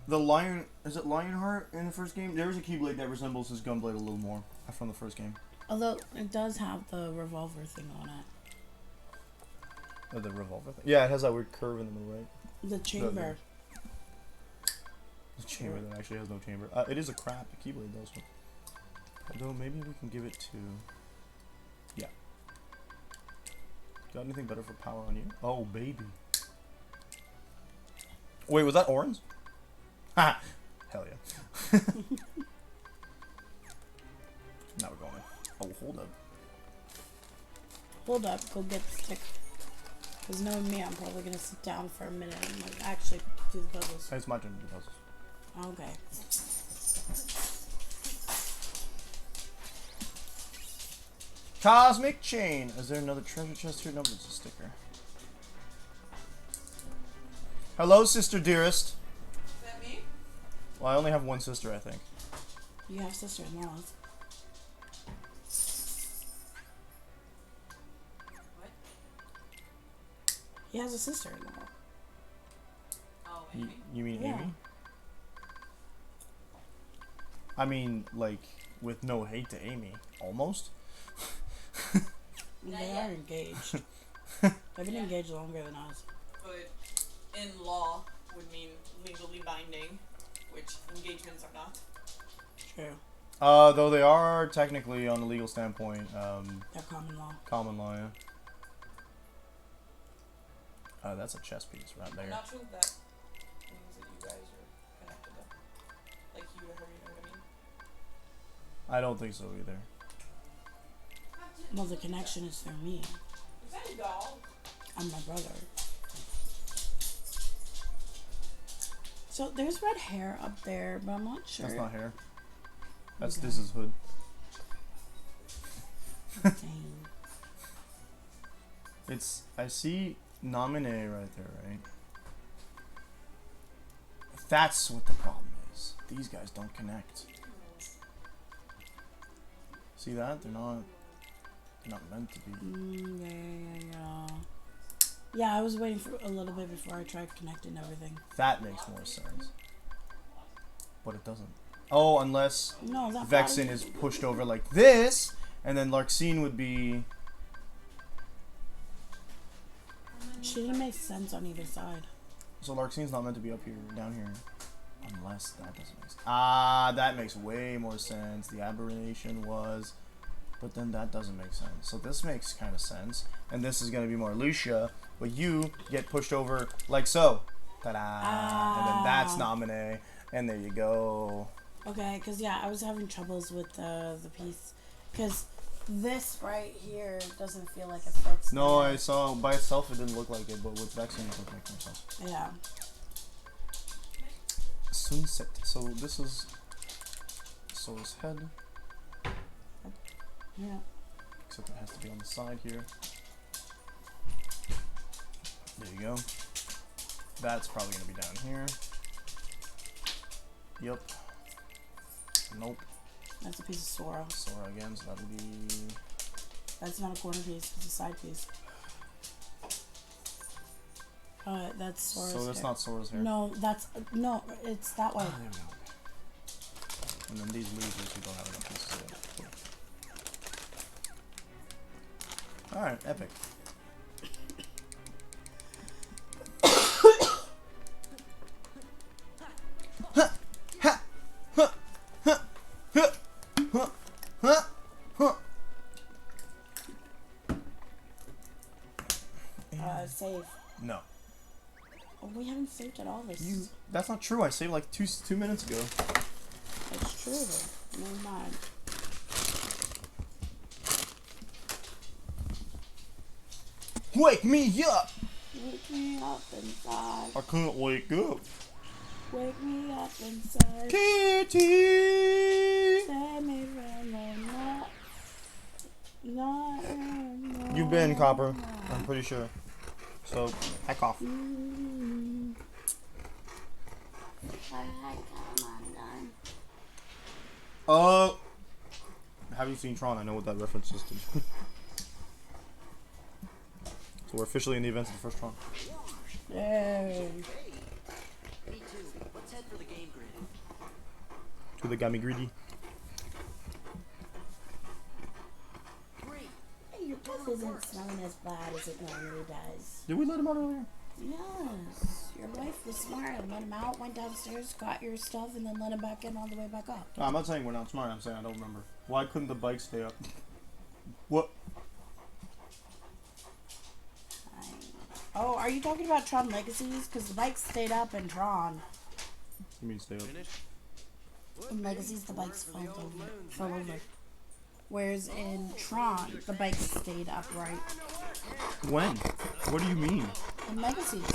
S1: the lion, is it Lionheart in the first game? There is a Keyblade that resembles his gunblade a little more from the first game.
S2: Although it does have the revolver thing on it.
S1: Oh, the revolver thing. Yeah, it has that weird curve in the middle, right?
S2: The chamber.
S1: The chamber that actually has no chamber. It is a crap Keyblade though. So. Although maybe we can give it to. Yeah. Got anything better for power on you? Oh baby. Wait, was that orange? Ha! Hell yeah. Now we're going. Oh, hold up.
S2: Hold up, go get the stick. Because knowing me, I'm probably gonna sit down for a minute and like actually do the puzzles.
S1: Hey, it's my turn to do puzzles.
S2: Okay.
S1: Cosmic Chain! Is there another treasure chest here? No, it's a sticker. Hello, sister dearest.
S9: Is that me?
S1: Well, I only have one sister, I think.
S2: You have sister-in-laws.
S9: What?
S2: He has a sister-in-law.
S9: Oh, Amy.
S1: You mean
S2: Yeah.
S1: Amy? I mean, like, with no hate to Amy. Almost?
S2: They are engaged. They've been engaged longer than us.
S9: But in law would mean legally binding, which engagements are not.
S2: True.
S1: Though they are technically, on the legal standpoint,
S2: They're common law.
S1: common law, yeah. That's a chess piece right
S9: I'm
S1: there.
S9: not sure if that means that you guys are connected though. Like you and her, you know what I mean?
S1: I don't think so either.
S2: Well, the connection is through me.
S9: Is that a doll?
S2: I'm my brother. So there's red hair up there, but I'm not sure.
S1: That's not hair. That's
S2: Okay.
S1: this is hood.
S2: Dang.
S1: It's, I see nominee right there, right? That's what the problem is. These guys don't connect. See that? They're not meant to be.
S2: Yeah. Yeah, I was waiting for a little bit before I tried connecting everything.
S1: That makes more sense. But it doesn't. Oh, unless
S2: No, that
S1: Vexen is pushed over like this, and then Larxene would be...
S2: She didn't make sense on either side.
S1: So Larxene's not meant to be up here, down here. Unless that doesn't make sense. Ah, that makes way more sense. The aberration was... But then that doesn't make sense. So this makes kind of sense. And this is going to be more Lucia. But you get pushed over like so. Ta-da! And then that's nominee. And there you go.
S2: Okay, because yeah, I was having troubles with the piece. Because this right here doesn't feel like it fits.
S1: No,
S2: there.
S1: I saw by itself it didn't look like it. But with Vexen it looked like more sense.
S2: Yeah.
S1: Sunset. So this is Sora's head.
S2: Yeah.
S1: Except it has to be on the side here. There you go. That's probably going to be down here. Yep. Nope.
S2: That's a piece of Sora.
S1: Sora again, so that'll be...
S2: That's not a corner piece, it's a side piece. That's Sora's hair.
S1: So that's not Sora's hair?
S2: No, that's... No, it's that way.
S1: There we go. And then these leaves, we don't have enough pieces of it. Alright, epic.
S2: Save.
S1: No.
S2: Oh, we haven't saved at all this.
S1: That's not true. I saved like two minutes ago.
S2: It's true though. Never mind.
S1: Wake me up!
S2: Wake me up inside.
S1: I couldn't wake up.
S2: Wake me up inside.
S1: Kitty!
S2: Save me from the night.
S1: You've been, Copper. I'm pretty sure. So, heck off. Have you seen Tron? I know what that reference is to. So we're officially in the events of the first Tron.
S2: Yay.
S5: Me too. Let's head for the game grid.
S1: To the Gummy Greedy.
S2: Hey, your breath isn't smelling as bad as it normally does.
S1: Did we let him out earlier?
S2: Yes. Your wife was smart and let him out, went downstairs, got your stuff, and then let him back in all the way back up.
S1: No, I'm not saying we're not smart. I'm saying I don't remember. Why couldn't the bike stay up? What?
S2: Oh, are you talking about Tron Legacies? Because the bikes stayed up in Tron.
S1: You mean stay up?
S2: In Legacies, the bikes fell over. Whereas in Tron, the bikes stayed upright.
S1: When? What do you mean?
S2: In Legacies.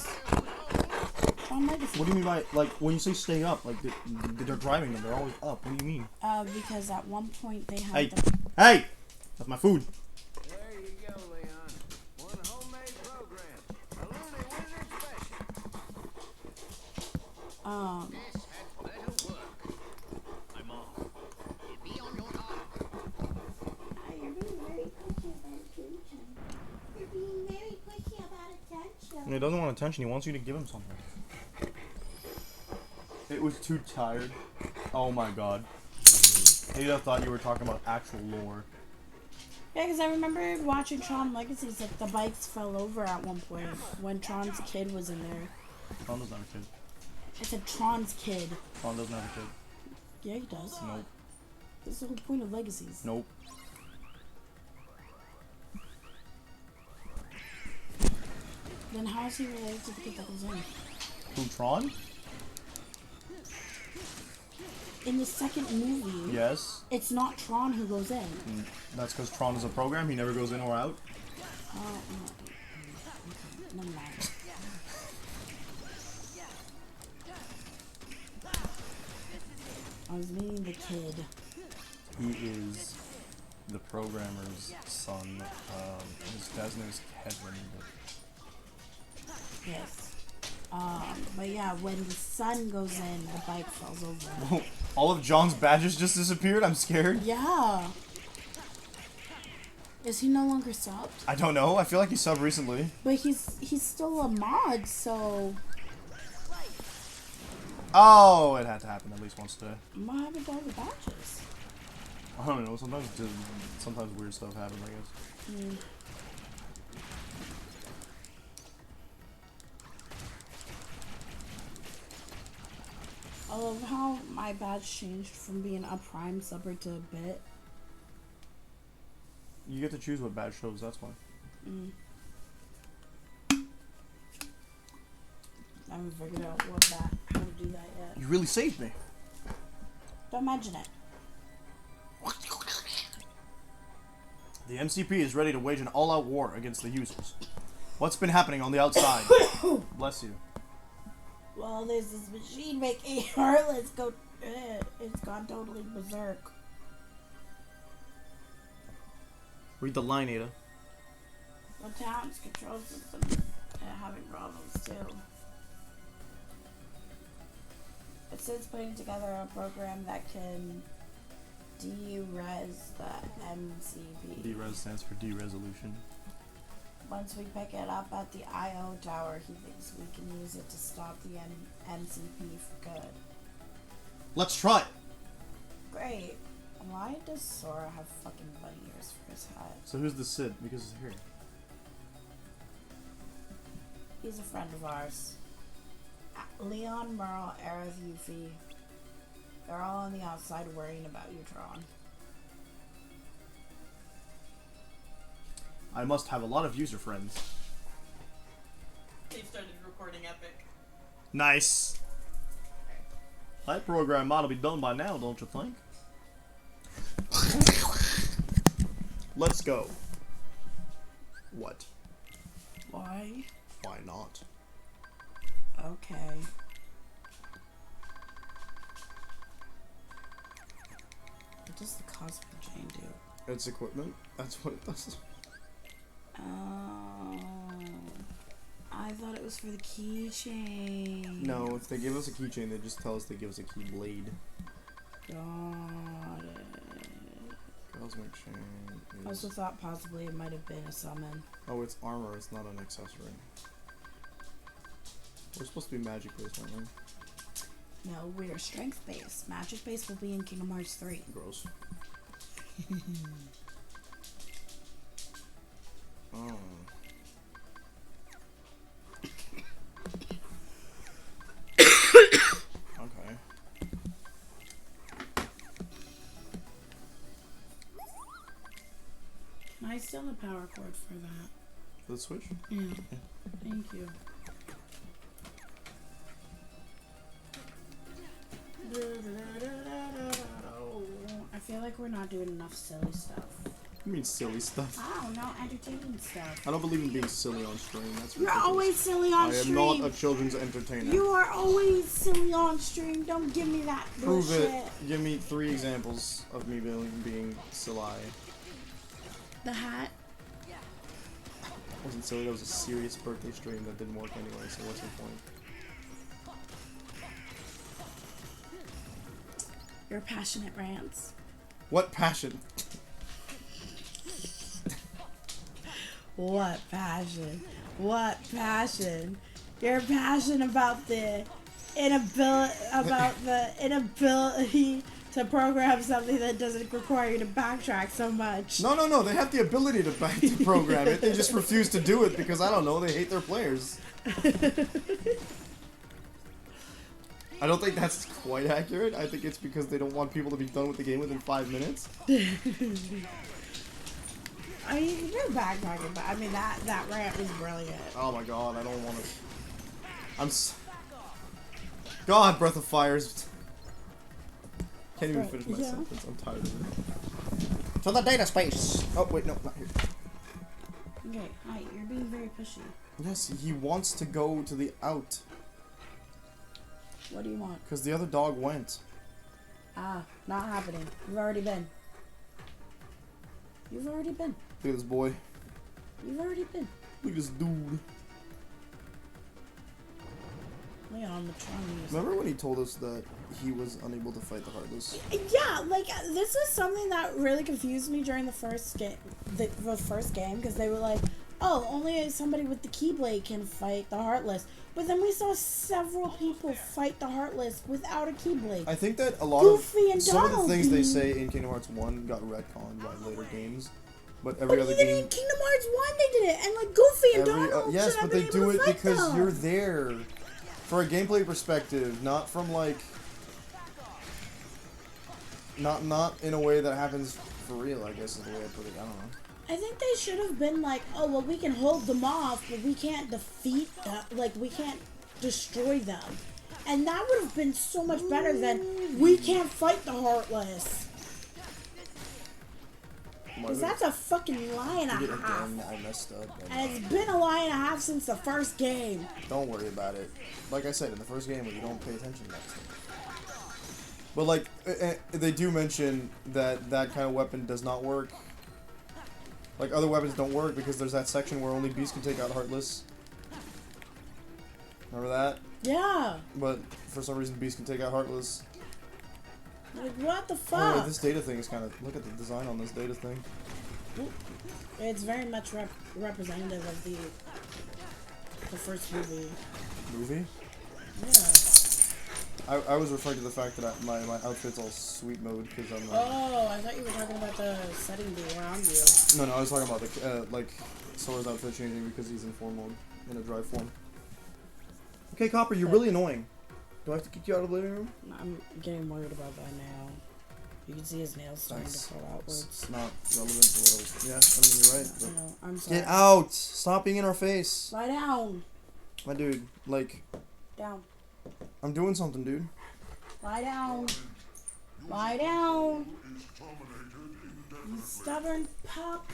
S2: Tron Legacies.
S1: What do you mean by, like, when you say stay up, like, they're driving them, they're always up. What do you mean?
S2: Because at one point they had
S1: Hey!
S2: the...
S1: Hey! That's my food.
S8: There you go, Leon. One homemade program. A Looney Wizard special.
S7: That'll work. I'm off. Be on your guard.
S3: You're being very pushy about attention. You're being very pushy about attention.
S1: And he doesn't want attention, he wants you to give him something. It was too tired. Oh my god. Ada thought you were talking about actual lore.
S2: Yeah, because I remember watching Tron Legacies, like, the bikes fell over at one point when Tron's kid was in there.
S1: Tron doesn't have a kid.
S2: I said Tron's kid.
S1: Tron doesn't have a kid.
S2: Yeah, he does.
S1: Nope.
S2: That's the whole point of Legacies.
S1: Nope.
S2: Then how is he related to the kid that was in?
S1: Who, Tron?
S2: In the second movie,
S1: Yes.
S2: it's not Tron who goes in.
S1: That's because Tron is a program, he never goes in or out.
S2: Oh, no. Never mind. I was meaning the kid.
S1: He is the programmer's son. His dad's name is Kevin.
S2: Yes. But yeah, when the sun goes in, the bike falls over.
S1: All of John's badges just disappeared? I'm scared.
S2: Yeah. Is he no longer subbed?
S1: I don't know. I feel like he subbed recently.
S2: But he's still a mod, so
S1: Oh, it had to happen at least once today.
S2: what happened to all the badges?
S1: I don't know. Sometimes weird stuff happens, I guess.
S2: I love how my badge changed from being a prime subber to a bit.
S1: You get to choose what badge shows. That's why.
S2: I haven't figured out how to do that yet.
S1: You really saved me.
S2: Don't mention it.
S1: The MCP is ready to wage an all-out war against the users. What's been happening on the outside? Bless you.
S2: Well, there's this machine making Heartless go. It's gone totally berserk.
S1: Read the line, Ada.
S2: The town's control system having problems too. It says putting together a program that can de-res the MCP.
S1: D-Res stands for de-resolution.
S2: Once we pick it up at the IO tower, he thinks we can use it to stop the MCP for good.
S1: Let's try it.
S2: Great. Why does Sora have fucking bunny ears for his hat?
S1: So who's the Sid? Because it's here.
S2: He's a friend of ours. Leon, Merle, Aerith, Yuffie. They're all on the outside worrying about you, Tron.
S1: I must have a lot of user friends.
S9: They've started recording Epic.
S1: Nice. That program ought to be done by now, don't you think? Let's go. What?
S2: Why?
S1: Why not?
S2: Okay. What does the Cosmic Chain do?
S1: It's equipment. That's what it does.
S2: Oh. I thought it was for the keychain.
S1: No, if they give us a keychain, they just tell us they give us a keyblade.
S2: Got it.
S1: Cosmic chain
S2: I also thought possibly it might have been a summon.
S1: Oh, it's armor. It's not an accessory. We're supposed to be magic based, aren't we?
S2: No, we're strength based. Magic based will be in Kingdom Hearts 3.
S1: Gross. Oh. Okay.
S2: Can I steal the power cord for that?
S1: For the Switch?
S2: Yeah. Thank you. I feel like we're not doing enough silly stuff.
S1: You mean silly stuff?
S2: I don't know, entertaining stuff.
S1: I don't believe in being silly on stream. That's
S2: You're
S1: ridiculous.
S2: always silly on
S1: I am
S2: stream.
S1: not a children's entertainer.
S2: You are always silly on stream. Don't give me that
S1: Prove
S2: bullshit.
S1: it. Give me 3 examples of me being silly.
S2: The hat.
S1: Wasn't silly. That was a serious birthday stream that didn't work anyway. So what's your point?
S2: Your passionate rants.
S1: What passion?
S2: What passion? What passion? You're passionate about the inability to program something that doesn't require you to backtrack so much.
S1: No. They have the ability to program it. They just refuse to do it because I don't know. They hate their players. I don't think that's quite accurate. I think it's because they don't want people to be done with the game within 5 minutes.
S2: I mean, you're backtracking, but I mean that rant was brilliant.
S1: Oh my god, I don't want to. God, Breath of Fire's. Can't even finish my sentence. I'm tired of it. To the data space. Oh wait, no, not here.
S2: Okay, hi. You're being very pushy.
S1: Yes, he wants to go to the out.
S2: What do you want?
S1: Because the other dog went.
S2: Ah, not happening. You've already been. You've already been.
S1: Look at this boy.
S2: You've already been.
S1: Look at this dude.
S2: Leon, the Chinese.
S1: Remember when he told us that he was unable to fight the Heartless?
S2: Yeah, like this was something that really confused me during the first game. The first game, because they were like, "Oh, only somebody with the Keyblade can fight the Heartless." But then we saw several people fight the Heartless without a Keyblade.
S1: I think that a lot
S2: Goofy
S1: of
S2: and
S1: some of
S2: Donald,
S1: the things they
S2: dude.
S1: say in Kingdom Hearts 1 got retconned by later games, but
S2: But
S1: every other
S2: even
S1: game.
S2: in Kingdom Hearts 1 they did it, and like Goofy and
S1: Every,
S2: Donald
S1: yes,
S2: should have
S1: but they
S2: been
S1: do
S2: able
S1: it
S2: to fight
S1: because
S2: them.
S1: you're there. For a gameplay perspective, not from like. Not in a way that happens for real, I guess is the way I put it. I don't know.
S2: I think they should have been like, oh, well, we can hold them off, but we can't defeat them. Like, we can't destroy them. And that would have been so much better than, we can't fight the Heartless. Because that's a fucking lie and a half.
S1: Again, I messed up.
S2: And it's been a lie and a half since the first game.
S1: Don't worry about it. Like I said, in the first game, you don't pay attention to that stuff. But, like, they do mention that that kind of weapon does not work. Like, other weapons don't work because there's that section where only Beast can take out Heartless. Remember that?
S2: Yeah.
S1: But, for some reason, Beast can take out Heartless.
S2: Like, what the
S1: Oh,
S2: fuck?
S1: yeah, this data thing is kind of... Look at the design on this data thing.
S2: It's very much representative of the first movie.
S1: Movie?
S2: Yeah.
S1: I was referring to the fact that my outfit's all sweet mode because I'm...
S2: Oh, I thought you were talking about the setting around you.
S1: No, I was talking about the, like, Sora's outfit changing because he's in form mode, in a drive form. Okay, Copper, you're really annoying. Do I have to kick you out of the living room?
S2: I'm getting worried about that now. You can see his nails starting to fall outwards.
S1: It's not relevant to what I was... Yeah, I mean, you're right.
S2: I
S1: But
S2: know, I'm sorry.
S1: get out! Stop being in our face!
S2: Lie down.
S1: My dude, like,
S2: Down.
S1: I'm doing something, dude.
S2: Lie down. Lie down. You stubborn pup.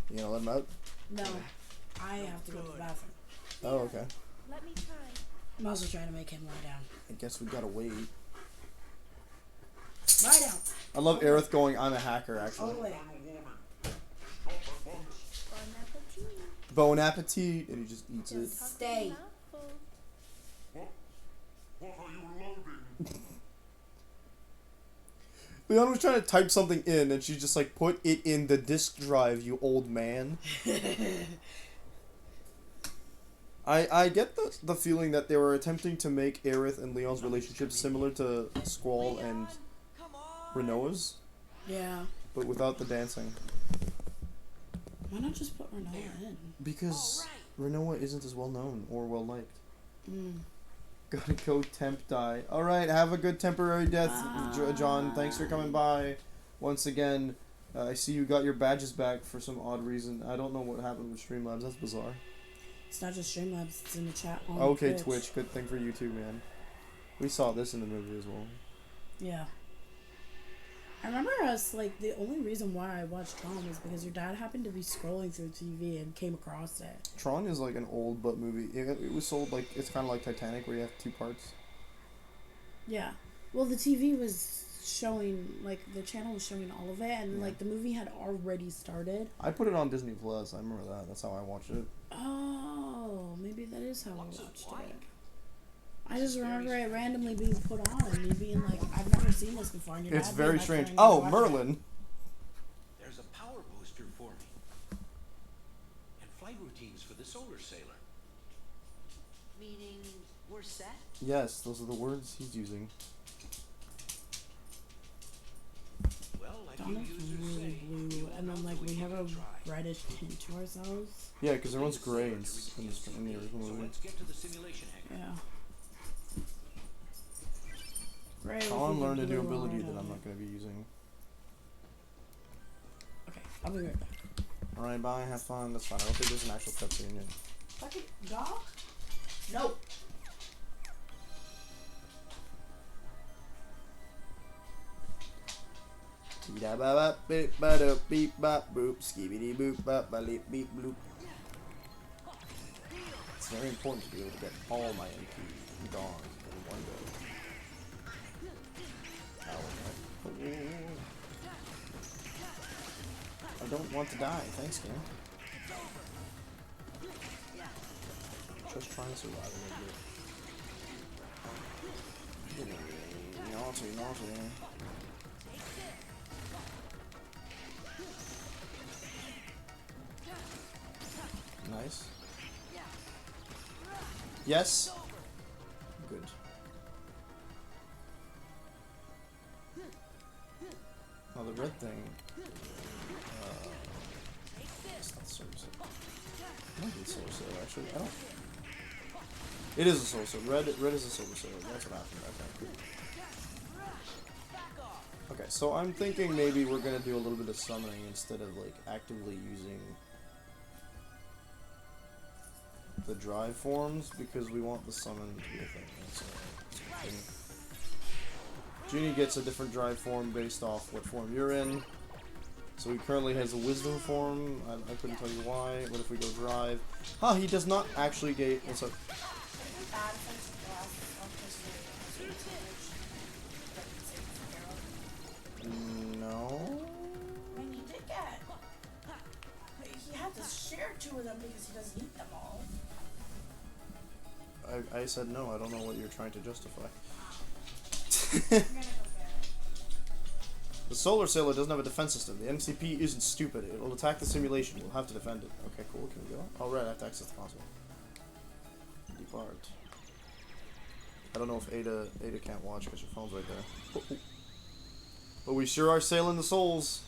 S1: You gonna let him out?
S2: No. I have to go to the bathroom.
S1: Oh, okay.
S3: Let me try.
S2: I'm also trying to make him lie down.
S1: I guess we gotta wait.
S2: Lie down.
S1: I love Aerith going, I'm a hacker,
S2: All
S1: actually.
S2: the way.
S1: Bon appetit! And he just eats it.
S2: Stay.
S1: Leon was trying to type something in, and she just like, put it in the disk drive, you old man. I get the feeling that they were attempting to make Aerith and Leon's relationship similar to Squall and Renoa's,
S2: Yeah.
S1: but without the dancing.
S2: Why not just put Renoa in?
S1: Because Renoa isn't as well known or well liked.
S2: Mm.
S1: Gotta go temp die. Alright, have a good temporary death, John. Thanks for coming by. Once again, I see you got your badges back for some odd reason. I don't know what happened with Streamlabs. That's bizarre.
S2: It's not just Streamlabs, it's in the chat on
S1: Okay,
S2: Twitch.
S1: Twitch. Good thing for you too, man. We saw this in the movie as well.
S2: Yeah. I remember us, like, the only reason why I watched Tron was because your dad happened to be scrolling through TV and came across it.
S1: Tron is like an old butt movie. It was sold like, it's kind of like Titanic where you have 2 parts.
S2: Yeah. Well, the TV was showing, like, the channel was showing all of it, and, like, the movie had already started.
S1: I put it on Disney Plus. I remember that. That's how I watched it.
S2: Oh, maybe that is how I watched it. I just remember it randomly being put on and me being like, I've never seen this before. And your
S1: It's
S2: dad
S1: very
S2: being like,
S1: strange.
S2: "I need to
S1: Oh,
S2: watch
S1: Merlin.
S2: it."
S6: There's a power booster for me. And flight routines for the solar sailor.
S5: Meaning we're set?
S1: Yes, those are the words he's using.
S6: Well, like you
S2: Donald's
S6: users
S2: really
S6: say,
S2: blue, and then like we have a reddish tint to ourselves.
S1: Yeah, because everyone's gray in the original
S6: So
S1: movie.
S6: let's get to the simulation hangar.
S2: Yeah. Gray
S1: Colin
S2: with
S1: learned a new
S2: blue
S1: ability
S2: on
S1: that I'm
S2: it.
S1: not going to be using.
S2: Okay, I'll be right back.
S1: Alright, bye, have fun, that's fine. I don't think there's an actual cutscene yet.
S2: Fucking dog? No.
S1: Beep ba ba beep ba doop beep bop boop skibidi boop bop ba leep beep bloop. It's very important to be able to get all my MP gone in one go. Ow, no. I don't want to die. Thanks, game. Just trying to survive a little bit. Naughty, naughty. Nice. Yes. Good. Now the red thing. It's not Solar Sail. Might be Solar Sail actually. I don't. It is a Solar Sail. Red is a Solar Sail. That's what happened. Okay. Okay, so I'm thinking maybe we're gonna do a little bit of summoning instead of like actively using the drive forms because we want the summon to be a thing. Genie gets a different drive form based off what form you're in. So he currently has a wisdom form. I couldn't tell you why. What if we go drive? Huh, he does not actually get. What's up? No.
S2: I mean, he did get. He had to share 2 of them because he doesn't eat them all.
S1: I said no. I don't know what you're trying to justify. The Solar Sailor doesn't have a defense system. The MCP isn't stupid. It will attack the simulation. We'll have to defend it. Okay, cool. Can we go? Oh, right. I have to access the console. Depart. I don't know if Ada can't watch because your phone's right there. Oh. But we sure are sailing the souls.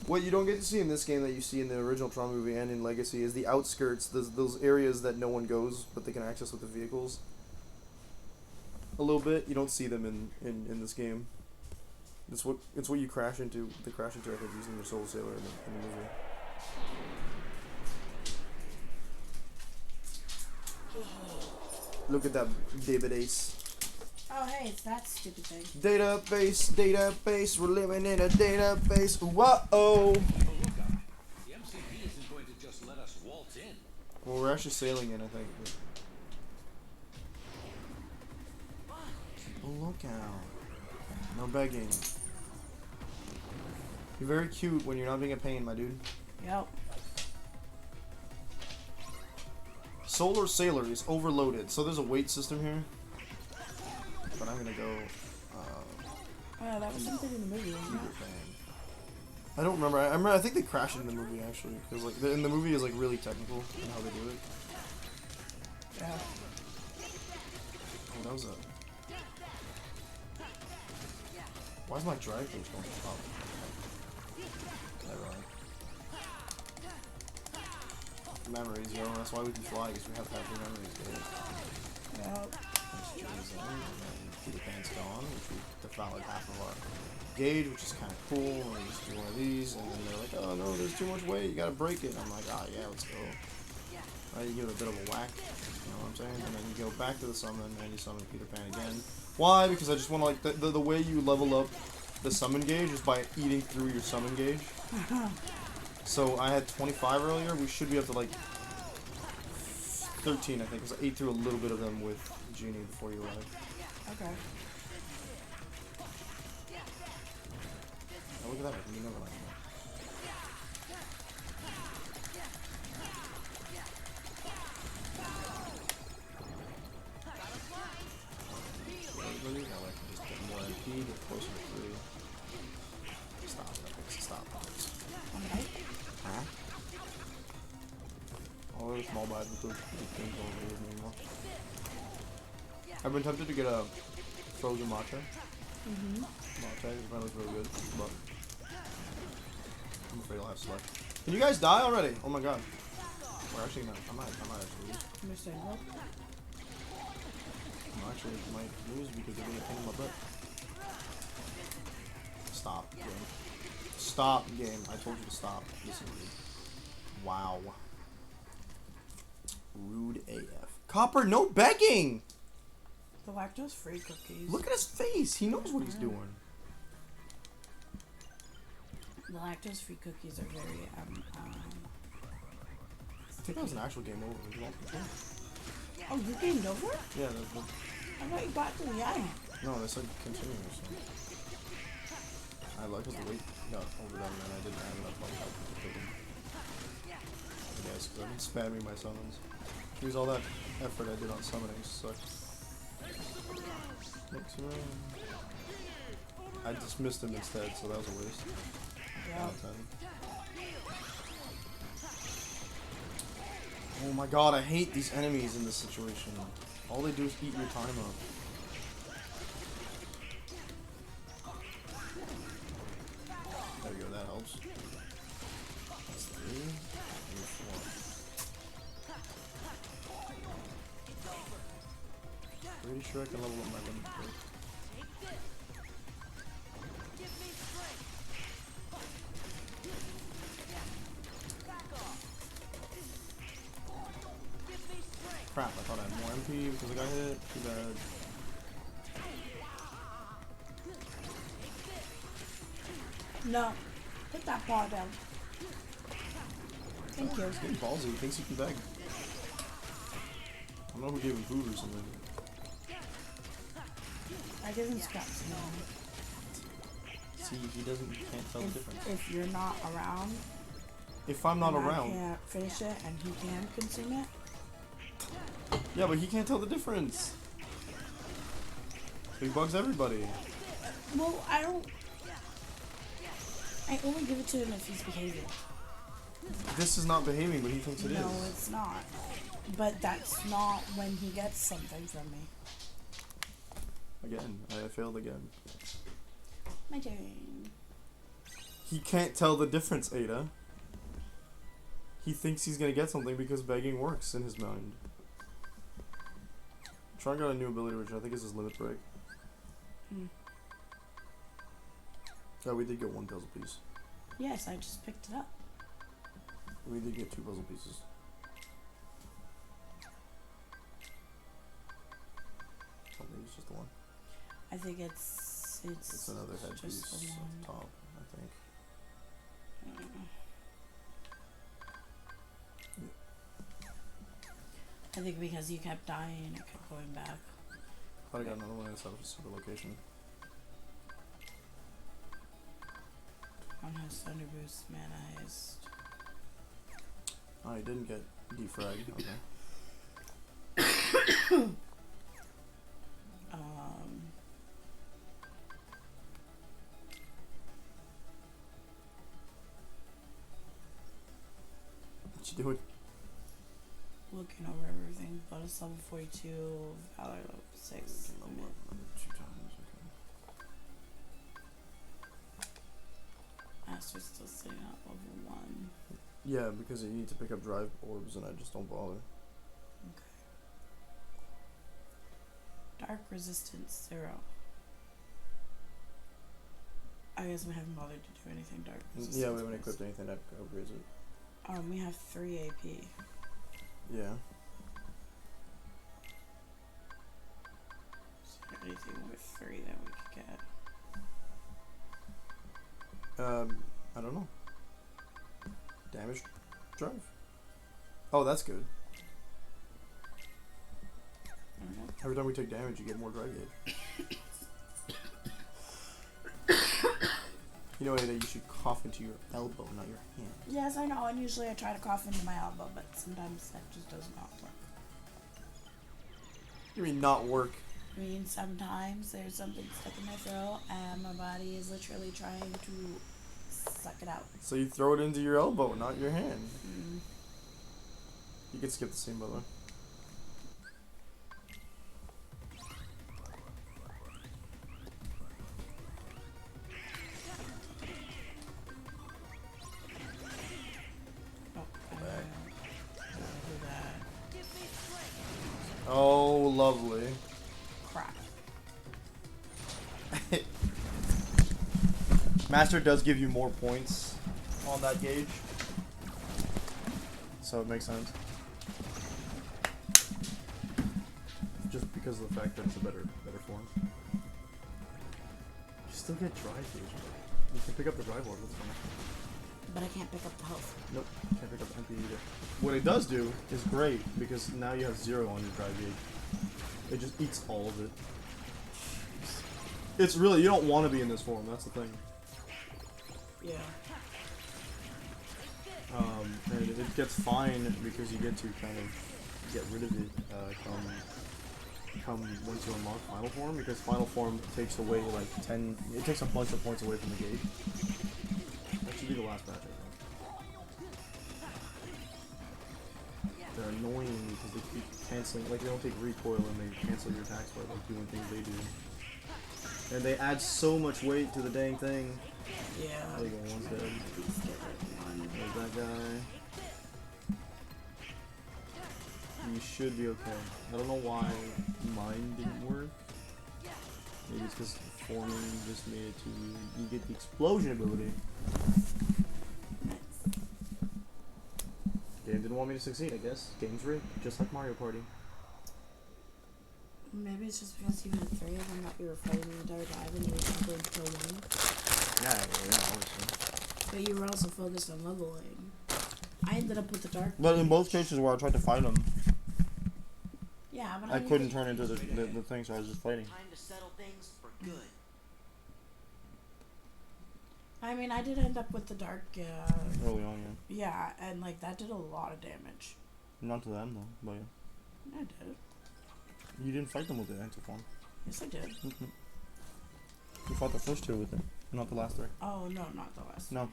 S1: What you don't get to see in this game that you see in the original Tron movie and in Legacy is the outskirts, those areas that no one goes, but they can access with the vehicles. A little bit. You don't see them in this game. It's what you crash into. They crash into, I think, using the Soul Sailor in the movie. Look at that database.
S2: Oh, hey, it's that stupid thing.
S1: Database, we're living in a database. Whoa!
S4: Oh, look, the MCP isn't going to just let us waltz in.
S1: Well, we're actually sailing in, I think. Oh, look out. No begging. You're very cute when you're not being a pain, my dude.
S2: Yep.
S1: Solar Sailor is overloaded, so there's a weight system here. But I'm gonna go.
S2: Oh, that was something in the movie, wasn't it?
S1: I don't remember. I think they crashed it in the movie actually, because like in the movie is like really technical in how they do it.
S2: Yeah.
S1: Oh, that was a. Why is my drive page going up? Never mind. Memories, yo. That's why we can fly, because we have to have the memories, dude.
S2: Yep.
S1: Peter Pan's gone, which we defiled half of our gauge, which is kind of cool. And we just do one of these, and then they're like, "Oh no, there's too much weight. You gotta break it." And I'm like, "Ah, yeah, let's go." Right, you give it a bit of a whack. You know what I'm saying? And then you go back to the summon, and you summon Peter Pan again. Why? Because I just want to like the way you level up the summon gauge is by eating through your summon gauge. So I had 25 earlier. We should be up to like 13, I think, because I ate through a little bit of them with Genie before you arrived.
S2: Okay.
S1: Oh, look at that. You know what I mean. Really? Now I can just get more MP, get closer to 3. Stop. Stop.
S2: Alright.
S1: Huh? All those small buys with those things don't really anymore. I've been tempted to get a frozen matcha. Matcha is apparently really good, but I'm afraid I'll have select. Can you guys die already? Oh my god. We're actually not. I might actually lose.
S2: Understandable.
S1: I actually might lose because they're being a pain in my butt. Stop, game. Stop, game. I told you to stop. Listen to me. Wow. Rude AF. Copper, no begging!
S2: The lactose-free cookies.
S1: Look at his face. He knows what he's doing.
S2: The lactose-free cookies are very,
S1: I think that was an actual game over. Would you want control?
S2: Oh, you gamed over?
S1: Yeah,
S2: I thought you got to the end.
S1: no, they said continue or something. I like because the weight got over them and I didn't have enough like help to take him. Yes, because I've been spamming my summons. Use all that effort I did on summoning sucks. Next round. I just missed him instead, so that was a waste.
S2: Yeah.
S1: Oh my god, I hate these enemies in this situation. All they do is eat your time up. There we go, that helps. That's 3. And 4. Pretty sure I can level up my limit break. Crap, I thought I had more MP because I got hit. Too bad.
S2: No. Put that paw down. Thank you.
S1: He's getting ballsy. He thinks he can beg. I don't know who gave him food or something.
S2: I give him scraps.
S1: See, he can't tell the difference.
S2: If you're not around.
S1: If I'm not
S2: and
S1: around.
S2: I can't finish it and he can consume it.
S1: Yeah, but he can't tell the difference. So he bugs everybody.
S2: Well, I only give it to him if he's behaving.
S1: This is not behaving, but he thinks it is.
S2: No, it's not. But that's not when he gets something from me.
S1: Again, I failed again.
S2: My turn.
S1: He can't tell the difference, Ada. He thinks he's gonna get something because begging works in his mind. Tron got a new ability, which I think is his limit break. Yeah, we did get 1 puzzle piece.
S2: Yes, I just picked it up.
S1: We did get 2 puzzle pieces. I think it's just the one.
S2: I think it's
S1: It's another head
S2: just
S1: piece
S2: the
S1: up
S2: one.
S1: top, I think.
S2: I think because you kept dying, it kept going back.
S1: Thought I got another one inside of a super location.
S2: One has Thunder Boost, Mana Heist.
S1: Oh, you didn't get defrag. Okay. What you doing?
S2: Looking over everything. Bonus level 42, Valor level 6.
S1: Level up another 2 times. Okay.
S2: Master's still sitting at level 1.
S1: Yeah, because you need to pick up drive orbs, and I just don't bother.
S2: Okay. Dark resistance 0. I guess we haven't bothered to do anything dark resistance.
S1: Yeah, we haven't equipped anything that upgrades it.
S2: We have 3 AP.
S1: Yeah.
S2: Is there anything with 3 that we could get?
S1: I don't know. Damage drive. Oh, that's good.
S2: I don't know.
S1: Every time we take damage, you get more drive gauge. You know, Ada, you should cough into your elbow, not your hand.
S2: Yes, I know, and usually I try to cough into my elbow, but sometimes that just does not work.
S1: You mean not work?
S2: I mean, sometimes there's something stuck in my throat, and my body is literally trying to suck it out.
S1: So you throw it into your elbow, not your hand. You can skip the scene, by the way. Oh, lovely.
S2: Crap.
S1: Master does give you more points on that gauge, so it makes sense. Just because of the fact that it's a better form. You still get drive gauge. You can pick up the drive orb. That's fine.
S2: But I can't pick up the health.
S1: Nope, can't pick up the MP either. What it does do is great because now you have 0 on your drive gauge. It just eats all of it. It's really, you don't want to be in this form. That's the thing.
S2: Yeah.
S1: And it gets fine because you get to kind of get rid of it come once you unlock Final Form, because Final Form takes away like 10, it takes a bunch of points away from the gauge. That should be the last batch, I think. They're annoying because they keep canceling, like they don't take recoil and they cancel your attacks by like doing things they do. And they add so much weight to the dang thing.
S2: Yeah.
S1: There you go, one's dead. There's that guy. You should be okay. I don't know why mine didn't work. Maybe it's because forming just made it too weird. You get the explosion ability. Game didn't want me to succeed, I guess. Game's rigged, just like Mario Party.
S2: Maybe it's just because you had 3 of them that you were fighting the entire time and you were just going to kill one.
S1: Yeah, obviously.
S2: But you were also focused on leveling. I ended up with the dark.
S1: But in both cases where I tried to fight him,
S2: Yeah, but
S1: I couldn't turn into the thing, so I was just fighting.
S5: Time to settle things for good.
S2: I mean, I did end up with the dark.
S1: Early on, yeah.
S2: Yeah, and like that did a lot of damage.
S1: Not to them, though, but yeah.
S2: I did.
S1: You didn't fight them with the Exo form.
S2: Yes, I did.
S1: You fought the first 2 with it, not the last 3.
S2: Oh no, not the last.
S1: No.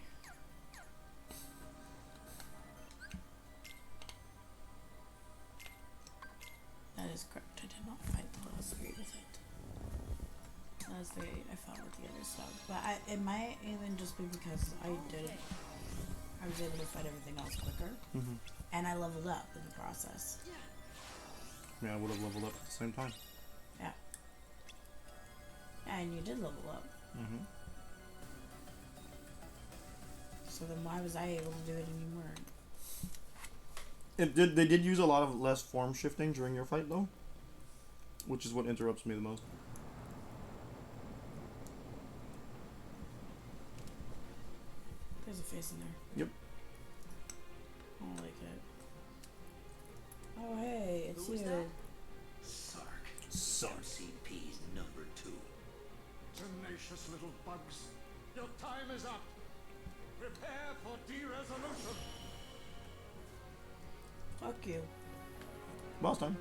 S2: That is correct. I did not fight the last 3 with it. The last 3 I fought with the other stuff, but it might even just be because I was able to fight everything else quicker, and I leveled up in the process.
S1: Yeah, I would have leveled up at the same time.
S2: Yeah. And you did level up. So then why was I able to do it and you weren't?
S1: They did use a lot of less form shifting during your fight, though, which is what interrupts me the most.
S2: There's a face in there.
S1: Yep.
S2: I don't like it. Oh hey, it's
S5: Who was
S2: you.
S5: that?
S1: Sark.
S6: MCP's number 2.
S4: Tenacious little bugs. Your time is up. Prepare for de-resolution.
S2: Fuck you.
S1: Boss time.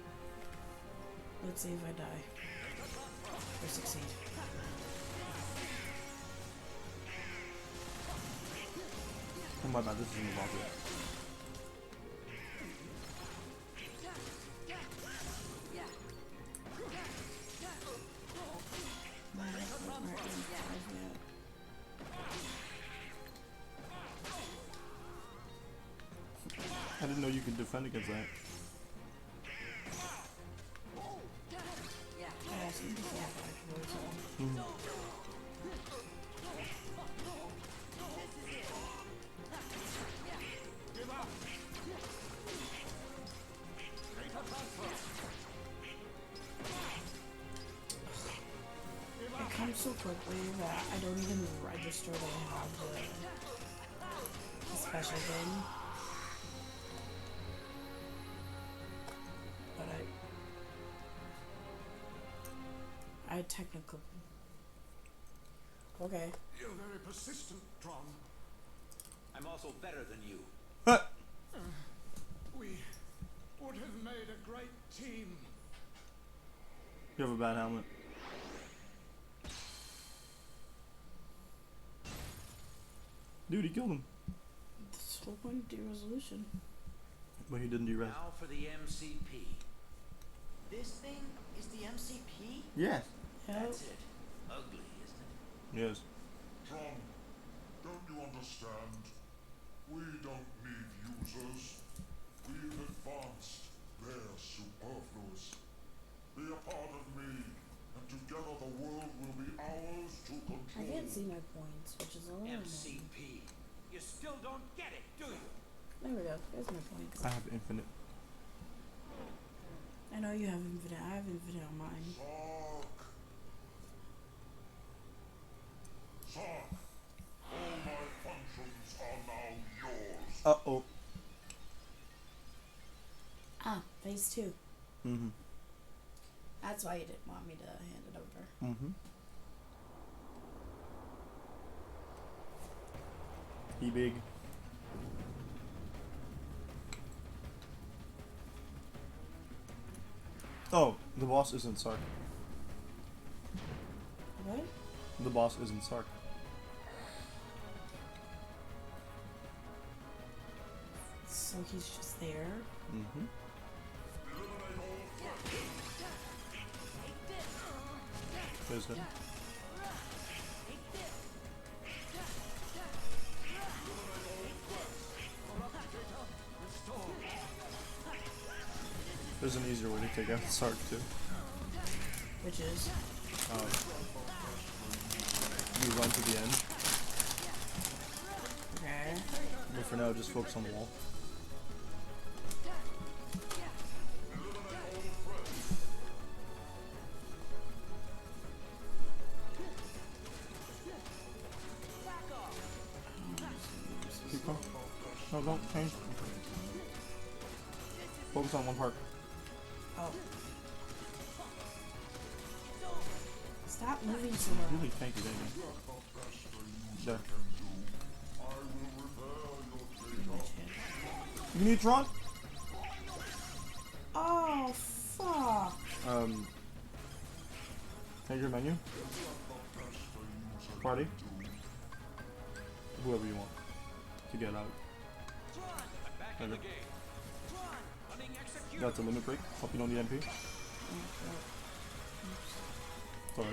S2: Let's see if I die. Or succeed.
S1: Oh my bad, this is in the boss. I didn't know you could defend against that.
S2: It comes so quickly that I don't even register that I have the special thing. But I technically. Okay.
S4: You're very persistent, Tron.
S6: I'm also better than you.
S4: We would have made a great team.
S1: You have a bad helmet. Dude, he killed him.
S2: This whole point of de-resolution.
S1: But he didn't do rest.
S6: Now for the MCP.
S5: This thing is the MCP?
S1: Yes.
S6: That's it. Ugly, isn't it?
S1: Yes.
S10: Tron, don't you understand? We don't need users. We've advanced. They're superfluous. Be a part of me, and together the world will be ours to control.
S2: I can't see my points, which is a little annoying.
S6: MCP. You still don't get it, do you?
S2: There we go. There's my points.
S1: I have infinite.
S2: I know you have infinite. I have infinite on mine.
S10: Sark. Sark, all my functions are now yours.
S1: Uh-oh.
S2: Ah, phase 2.
S1: Mm-hmm.
S2: That's why you didn't want me to hand it over.
S1: Mm-hmm. Be big. Oh, the boss isn't Sark.
S2: What?
S1: The boss isn't Sark.
S2: So he's just there?
S1: Mm-hmm. There's him. There's an easier way to take out Sark too.
S2: Which is?
S1: You run to the end.
S2: Okay.
S1: But for now, just focus on the wall. Keep going. No, don't change. Focus on one part.
S2: Oh. Stop moving so much.
S1: Really tanky, dang it. There. You need Tron?
S2: Oh, fuck.
S1: Change your menu. Party. Whoever you want to get out. There. That's a limit break. Hope you don't need MP. Sorry.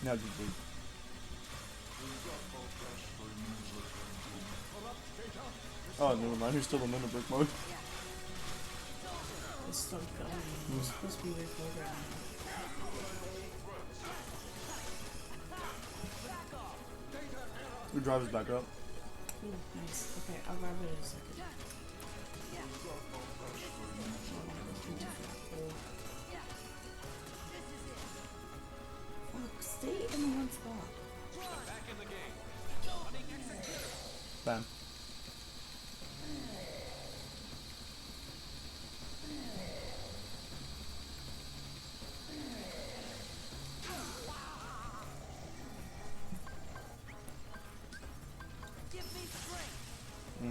S1: Now just leave. Oh, never mind. He's still in limit break mode.
S2: It's still going. It's supposed to be reprogrammed.
S1: Your driver's back up.
S2: Ooh, nice. Okay, I'll grab it in a second. Fuck, stay in one spot.
S1: Bam.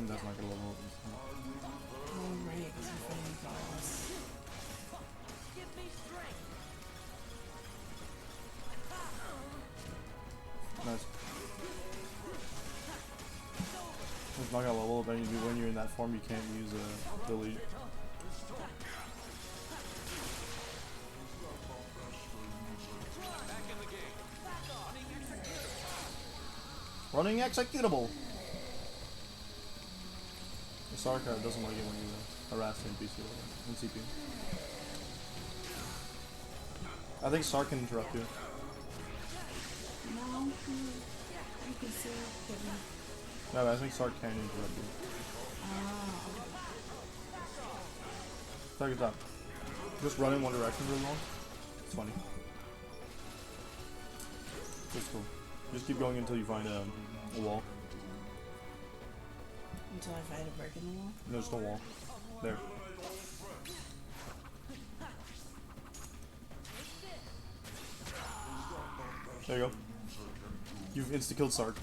S1: That's not gonna level up.
S2: Alright, because I'm fighting boss.
S1: Nice. It's not gonna level up any of you when you're in that form. You can't use a delete. Running executable. The Sark doesn't like it when you harass the NPC in CPU. I think Sark can interrupt you.
S2: No, you can see it.
S1: No, I think Sark can interrupt you. Check it out. Just run in one direction really long. It's funny. It's cool. Just keep going until you find a wall.
S2: Until I find a break in the wall?
S1: No, just a wall. There. There you go. You've insta-killed Sark.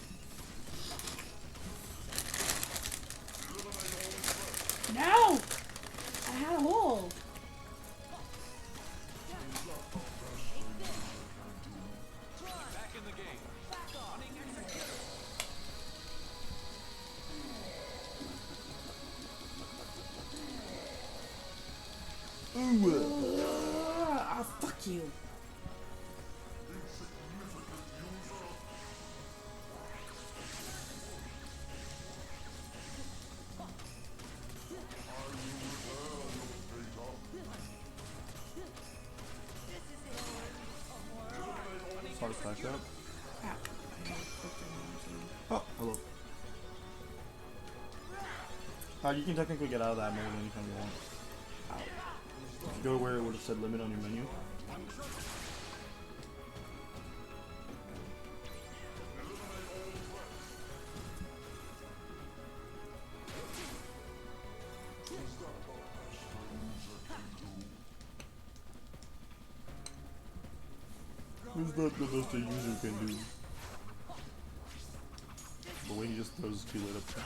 S2: No! I had a hole! Oh, fuck you.
S1: Sark flash up.
S2: Crap.
S1: Oh, hello. You can technically get out of that mode anytime you want. Go where it would have said limit on your menu. It's not the best a user can do. The way he just throws his Q-Late up there.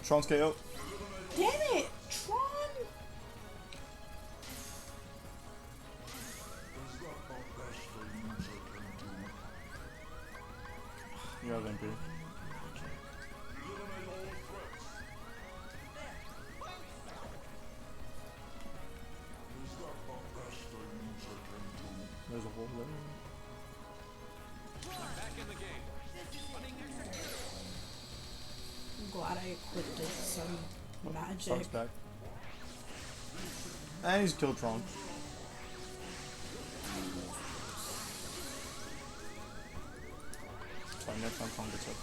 S1: Tron's KO.
S2: Damn it! Tron!
S1: You have MP. There's a hole there.
S2: I'm glad I equipped it some magic.
S1: Tron's back. And he's killed Tron. Sorry, next time Tron gets up.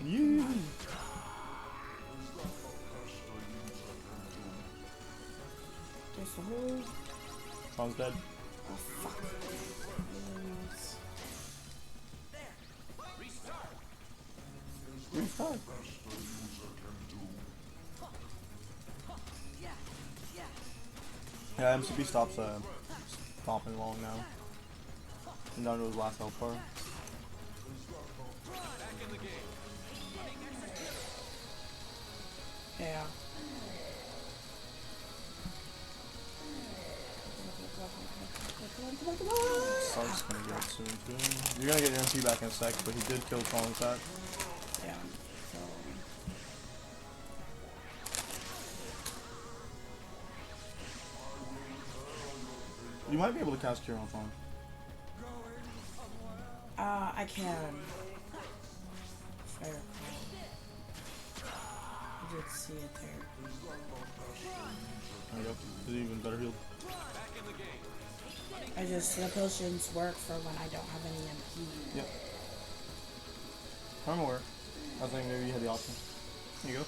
S1: Yeah.
S2: There's the hole.
S1: Tron's dead.
S2: Oh fuck.
S1: Restart. Yeah, MCP stops stomping long now. And down to his last health bar.
S2: Yeah.
S1: Sark's gonna get it soon too. You're gonna get your MP back in a sec, but he did kill Tron with that.
S2: Yeah. So.
S1: You might be able to cast Cure on Tron.
S2: I can. Fair. I did see it there.
S1: There you go. Is he even better healed?
S2: I just, the potions work for when I don't have any MP.
S1: Yep. I'm aware. I think maybe you had the option. Here you go.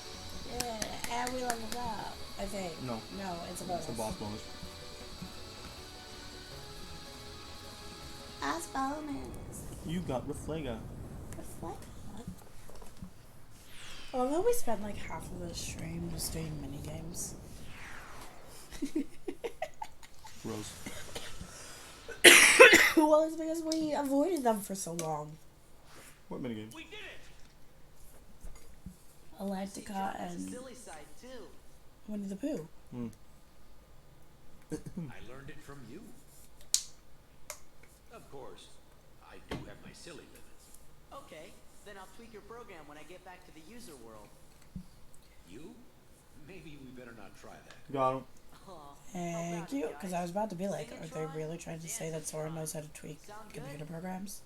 S2: Yeah, and we leveled up. I think.
S1: No.
S2: No, it's a bonus.
S1: It's a boss bonus.
S2: Boss bonus.
S1: You got Reflega.
S2: Reflect. Although we spent like half of the stream just doing mini games.
S1: Rose.
S2: Well, it's because we avoided them for so long.
S1: What minigames?
S5: We did it.
S2: Electica and
S5: Silly side too.
S2: Winnie the Pooh.
S1: Hmm.
S11: I learned it from you. Of course, I do have my silly limits.
S5: Okay, then I'll tweak your program when I get back to the user world.
S11: You? Maybe we better not try that.
S1: Got him.
S2: Thank you, because I was about to be like, are they really trying to say that Sora knows how to tweak computer programs?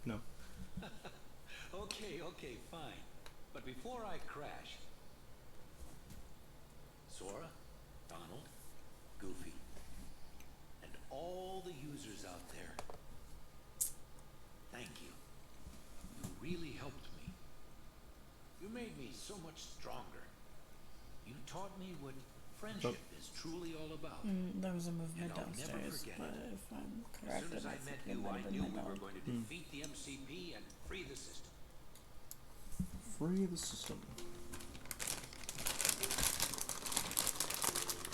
S1: No.
S11: Okay, fine. But before I crash, Sora, Donald, Goofy, and all the users out there, thank you. You really helped me. You made me so much stronger. You taught me what friendship is truly all about.
S2: There was a movement
S11: And I'll never
S2: downstairs,
S11: forget
S2: but
S11: it.
S2: if I'm
S11: As
S2: correct,
S11: soon as I
S2: think
S11: met
S2: it
S11: you,
S2: might
S11: I
S2: have been
S11: knew
S2: my
S11: we were
S2: dog.
S11: going to defeat the MCP and free the system.
S1: Free the system.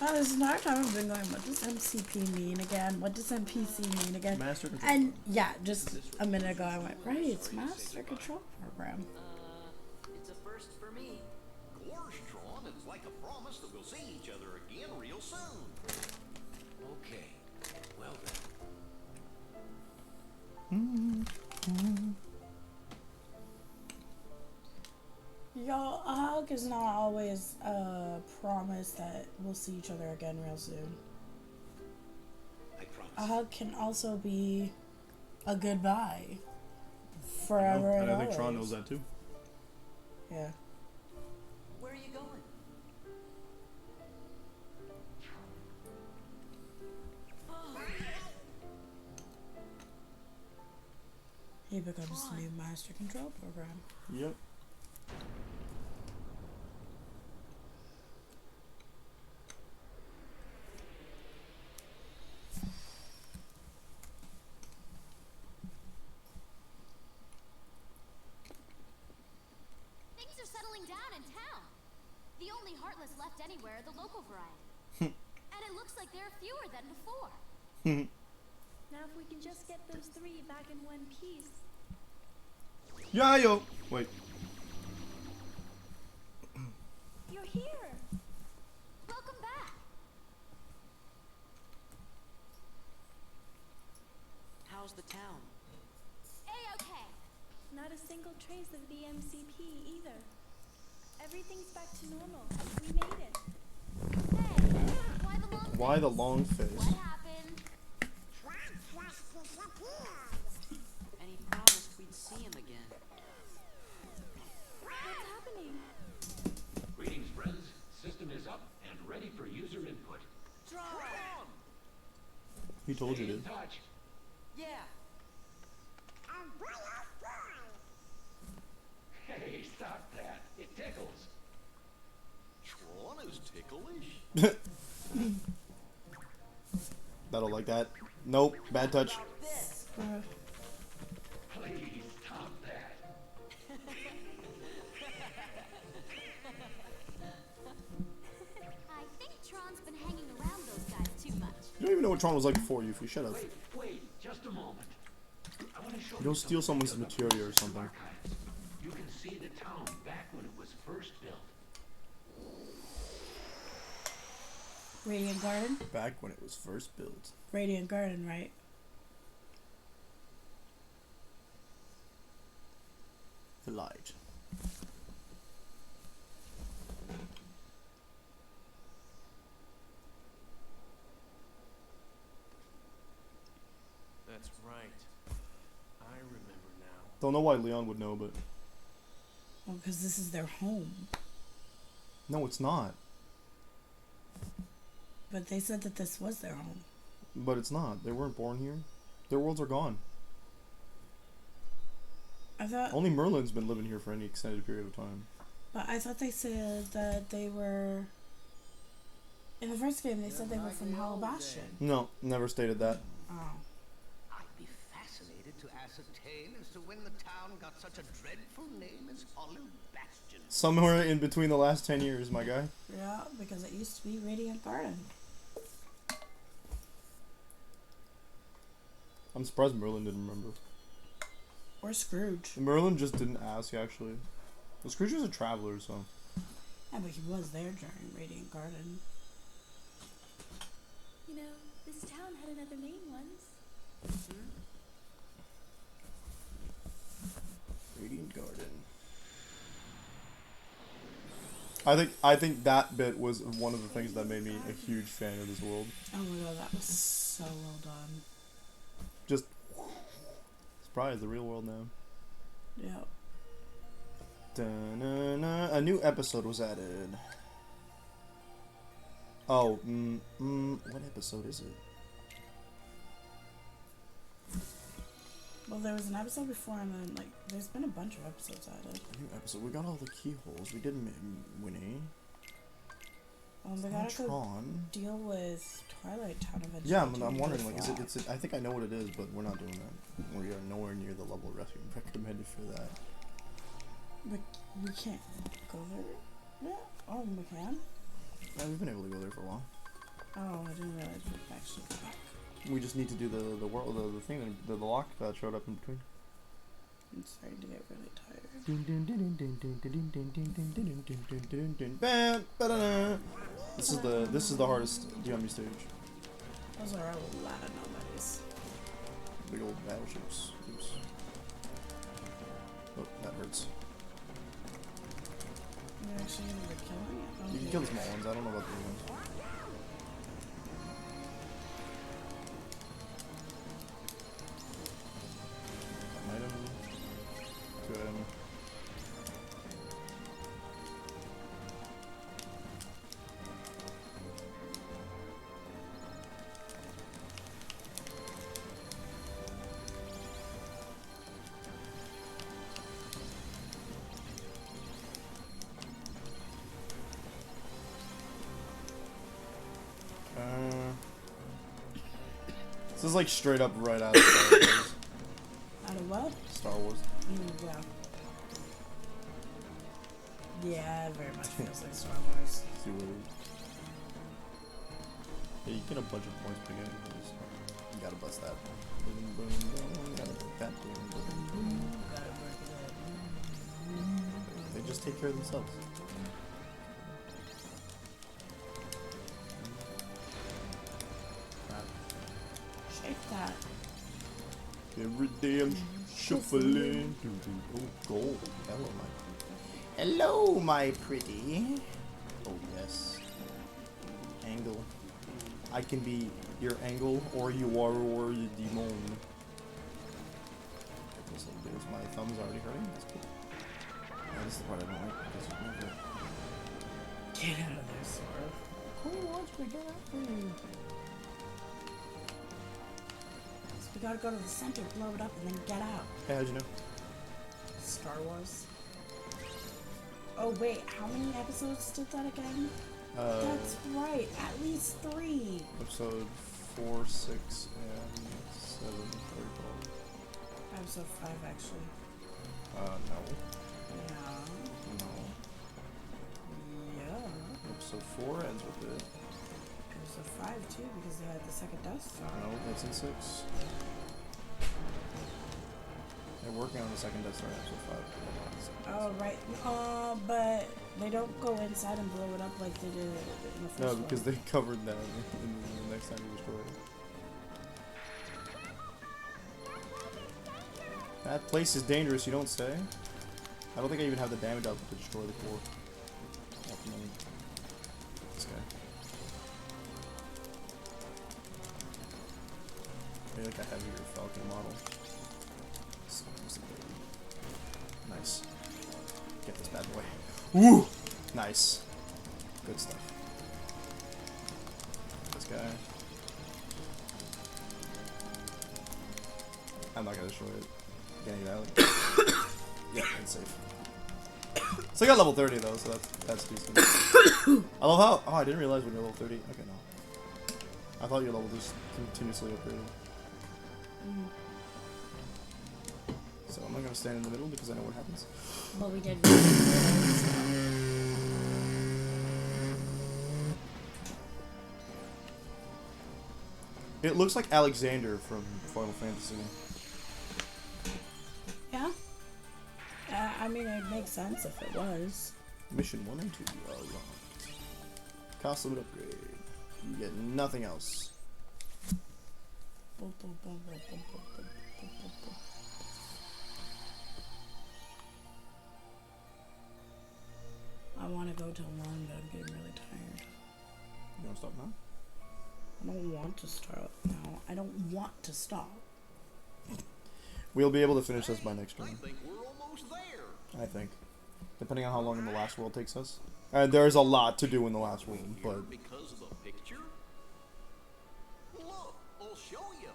S2: Oh, this entire time I've been going, what does MCP mean again? What does MPC mean again?
S1: Master Control.
S2: And yeah, just a minute ago I went, right, it's Master Control Program.
S5: It's a first for me.
S11: Gosh, Tron, it's like a promise that we'll see each other again real soon. Okay, well then.
S2: Yo, a hug is not always a promise that we'll see each other again real soon.
S11: I promise.
S2: A hug can also be a goodbye. Forever and
S1: I
S2: always.
S1: think Tron knows that too.
S2: Yeah.
S5: Where are you going?
S2: He becomes the new Master Control Program.
S1: Yep.
S12: settling down in town. The only Heartless left anywhere are the local variety. And it looks like there are fewer than before.
S13: Now if we can just get those 3 back in one piece.
S1: Yeah, yo. Wait.
S13: You're here.
S12: Welcome back.
S5: How's the town?
S12: A-okay.
S13: Not a single trace of the MCP either. Everything's back to normal. We made it.
S12: Hey, why the long face?
S1: Why the long face?
S12: What happened?
S5: And he promised we'd see him again.
S13: What's happening?
S11: Greetings, friends. System is up and ready for user input.
S5: Tron!
S1: He told you,
S11: Stay in
S1: dude.
S11: touch.
S5: Yeah.
S11: Hey, stop that. It tickles.
S14: Tron is ticklish.
S1: That'll like that. Nope. Bad touch.
S11: Please stop that.
S12: I think Tron's been hanging around those guys too much.
S1: You don't even know what Tron was like before you. If you shut up.
S11: Wait, just a moment. I want to show
S1: You'll steal someone's material or something.
S11: archives. You can see the town back when it was first built.
S2: Radiant Garden?
S1: Back when it was first built.
S2: Radiant Garden, right?
S1: The light.
S8: That's right. I remember now.
S1: Don't know why Leon would know, but
S2: Well, because this is their home.
S1: no, it's not.
S2: But they said that this was their home.
S1: But it's not. They weren't born here. Their worlds are gone.
S2: I thought.
S1: Only Merlin's been living here for any extended period of time.
S2: But I thought they said that they were. In the first game, they said they were from Hollow Bastion.
S1: No, never stated that.
S2: Oh.
S6: I'd be fascinated to ascertain as to when the town got such a dreadful name as Hollow Bastion.
S1: Somewhere in between the last 10 years, my guy.
S2: Yeah, because it used to be Radiant Garden.
S1: I'm surprised Merlin didn't remember.
S2: Or Scrooge.
S1: Merlin just didn't ask, actually. Well, Scrooge was a traveler, so.
S2: Yeah, but he was there during Radiant Garden.
S13: You know, this town had another name once.
S1: Radiant Garden. I think that bit was one of the things that made me a huge fan of this world.
S2: Oh my god, that was so well done.
S1: Just. It's probably the real world now.
S2: Yeah.
S1: Da-na-na. A new episode was added. Oh, what episode is it?
S2: Well, there was an episode before, and then, like, there's been a bunch of episodes added.
S1: A new episode. We got all the keyholes. We didn't win any.
S2: They gotta go
S1: Tron.
S2: deal with Twilight Town eventually.
S1: Yeah, I'm wondering, like, is it, I think I know what it is, but we're not doing that. We are nowhere near the level recommended for that.
S2: But we can't go there? Yeah. Oh, we can?
S1: Yeah, we've been able to go there for a while.
S2: Oh, I didn't realize we could actually go back.
S1: We just need to do the world, the thing, the lock that showed up in between.
S2: I'm starting to get really tired.
S1: This is the hardest Yummy stage.
S2: Those are a lot of numbers.
S1: Big old battleships. Oops. Oh, that hurts.
S2: You actually ended up killing it?
S1: You can kill the small ones. I don't know about the big ones. Item. Good item. This is like straight up right out of Star Wars.
S2: Out of what?
S1: Star Wars.
S2: Yeah. Yeah, it very much feels like Star Wars.
S1: See what it is. Yeah, you get a bunch of points per game. You gotta bust that. Boom, boom, boom. Gotta break that. Boom, boom, boom.
S2: Gotta break that.
S1: They just take care of themselves.
S2: Shake that.
S1: Every day I'm shuffling. Oh, gold. Hello, my. Hello, my pretty. Oh yes. Angle. I can be your angle, or you are, or you demon. This little bit is my thumb's already hurting. That's cool. Yeah, this is the part I don't like because it's never.
S2: Get out of there, Sora.
S1: Cool, watch me get out there.
S2: So we gotta go to the center, blow it up, and then get out.
S1: Hey, how'd you know?
S2: Star Wars. Oh wait, how many episodes did that again? That's right, at least 3.
S1: Episode 4, 6, and 7.
S2: Episode 5, actually.
S1: No.
S2: Yeah.
S1: No.
S2: Yeah.
S1: Episode 4 ends with it.
S2: Episode 5 too, because they had the second Death Star.
S1: No, that's in 6. They're working on the second Death Star in episode 5.
S2: Oh, right. But they don't go inside and blow it up like they did in the first one.
S1: No, because they covered that in the next time you destroy it. That place is dangerous, you don't say? I don't think I even have the damage output to destroy the core. This guy. Maybe like a heavier Falcon model. Nice. Get this bad boy. Woo! Nice. Good stuff. This guy. I'm not gonna destroy it. Getting it out. Yeah, it's safe. So I got level 30 though, so that's decent. I love how. Oh, I didn't realize when you're level 30. Okay, no. I thought your level just continuously upgraded. So I'm not gonna stand in the middle because I know what happens.
S2: Well, we did.
S1: It looks like Alexander from Final Fantasy.
S2: Yeah. I mean, it makes sense if it was.
S1: Mission 1 and 2 are locked. Cost limit upgrade. You get nothing else.
S2: I want to go till 1, but I'm getting really tired.
S1: You want to stop now?
S2: I don't want to start now. I don't want to stop.
S1: We'll be able to finish this by next round.
S6: I think we're almost there.
S1: I think. Depending on how long the last world takes us. There's a lot to do in the last world, but...
S6: Because of the picture? Look, I'll show you.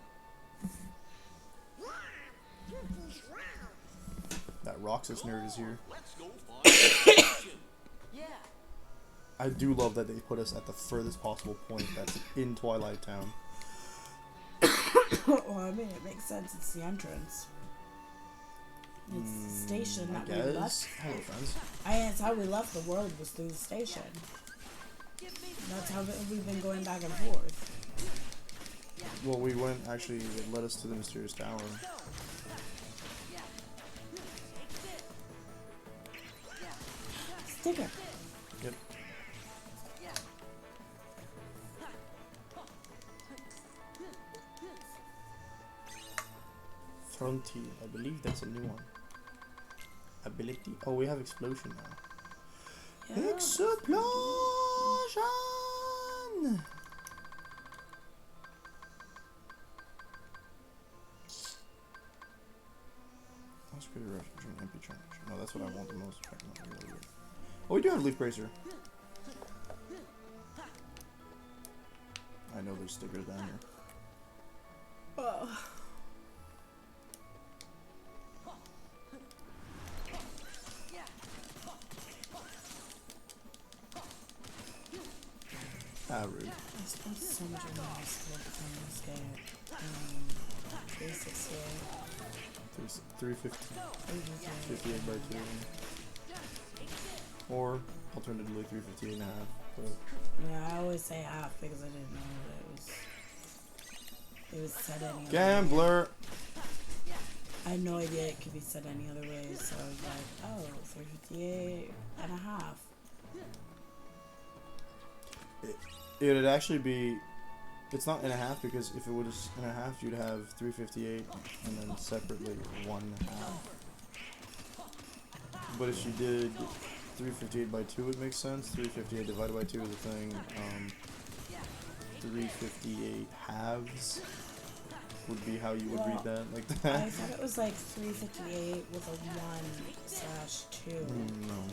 S1: That Roxas nerd is here.
S6: Let's go find the
S5: Yeah.
S1: I do love that they put us at the furthest possible point that's in Twilight Town.
S2: Well, I mean, it makes sense. It's the entrance. It's the station that we left.
S1: Hello, friends.
S2: It's how we left the world, was through the station. That's how we've been going back and forth.
S1: Well, we went, actually, it led us to the Mysterious Tower.
S2: Sticker.
S1: Yep. Frontier, I believe that's a new one. Ability. Oh, we have explosion now.
S2: Yeah.
S1: Explosion! That's good rush. MP charge. No, that's what I want the most. Oh, we do have Leaf Bracer. I know there's stickers down here.
S2: Oh.
S1: Ah, rude.
S2: I spent so much of my high school playing this game. 360.
S1: 350. 58 by 2. or alternatively 358 and a half. But
S2: Yeah, I always say half because I didn't know that it was said any other way.
S1: Gambler.
S2: I had no idea it could be said any other way, so I was like, oh, 358 and a half.
S1: It'd actually be. It's not and a half because if it was and a half, you'd have 358 and then separately 1/2. But if you did 358 by 2, it makes sense. 358 divided by 2 is a thing. 358 halves would be how you would read that, like that.
S2: I thought it was like 358 with a 1/2.
S1: No.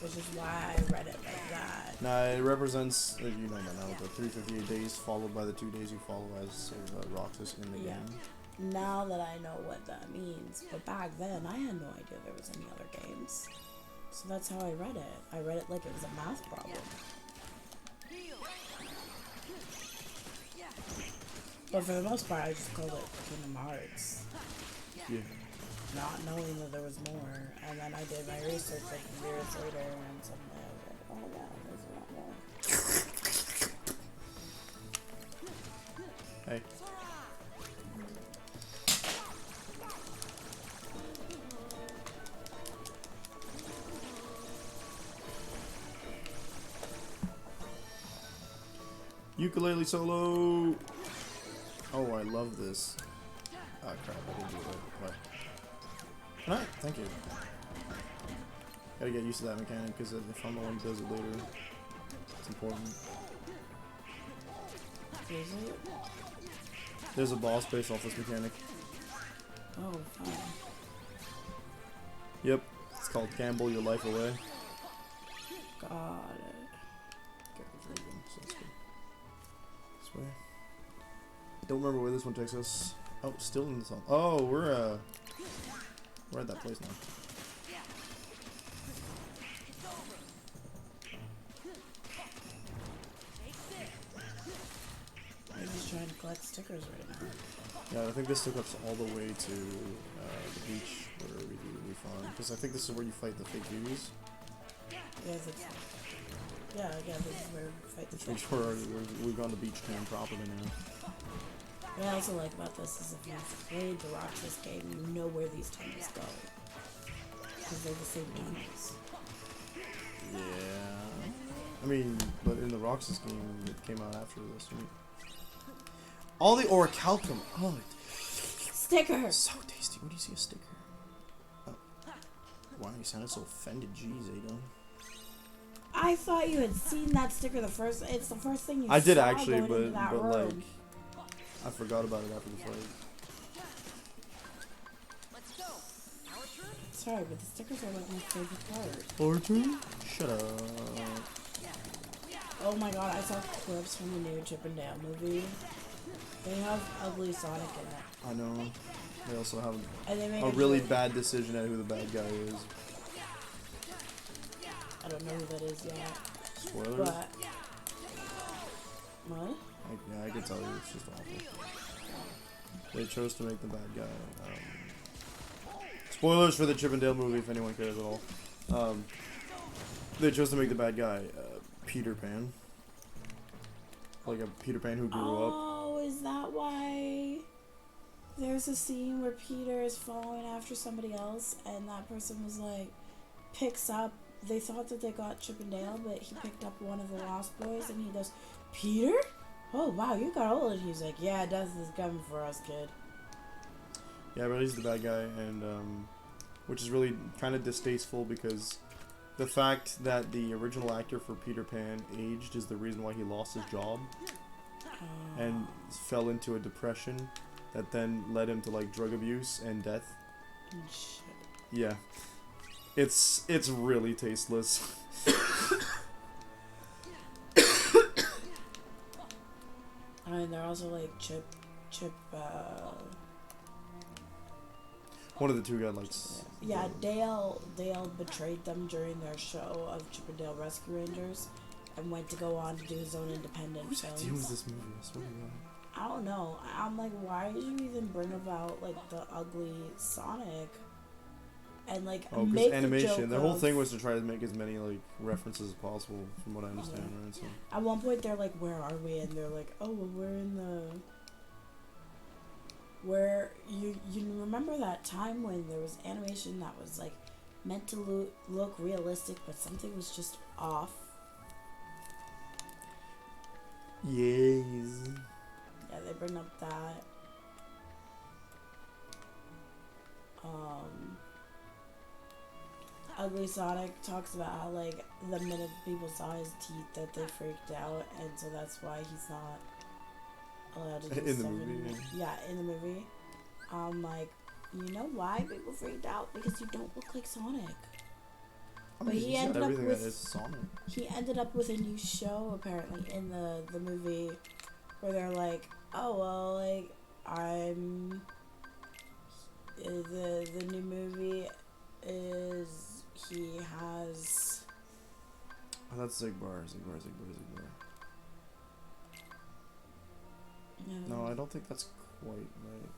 S2: Which is why I read it like that.
S1: Nah, it represents, the 358 days followed by the 2 days you follow as Roxas in the game.
S2: Now that I know what that means, but back then I had no idea there was any other games. So that's how I read it. I read it like it was a math problem. But for the most part, I just called it Kingdom Hearts.
S1: Yeah.
S2: Not knowing that there was more. And then I did my research like years later and suddenly I was like, oh wow, there's a lot more.
S1: Hey. Ukulele solo! Oh, I love this. Oh crap, I didn't do it. What? Alright, thank you. Gotta get used to that mechanic, because if I'm the one who does it later, it's important.
S2: Is it?
S1: There's a boss based off this mechanic.
S2: Oh, fine.
S1: Yep, it's called Gamble Your Life Away.
S2: Got it.
S1: Okay, so that's good. This way. Don't remember where this one takes us. Oh, still in the song. Oh, we're at that place now.
S2: I'm just trying to collect stickers right now.
S1: Yeah, I think this took us all the way to the beach where we do refund. Because I think this is where you fight the fake views.
S2: Yeah, this is where we fight the
S1: Which we've gone to beach town properly now.
S2: What I also like about this is if you've played the Roxas game, you know where these tunnels go. Because they're the same tunnels.
S1: Yeah. I mean, but in the Roxas game, it came out after this, right? All the orichalcum. Oh,
S2: sticker.
S1: So tasty. When do you see a sticker? Oh. Wow, you sounded so offended. Jeez, Ada.
S2: I thought you had seen that sticker it's the first thing you saw.
S1: I did actually,
S2: going
S1: but
S2: into that
S1: like,
S2: room.
S1: I forgot about it after the fight.
S2: Sorry, but the stickers are like my favorite part.
S1: Our turn? Shut up.
S2: Oh my god, I saw clips from the new Chip and Dale movie. They have ugly Sonic in it.
S1: I know. They also have
S2: And they made
S1: a
S2: it
S1: really
S2: really-
S1: bad decision at who the bad guy is.
S2: I don't know who that is yet.
S1: Spoilers?
S2: But what?
S1: Yeah, I can tell you, it's just awful. They chose to make the bad guy. Spoilers for the Chip and Dale movie, if anyone cares at all. They chose to make the bad guy Peter Pan. Like a Peter Pan who grew up.
S2: Oh, is that why there's a scene where Peter is following after somebody else and that person was like, picks up, they thought that they got Chip and Dale, but he picked up one of the Lost Boys and he goes, Peter? Oh wow, you got old. And he's like, yeah, death is coming for us, kid.
S1: Yeah, but he's the bad guy, and which is really kind of distasteful because the fact that the original actor for Peter Pan aged is the reason why he lost his job and fell into a depression that then led him to like drug abuse and death.
S2: Shit.
S1: Yeah, it's really tasteless.
S2: I mean, they're also like Chip,
S1: One of the two got like.
S2: yeah, Dale betrayed them during their show of Chip and Dale Rescue Rangers and went to go on to do his own independent
S1: What's that
S2: films.
S1: deal with this movie? I swear to God.
S2: I don't know. I'm like, why did you even bring about like the ugly Sonic? and like
S1: Oh, because
S2: make the
S1: animation.
S2: joke
S1: Their whole
S2: of-
S1: thing was to try to make as many like references as possible, from what I understand, right? So.
S2: At one point, they're like, "Where are we?" And they're like, "Oh, well, we're in the." Where you remember that time when there was animation that was like meant to look realistic, but something was just off.
S1: Yes.
S2: Yeah, they bring up that. Ugly Sonic talks about how like the minute people saw his teeth that they freaked out, and so that's why he's not allowed to do
S1: In the
S2: stuff
S1: movie,
S2: yeah, in the movie. Like, you know why people freaked out? Because you don't look like Sonic.
S1: I
S2: But
S1: mean,
S2: he
S1: he's got
S2: ended up
S1: everything
S2: with
S1: that is Sonic.
S2: he ended up with a new show apparently in the movie, where they're like, oh well, like I'm the new movie is he has.
S1: Oh, that's Zigbar. No, I don't think that's quite right.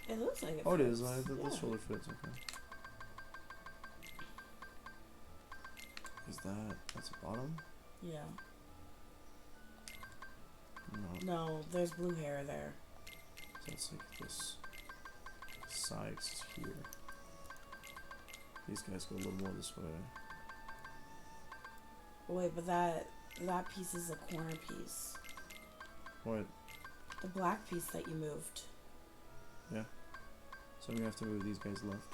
S2: It looks like it.
S1: Oh, it
S2: fits.
S1: is. The
S2: Yeah.
S1: shoulder fits. Okay. Is that's a bottom?
S2: Yeah.
S1: No.
S2: No, there's blue hair there.
S1: So it's like this sides here. These guys go a little more this way.
S2: Wait, but that piece is a corner piece.
S1: What?
S2: The black piece that you moved.
S1: Yeah. So we have to move these guys left.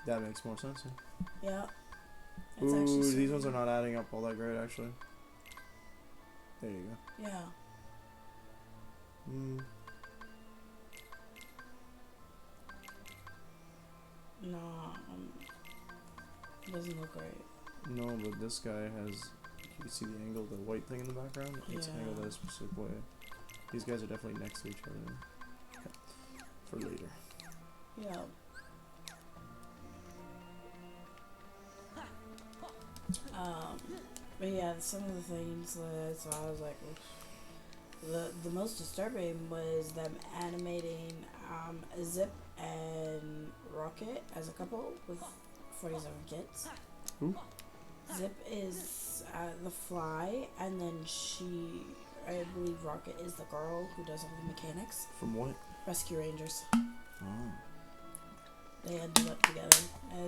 S1: That makes more sense.
S2: Yeah.
S1: It's Ooh, these ones are not adding up all that great, actually. There you go.
S2: Yeah. No, it doesn't look right.
S1: No, but this guy has. You can see the angle, the white thing in the background. It's angled at a specific way. These guys are definitely next to each other. Okay. For later.
S2: Yeah. But yeah, some of the things that I saw, I was like, oof. The most disturbing was them animating Zip and Rocket as a couple with 47 kids.
S1: Who?
S2: Zip is the fly, and then I believe Rocket is the girl who does all the mechanics.
S1: From what?
S2: Rescue Rangers.
S1: Oh.
S2: They ended up together.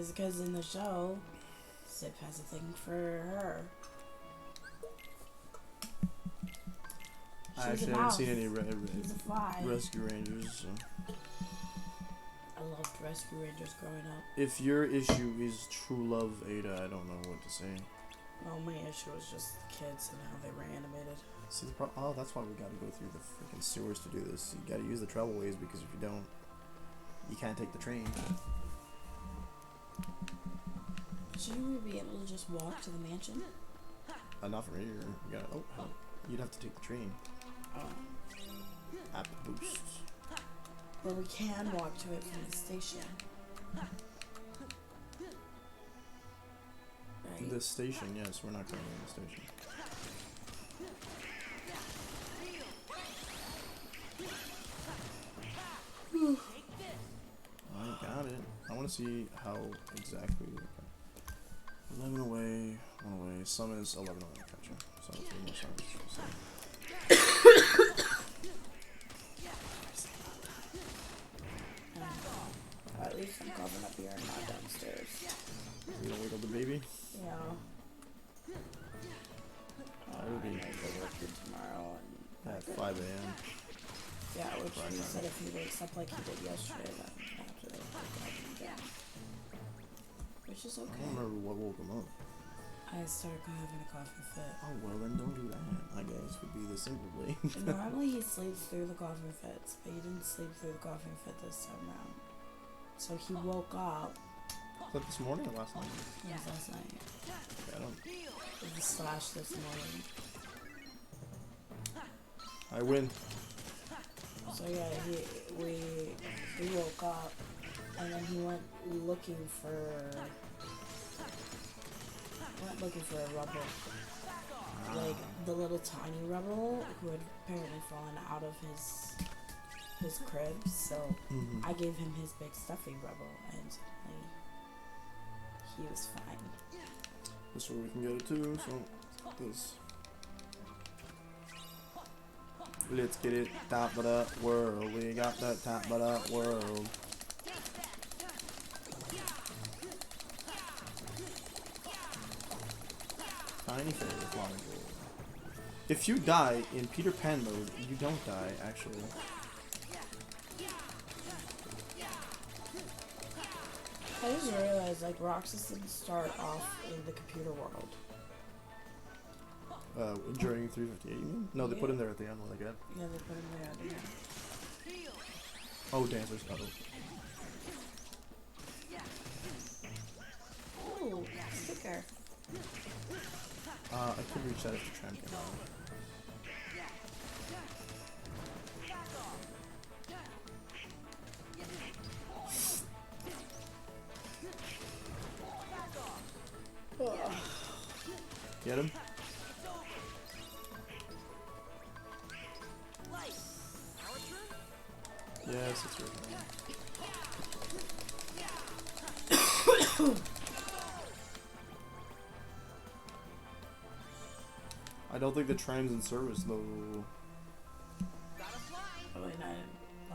S2: Because in the show, Zip has a thing for her.
S1: I actually haven't seen any Rescue Rangers. So.
S2: I loved Rescue Rangers growing up.
S1: If your issue is true love, Ada, I don't know what to say.
S2: Well, my issue was just the kids and how they were animated.
S1: See, oh, that's why we gotta go through the freaking sewers to do this. You gotta use the travelways, because if you don't, you can't take the train.
S2: Shouldn't we be able to just walk to the mansion?
S1: Not from here. You gotta. Oh, hell. You'd have to take the train. App boosts.
S2: But we can walk to it from the station. Right?
S1: The station, yes. We're not going to the station. I got it. I want to see how exactly. Okay. 11 away, 1 away. Some is 11 away. Gotcha. So 3 more sides.
S2: At least I'm covering up here and not downstairs.
S1: You gonna wake up the baby?
S2: Yeah. I will be working tomorrow and
S1: at 5 a.m.
S2: Yeah, which he said if he wakes up like he did yesterday, then after they wake up again. Which is okay.
S1: I don't remember what woke him up.
S2: I started having a coughing fit.
S1: Oh, well then don't do that, I guess, would be the simple way.
S2: Normally he sleeps through the coughing fits, but he didn't sleep through the coughing fit this time around. So he woke up.
S1: Was that this morning or last night?
S2: It was last night.
S1: Okay, I don't...
S2: It was slash this morning.
S1: I win.
S2: So yeah, he woke up, and then he went looking for a rebel, like the little tiny rebel who had apparently fallen out of his his crib, so I gave him his big stuffy rebel, and he was fine.
S1: This way we can get it too, so this. Let's get it, top of the world. We got that top of the world. Tiny fairy flying gold. If you die in Peter Pan mode, you don't die, actually.
S2: I just realized, like, Roxas didn't start off in the computer world.
S1: During 358, you mean? No, they put him there at the end when they get.
S2: Yeah, they put him there at the end.
S1: Oh, dancers.
S2: Ooh, sticker.
S1: I could reach that if the tram came out. Get him? Yes, it's right now. I don't think the tram's in service though.
S2: Probably not.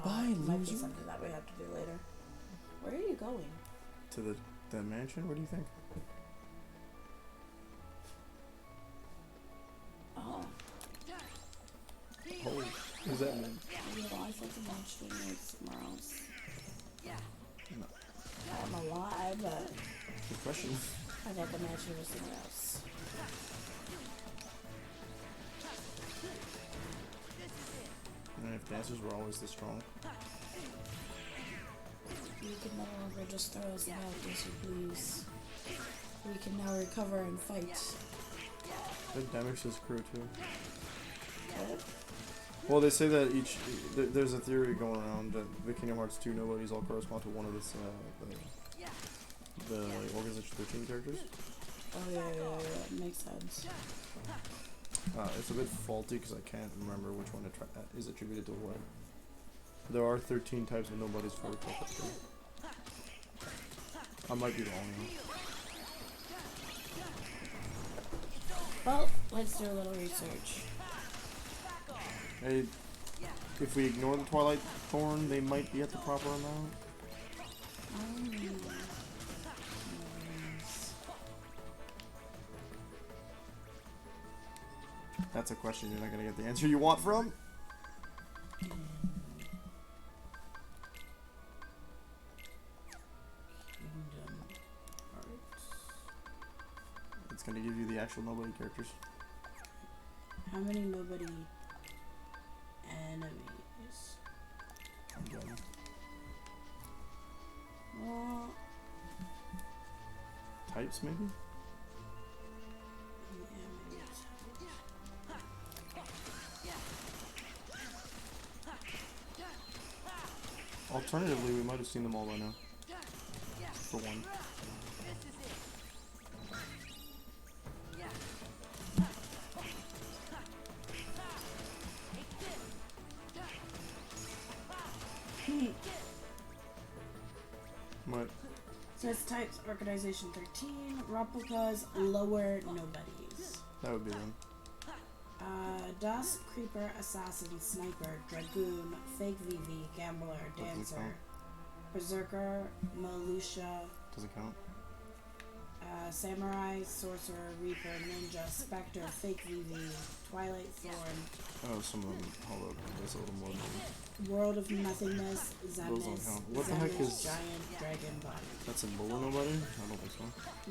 S1: Bye,
S2: might be
S1: loser.
S2: something that we have to do later. Where are you going?
S1: To the mansion? What do you think?
S2: Oh.
S1: Oh, what does that mean?
S2: Well, I thought the mansion was somewhere else.
S1: No.
S2: I don't know why, but
S1: Good question.
S2: I thought the mansion was somewhere else.
S1: And if dancers were always this strong.
S2: You can no longer just throw us out, yes you please. We can now recover and fight.
S1: That damaged his crew too.
S2: What?
S1: Well, they say that there's a theory going around that the Kingdom Hearts 2 nobodies all correspond to one of the Organization 13 characters.
S2: Oh yeah, makes sense.
S1: It's a bit faulty because I can't remember which one is attributed to what. There are 13 types of nobodies for the Puppet 2. I might be wrong though.
S2: Well, let's do a little research.
S1: Hey, if we ignore the Twilight Thorn, they might be at the proper amount. That's a question you're not gonna get the answer you want from. It's gonna give you the actual nobody characters.
S2: How many nobody enemies?
S1: I'm done. Types maybe? Alternatively, we might have seen them all by now. For one. What?
S2: Says types Organization 13, replicas, lower nobodies.
S1: That would be them.
S2: Dusk, Creeper, Assassin, Sniper, Dragoon, Fake VV, Gambler, Dancer, Berserker, Militia.
S1: Doesn't count.
S2: Samurai, Sorcerer, Reaper, Ninja, Spectre, Fake VV, Twilight Thorn.
S1: Oh, some of them. Hold up. There's a little more than
S2: World of Nothingness,
S1: those don't
S2: Zemus,
S1: count. What the heck
S2: Zemus,
S1: is...
S2: Giant Dragon Body.
S1: That's a Lower Nobody? I don't think so.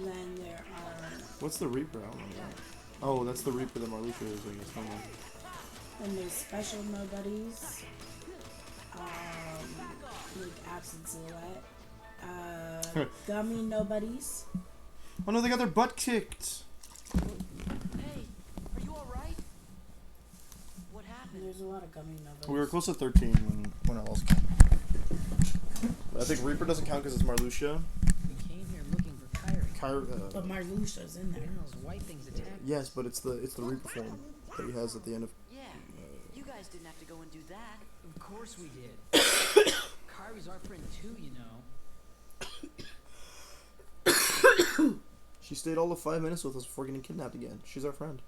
S2: Then there are...
S1: What's the Reaper? I don't know that. Oh, that's the Reaper that Marluxia is, I guess. Hold on.
S2: Then there's Special Nobodies. Like Absent Silhouette. Gummy Nobodies.
S1: Oh no, they got their butt kicked!
S5: Hey, are you alright? What happened?
S2: There's a lot of Gummy Nobodies.
S1: We were close to 13 when I lost count. I think Reaper doesn't count because it's Marluxia.
S5: We came here looking for Kyrie.
S2: But Marluxia's in there.
S5: Those white things attacked.
S1: Yes, but it's the Reaper form that he has at the end of
S5: guys didn't have to go and do that.
S15: Of course we did. Kyrie's our friend too, you know.
S1: She stayed all of 5 minutes with us before getting kidnapped again. She's our friend.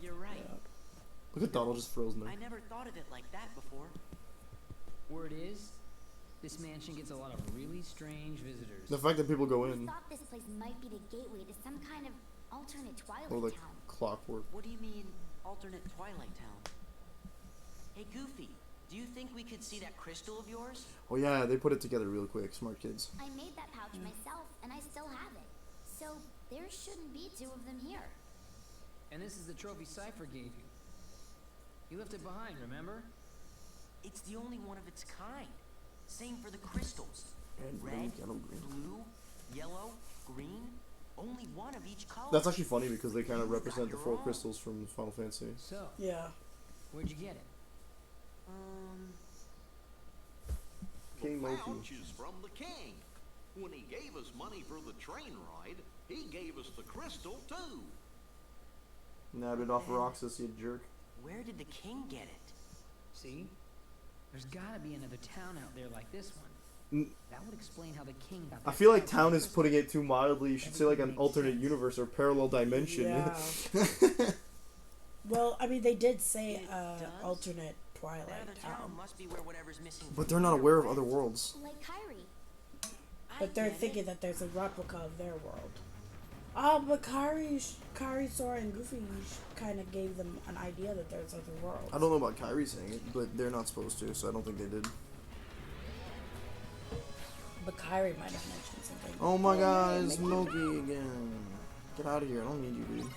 S5: You're right.
S1: Look at Donald just frozen there.
S5: I never thought of it like that before.
S15: Word is, this mansion gets a lot of really strange visitors.
S1: The fact that people go in.
S12: I thought this place might be the gateway to some kind of alternate Twilight
S1: Or like
S12: Town.
S1: clockwork.
S5: What do you mean, alternate Twilight Town? Hey, Goofy, do you think we could see that crystal of yours?
S1: Oh yeah, they put it together real quick. Smart kids.
S12: I made that pouch myself, and I still have it. So there shouldn't be two of them here.
S15: And this is the trophy Cypher gave you. You left it behind, remember?
S5: It's the only one of its kind. Same for the crystals.
S1: And
S5: Red,
S1: yellow, green.
S5: blue, yellow, green. Only one of each color.
S1: That's actually funny because they kind of represent the 4 crystals from Final Fantasy.
S15: So,
S2: Yeah.
S15: where'd you get it?
S1: King
S14: The
S1: Loki.
S14: pouch is from the king. When he gave us money for the train ride, he gave us the crystal too.
S1: Nabbed it off Roxas, you jerk.
S5: Where did the king get it?
S15: See? There's gotta be another town out there like this one. That would explain how the king got
S1: I
S15: that
S1: feel like
S15: pouch.
S1: town is putting it too mildly. You should say like an alternate universe or parallel dimension.
S2: Yeah. Well, I mean, they did say alternate Twilight Town.
S5: Must be where whatever's missing.
S1: But they're not aware of other worlds.
S12: Like Kyrie.
S2: But they're thinking that there's a replica of their world. But Kyrie, Sora, and Goofy kind of gave them an idea that there's other worlds.
S1: I don't know about Kyrie saying it, but they're not supposed to, so I don't think they did.
S2: But Kyrie might have mentioned something.
S1: Oh my god, it's Loki again. Get out of here, I don't need you, dude.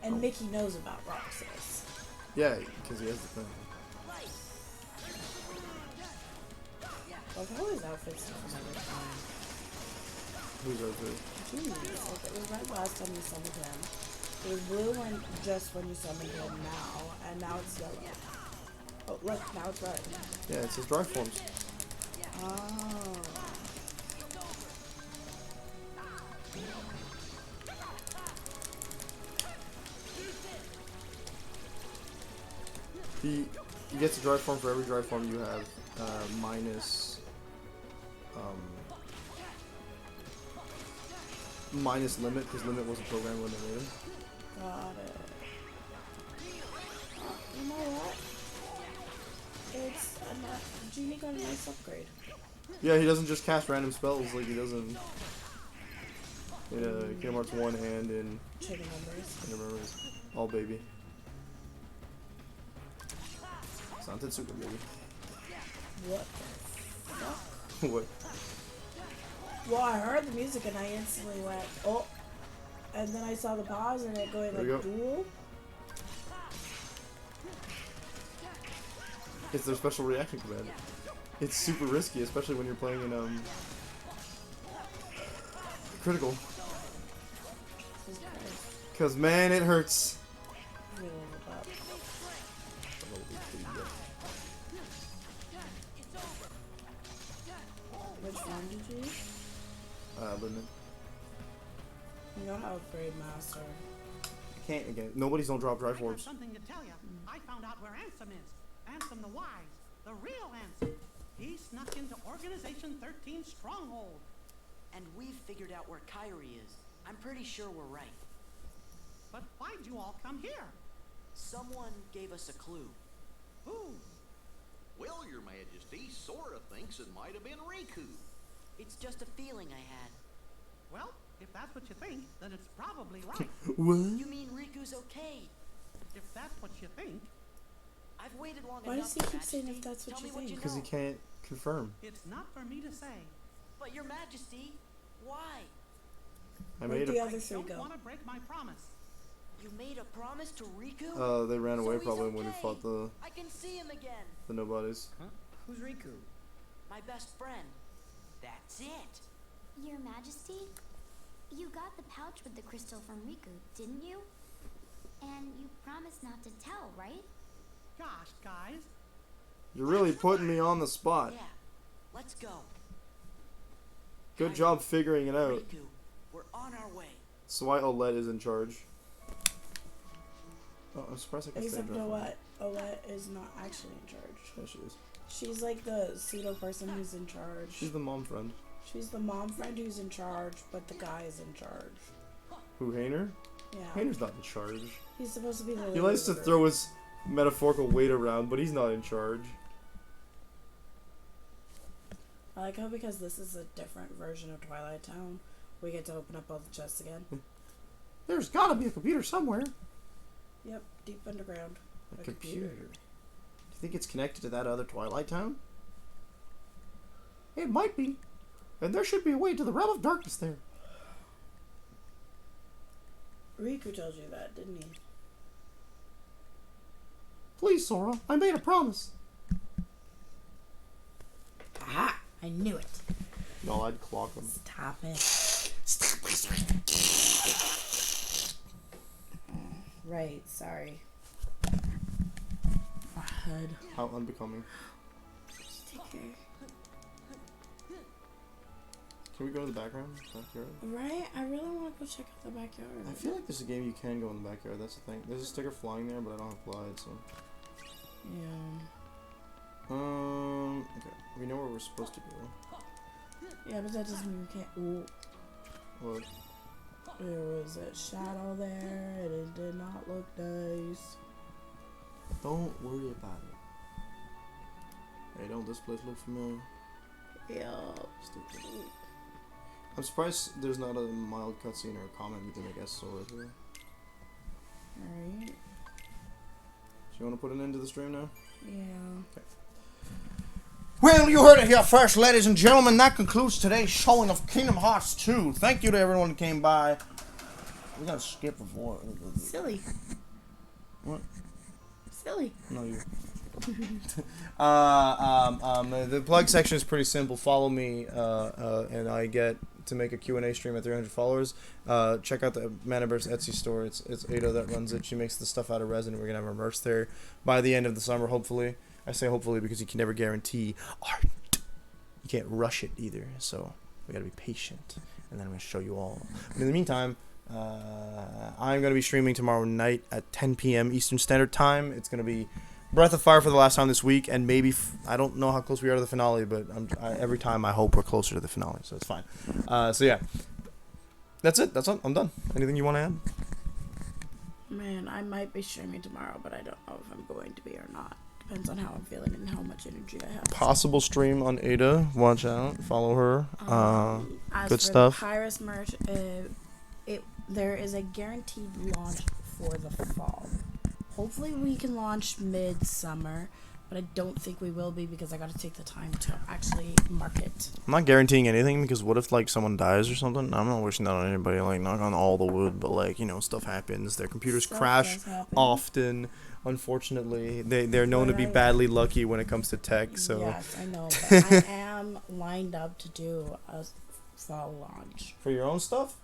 S2: And Mickey knows about Roxas.
S1: Yeah, because he has the thing.
S2: Like, how his outfits different every time?
S1: Who's outfit?
S2: Jeez, like, it was red last time you summoned him. It was blue when, just when you summoned him now, and now it's yellow. Oh, look, now it's red.
S1: Yeah, it's his dry forms.
S2: Oh.
S1: He gets a dry form for every dry form you have, minus limit, because limit wasn't programmed when they made him.
S2: Got it. You know what? It's a Genie got a nice upgrade.
S1: Yeah, he doesn't just cast random spells like he does in Kingdom Hearts 1 and in
S2: Chicken Numbers.
S1: Kingdom Memories. All baby. Santetsuka, baby.
S2: What the fuck?
S1: What?
S2: Well, I heard the music and I instantly went, oh. And then I saw the pause and it going
S1: There you
S2: like
S1: go.
S2: dual.
S1: It's their special reaction command. It's super risky, especially when you're playing in critical. Cause man, it hurts.
S2: Which one did you use?
S1: Limit.
S2: You don't have Brave Master.
S1: I can't again. Nobody's don't drop dry forms.
S16: Something to tell you. I found out where Ansem is. Ansem the Wise. The real Ansem. He snuck into Organization 13 Stronghold.
S5: And we've figured out where Kyrie is. I'm pretty sure we're right.
S16: But why'd you all come here?
S5: Someone gave us a clue.
S16: Who?
S14: Well, Your Majesty, Sora thinks it might have been Riku.
S5: It's just a feeling I had.
S16: Well, if that's what you think, then it's probably right.
S1: What?
S5: You mean Riku's okay?
S16: If that's what you think.
S5: I've waited long
S2: Why
S5: enough.
S2: does he keep
S5: Majesty.
S2: saying if that's what
S5: Tell
S2: you
S5: me
S2: think?
S1: Because he can't confirm.
S16: It's not for me to say.
S5: But Your Majesty, why?
S1: I
S2: Where'd
S1: made
S2: the
S1: a.
S2: other three
S16: Don't
S2: go?
S16: want to break my promise.
S5: You made a promise to Riku?
S1: They ran away
S5: So he's
S1: probably when he
S5: okay.
S1: fought the
S5: I can see him again.
S1: nobodies.
S15: Huh? Who's Riku?
S5: My best friend. That's it.
S12: Your Majesty, you got the pouch with the crystal from Riku, didn't you? And you promised not to tell, right?
S16: Gosh, guys.
S1: You're really putting me on the spot.
S5: Yeah. Let's go.
S1: Good job figuring it out.
S5: Riku, we're on our way.
S1: That's why Olette is in charge. Oh, I'm surprised I can stay
S2: Except Owette is not actually in charge.
S1: Yeah, she is.
S2: She's like the pseudo person who's in charge.
S1: She's the mom friend.
S2: She's the mom friend who's in charge, but the guy is in charge.
S1: Who, Hayner?
S2: Yeah.
S1: Hayner's not in charge.
S2: He's supposed to be the
S1: He likes to throw his metaphorical weight around, but he's not in charge.
S2: I like how because this is a different version of Twilight Town, we get to open up all the chests again.
S1: There's gotta be a computer somewhere.
S2: Yep, deep underground.
S1: A computer. Do you think it's connected to that other Twilight Town? It might be. And there should be a way to the realm of darkness there.
S2: Riku told you that, didn't he?
S1: Please, Sora, I made a promise.
S2: Aha! I knew it.
S1: No, I'd clock him.
S2: Stop it. Stop whispering. Right, sorry. My head.
S1: How unbecoming.
S2: Sticker.
S1: Can we go to the backyard?
S2: Right? I really want to go check out the backyard.
S1: I feel like there's a game you can go in the backyard. That's the thing. There's a sticker flying there, but I don't have Glide, so.
S2: Yeah.
S1: Okay. We know where we're supposed to go.
S2: Yeah, but that doesn't mean we can't. Ooh.
S1: What?
S2: There was a shadow there, and it did not look nice.
S1: Don't worry about it. Hey, don't this place look familiar?
S2: Yeah.
S1: Stupid. I'm surprised there's not a mild cutscene or a comment between, I guess, Sora here.
S2: Alright.
S1: Do you want to put an end to the stream now?
S2: Yeah.
S1: Okay.
S17: Well, you heard it here first, ladies and gentlemen. That concludes today's showing of Kingdom Hearts 2. Thank you to everyone who came by. We gotta skip before.
S2: Silly.
S1: What?
S2: Silly.
S1: No, you. The plug section is pretty simple. Follow me, and I get to make a Q&A stream at 300 followers. Check out the Manaverse Etsy store. It's Ada that runs it. She makes the stuff out of resin. We're gonna have our merch there by the end of the summer, hopefully. I say hopefully because you can never guarantee art. You can't rush it either, so we gotta be patient. And then I'm gonna show you all. But in the meantime, I'm gonna be streaming tomorrow night at 10 p.m. Eastern Standard Time. It's gonna be Breath of Fire for the last time this week, and maybe I don't know how close we are to the finale, but every time I hope we're closer to the finale, so it's fine. So yeah, that's it. That's all. I'm done. Anything you want to add?
S2: Man, I might be streaming tomorrow, but I don't know if I'm going to be or not. Depends on how I'm feeling and how much energy I have.
S1: Possible stream on Ada. Watch out. Follow her.
S2: As
S1: Good
S2: for
S1: stuff.
S2: The Pyrus merch, there is a guaranteed launch for the fall. Hopefully we can launch mid-summer, but I don't think we will be because I got to take the time to actually market.
S1: I'm not guaranteeing anything because what if like someone dies or something? I'm not wishing that on anybody. Like knock on all the wood, but like stuff happens. Their computers crash often. Unfortunately, they're known to be badly lucky when it comes to tech. So
S2: yes, I know, but I am lined up to do a fall launch
S1: for your own stuff.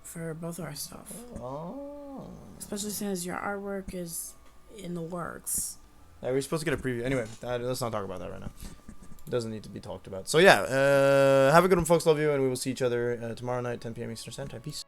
S2: For both of our stuff.
S1: Oh.
S2: Especially since your artwork is in the works.
S1: Yeah, we're supposed to get a preview. Anyway, let's not talk about that right now. It doesn't need to be talked about. So yeah, have a good one, folks. Love you, and we will see each other tomorrow night, 10 p.m. Eastern Standard Time. Peace.